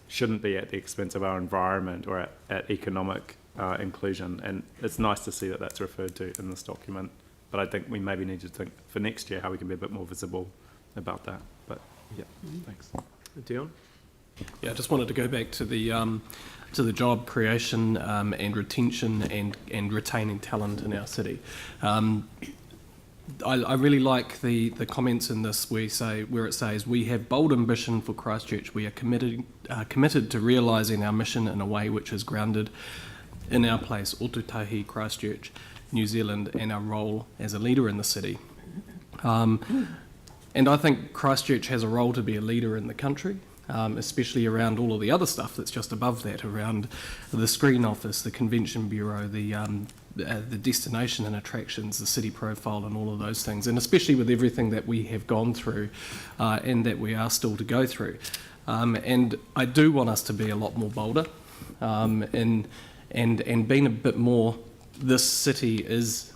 shouldn't be at the expense of our environment or at economic inclusion. And it's nice to see that that's referred to in this document. But I think we maybe need to think for next year how we can be a bit more visible about that. But yeah, thanks.
Dion?
Yeah, I just wanted to go back to the job creation and retention and retaining talent in our city. I really like the comments in this where it says we have bold ambition for Christchurch. We are committed to realising our mission in a way which is grounded in our place, Otutahi, Christchurch, New Zealand, and our role as a leader in the city. And I think Christchurch has a role to be a leader in the country, especially around all of the other stuff that's just above that, around the screen office, the convention bureau, the destination and attractions, the city profile and all of those things, and especially with everything that we have gone through and that we are still to go through. And I do want us to be a lot more bolder and being a bit more, this city is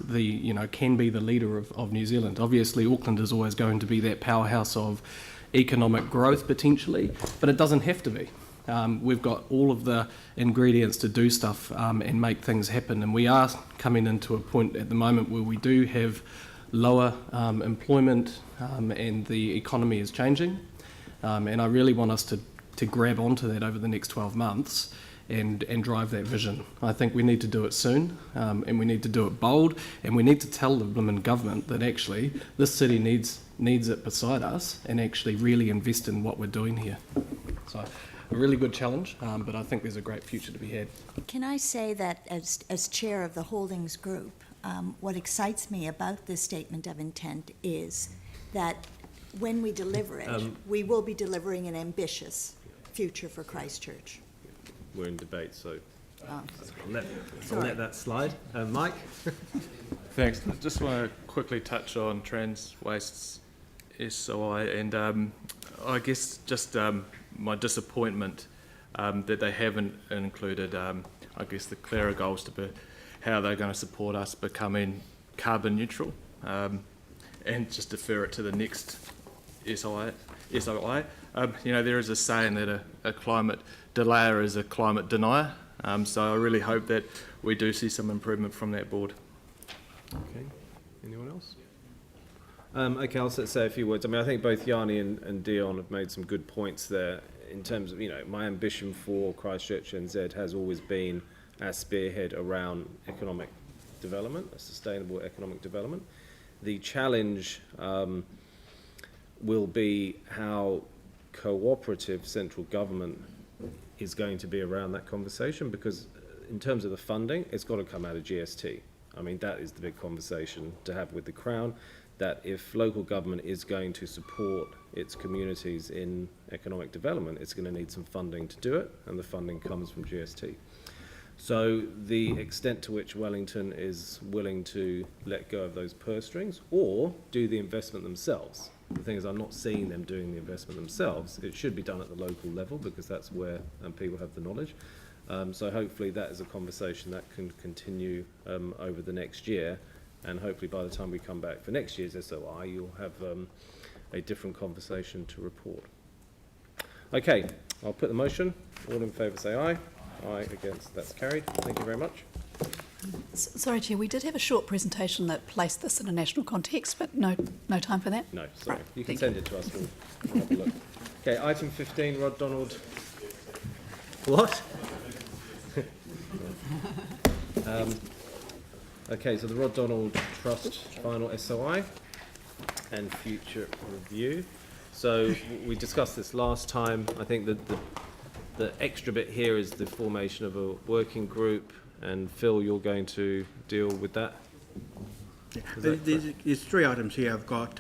can be the leader of New Zealand. Obviously, Auckland is always going to be that powerhouse of economic growth potentially, but it doesn't have to be. We've got all of the ingredients to do stuff and make things happen, and we are coming into a point at the moment where we do have lower employment and the economy is changing, and I really want us to grab onto that over the next 12 months and drive that vision. I think we need to do it soon, and we need to do it bold, and we need to tell the Blimmin government that actually this city needs it beside us and actually really invest in what we're doing here. So a really good challenge, but I think there's a great future to be had.
Can I say that as chair of the Holdings Group, what excites me about this statement of intent is that when we deliver it, we will be delivering an ambitious future for Christchurch.
We're in debate, so I'll let that slide. Mike?
Thanks. I just want to quickly touch on Trans Waste's SOI, and I guess just my disappointment that they haven't included, I guess, the clearer goals to be how they're going to support us becoming carbon neutral, and just defer it to the next SOI. There is a saying that a climate delayer is a climate denier, so I really hope that we do see some improvement from that board.
Okay. Anyone else? Okay, I'll say a few words. I mean, I think both Yanni and Dion have made some good points there in terms of, my ambition for Christchurch NZ has always been our spearhead around economic development, a sustainable economic development. The challenge will be how cooperative central government is going to be around that conversation, because in terms of the funding, it's got to come out of GST. I mean, that is the big conversation to have with the Crown, that if local government is going to support its communities in economic development, it's going to need some funding to do it, and the funding comes from GST. So the extent to which Wellington is willing to let go of those purse strings or do the investment themselves. The thing is, I'm not seeing them doing the investment themselves. It should be done at the local level, because that's where people have the knowledge. So hopefully that is a conversation that can continue over the next year, and hopefully by the time we come back for next year's SOI, you'll have a different conversation to report. Okay, I'll put the motion. All in favour say aye. Aye, against, that's carried. Thank you very much.
Sorry, Chair, we did have a short presentation that placed this in a national context, but no time for that?
No, sorry.
Right,
You can
thank
send it to us. We'll have a look. Okay, item 15, Rod Donald, What? Okay, so the Rod Donald Trust final SOI and future review. So we discussed this last time. I think that the extra bit here is the formation of a working group, and Phil, you're going to deal with that.
There's 3 items here. I've got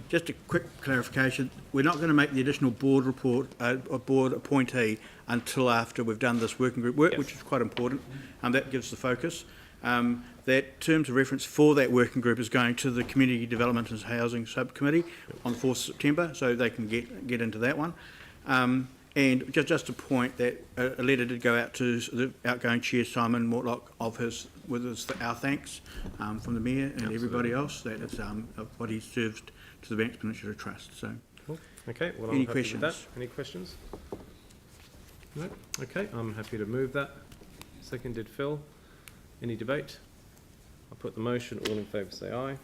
just a quick clarification. We're not going to make the additional board report or board appointee until after we've done this working group work, which is quite important, and that gives the focus. That terms of reference for that working group is going to the Community Development and Housing Subcommittee on the 4th of September, so they can get into that one. And just a point that a letter did go out to the outgoing Chair, Simon Mortlock, with our thanks from the Mayor and everybody else. That is of what he served to the Banks Peninsula Trust. So,
cool. Okay, well,
any
I'm happy
questions?
with that. Any questions? No? Okay, I'm happy to move that. Seconded Phil. Any debate? I'll put the motion. All in favour say aye.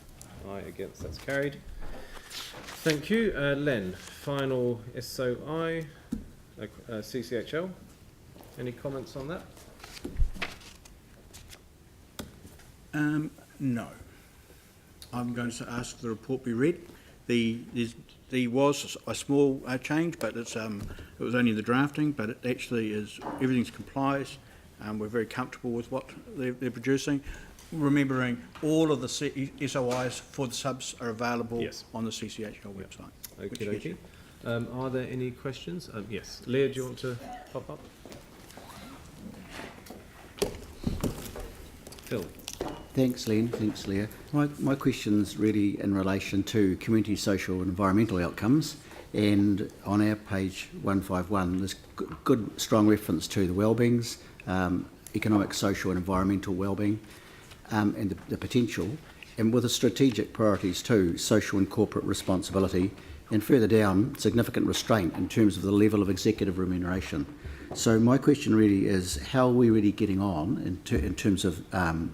Aye, against, that's carried. Thank you. Len, final SOI, CCHL. Any comments on that?
No. I'm going to ask the report be read. There was a small change, but it was only the drafting, but it actually is, everything's complies. We're very comfortable with what they're producing. Remembering all of the SOIs for the subs are available on the CCHL website.
Okay. Are there any questions? Yes. Leah, do you want to pop up? Phil.
Thanks, Len. Thanks, Leah. My question's really in relation to community, social and environmental outcomes. And on our page 151, there's good, strong reference to the wellbeings, economic, social and environmental wellbeing, and the potential, and with the strategic priorities too, social and corporate responsibility, and further down, significant restraint in terms of the level of executive remuneration. So my question really is, how are we really getting on in terms of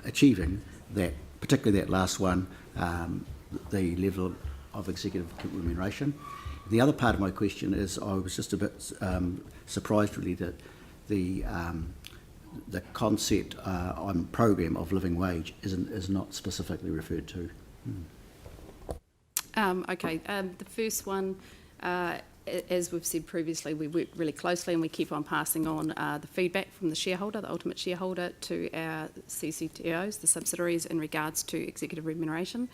achieving that, particularly that last one, the level of executive remuneration? The other part of my question is, I was just a bit surprised really that the concept on program of living wage is not specifically referred to.
Okay, the first one, as we've said previously, we work really closely and we keep on passing on the feedback from the shareholder, the ultimate shareholder, to our CCTOs, the subsidiaries, in regards to executive remuneration.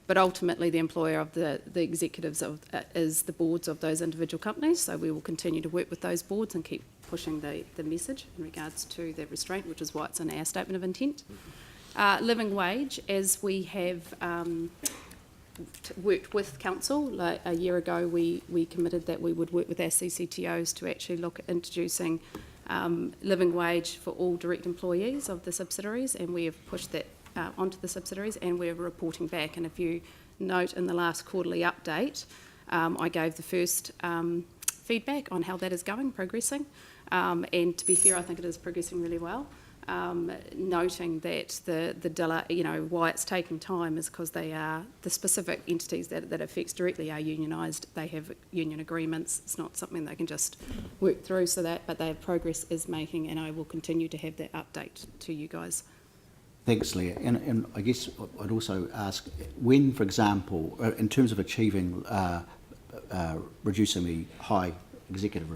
But ultimately, the employer of the executives is the boards of those individual companies, so we will continue to work with those boards and keep pushing the message in regards to the restraint, which is why it's in our statement of intent. Living wage, as we have worked with council, like a year ago we committed that we would work with our CCTOs to actually look at introducing living wage for all direct employees of the subsidiaries, and we have pushed that onto the subsidiaries, and we're reporting back. And if you note in the last quarterly update, I gave the first feedback on how that is going, progressing, and to be fair, I think it is progressing really well. Noting that the delay, why it's taking time is because they are the specific entities that affects directly are unionised. They have union agreements. It's not something they can just work through. But their progress is making, and I will continue to have that update to you guys.
Thanks, Leah. And I guess I'd also ask, when, for example, in terms of achieving reducing the high executive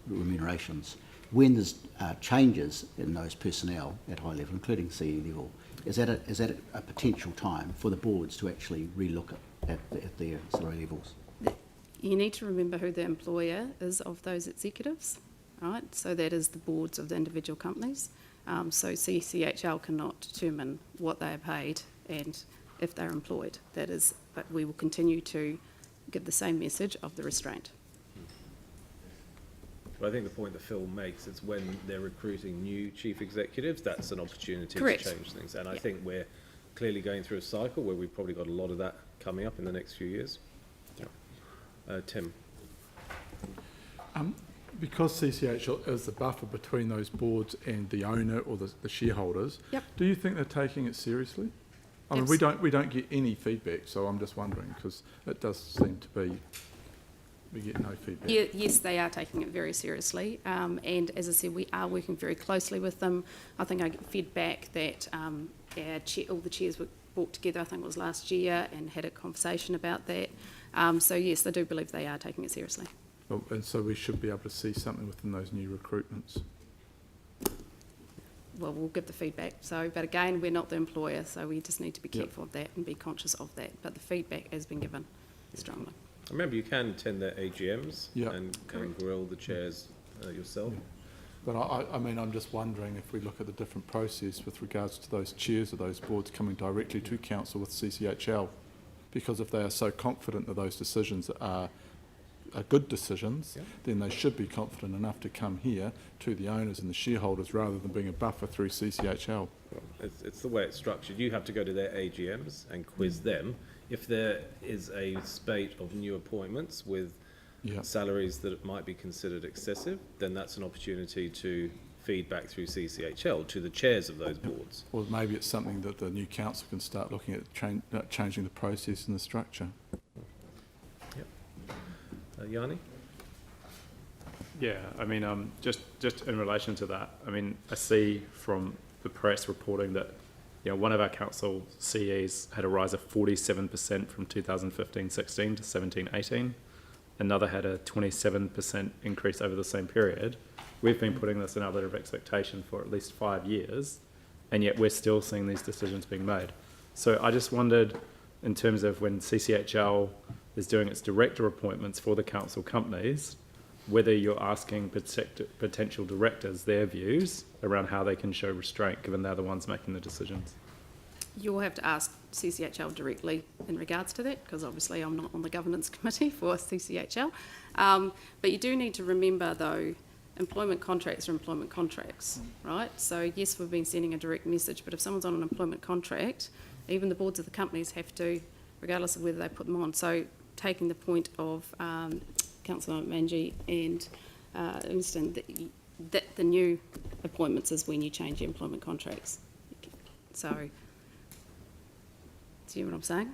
remunerations, when there's changes in those personnel at high level, including CE level, is that a potential time for the boards to actually relook at their salary levels?
You need to remember who the employer is of those executives, right? So that is the boards of the individual companies. So CCHL cannot determine what they are paid and if they're employed. That is, but we will continue to give the same message of the restraint.
Well, I think the point that Phil makes is when they're recruiting new chief executives, that's an opportunity
Correct.
to change things. And I think we're clearly going through a cycle where we've probably got a lot of that coming up in the next few years. Yeah. Tim.
Because CCHL is the buffer between those boards and the owner or the shareholders, do you think they're taking it seriously? I mean, we don't get any feedback, so I'm just wondering, because it does seem to be We get no feedback.
Yeah, yes, they are taking it very seriously, and as I said, we are working very closely with them. I think I fed back that all the chairs were brought together, I think it was last year, and had a conversation about that. So yes, I do believe they are taking it seriously.
Well, and so we should be able to see something within those new recruitments.
Well, we'll give the feedback. So, but again, we're not the employer, so we just need to be careful of that and be conscious of that. But the feedback has been given strongly.
Remember, you can attend their AGMs and grill the chairs yourself.
Yeah. But I mean, I'm just wondering if we look at the different process with regards to those chairs of those boards coming directly to council with CCHL, because if they are so confident that those decisions are good decisions, then they should be confident enough to come here to the owners and the shareholders rather than being a buffer through CCHL.
Well, it's the way it's structured. You have to go to their AGMs and quiz them. If there is a spate of new appointments with salaries that might be considered excessive, then that's an opportunity to feed back through CCHL to the chairs of those boards.
Or maybe it's something that the new council can start looking at changing the process and the structure.
Yanni?
Yeah, I mean, just in relation to that, I mean, I see from the press reporting that, you know, one of our council CEs had a rise of 47% from 2015-16 to 17-18. Another had a 27% increase over the same period. We've been putting this in our letter of expectation for at least 5 years, and yet we're still seeing these decisions being made. So I just wondered, in terms of when CCHL is doing its director appointments for the council companies, whether you're asking potential directors their views around how they can show restraint, given they're the ones making the decisions.
You'll have to ask CCHL directly in regards to that, because obviously I'm not on the governance committee for CCHL. But you do need to remember, though, employment contracts are employment contracts, right? So yes, we've been sending a direct message, but if someone's on an employment contract, even the boards of the companies have to, regardless of whether they put them on. So taking the point of Councillor Manji and Winston, that the new appointments is when you change your employment contracts. So, do you know what I'm saying?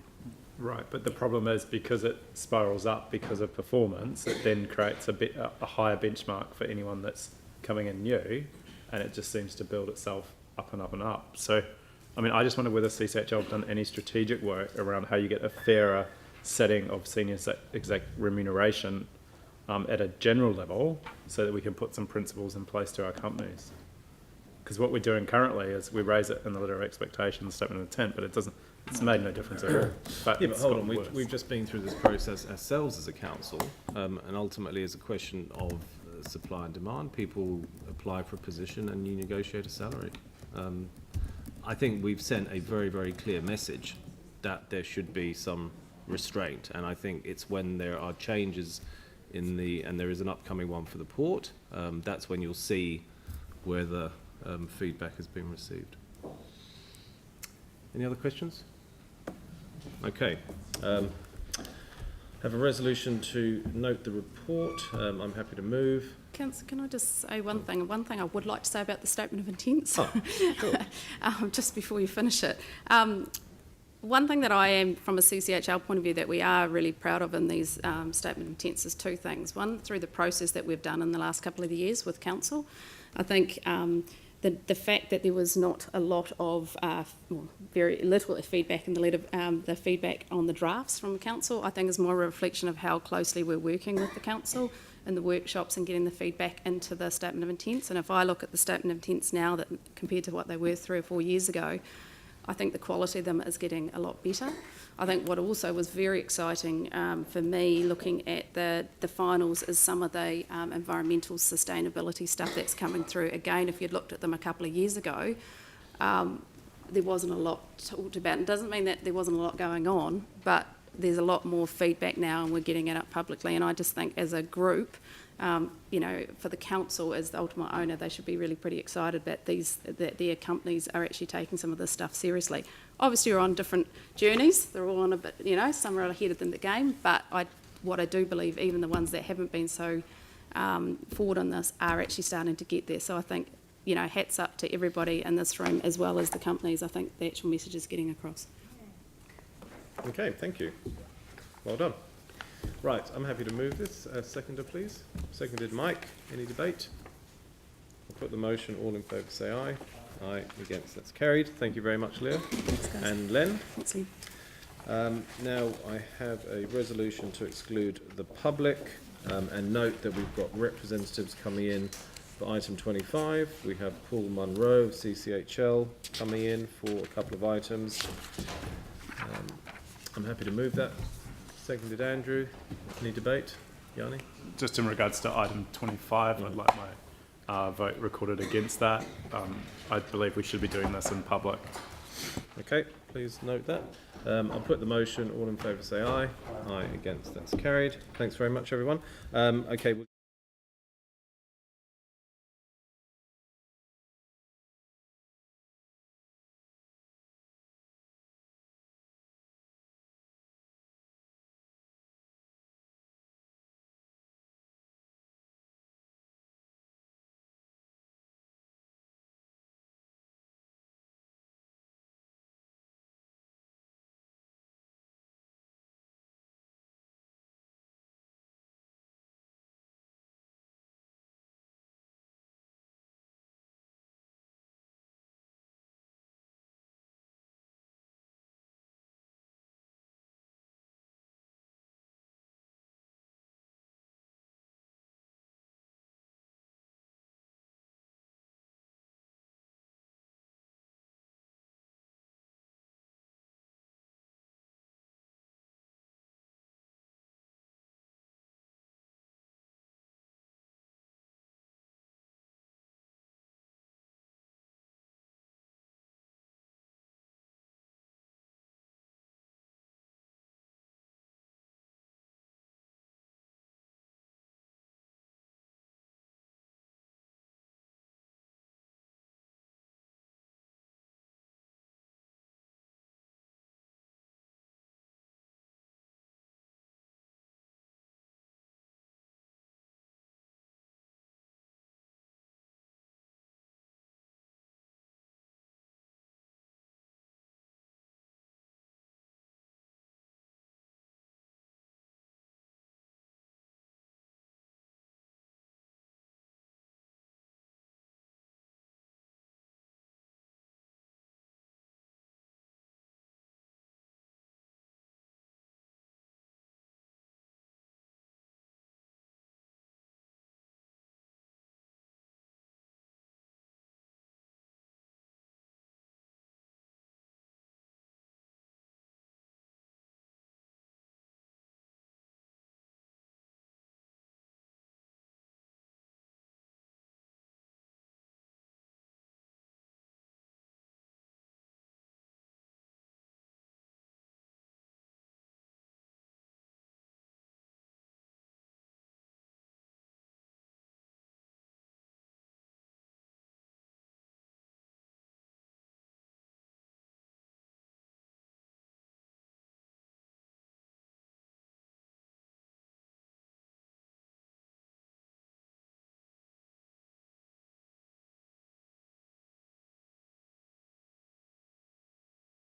Right, but the problem is because it spirals up because of performance, it then creates a higher benchmark for anyone that's coming in new, and it just seems to build itself up and up and up. So, I mean, I just wonder whether CCHL have done any strategic work around how you get a fairer setting of senior exec remuneration at a general level, so that we can put some principles in place to our companies. Because what we're doing currently is we raise it in the letter of expectation, the statement of intent, but it's made no difference at all.
But hold on, we've just been through this process ourselves as a council, and ultimately it's a question of supply and demand. People apply for a position and you negotiate a salary. I think we've sent a very, very clear message that there should be some restraint, and I think it's when there are changes and there is an upcoming one for the port, that's when you'll see where the feedback has been received. Any other questions? Okay. Have a resolution to note the report. I'm happy to move.
Councillor, can I just say one thing? One thing I would like to say about the statement of intents, just before you finish it. One thing that I am, from a CCHL point of view, that we are really proud of in these statement of intents is two things. One, through the process that we've done in the last couple of years with council. I think the fact that there was not a lot of, very little feedback in the letter, the feedback on the drafts from the council, I think is more a reflection of how closely we're working with the council in the workshops and getting the feedback into the statement of intents. And if I look at the statement of intents now that compared to what they were 3 or 4 years ago, I think the quality of them is getting a lot better. I think what also was very exciting for me looking at the finals is some of the environmental sustainability stuff that's coming through. Again, if you'd looked at them a couple of years ago, there wasn't a lot talked about. It doesn't mean that there wasn't a lot going on, but there's a lot more feedback now and we're getting it up publicly. And I just think as a group, you know, for the council as the ultimate owner, they should be really pretty excited that their companies are actually taking some of this stuff seriously. Obviously, you're on different journeys. They're all on a bit, you know, some are ahead of the game. But what I do believe, even the ones that haven't been so forward on this are actually starting to get there. So I think, you know, hats up to everybody in this room as well as the companies. I think the actual message is getting across.
Okay, thank you. Well done. Right, I'm happy to move this. Seconder, please. Seconded, Mike. Any debate? I'll put the motion. All in favour say aye. Aye. Against, that's carried. Thank you very much, Leah. And Len. Now I have a resolution to exclude the public, and note that we've got representatives coming in for item 25. We have Paul Munro of CCHL coming in for a couple of items. I'm happy to move that. Seconded, Andrew. Any debate? Yanni?
Just in regards to item 25, I'd like my vote recorded against that. I believe we should be doing this in public.
Okay, please note that. I'll put the motion. All in favour say aye. Aye. Against, that's carried. Thanks very much, everyone. Okay.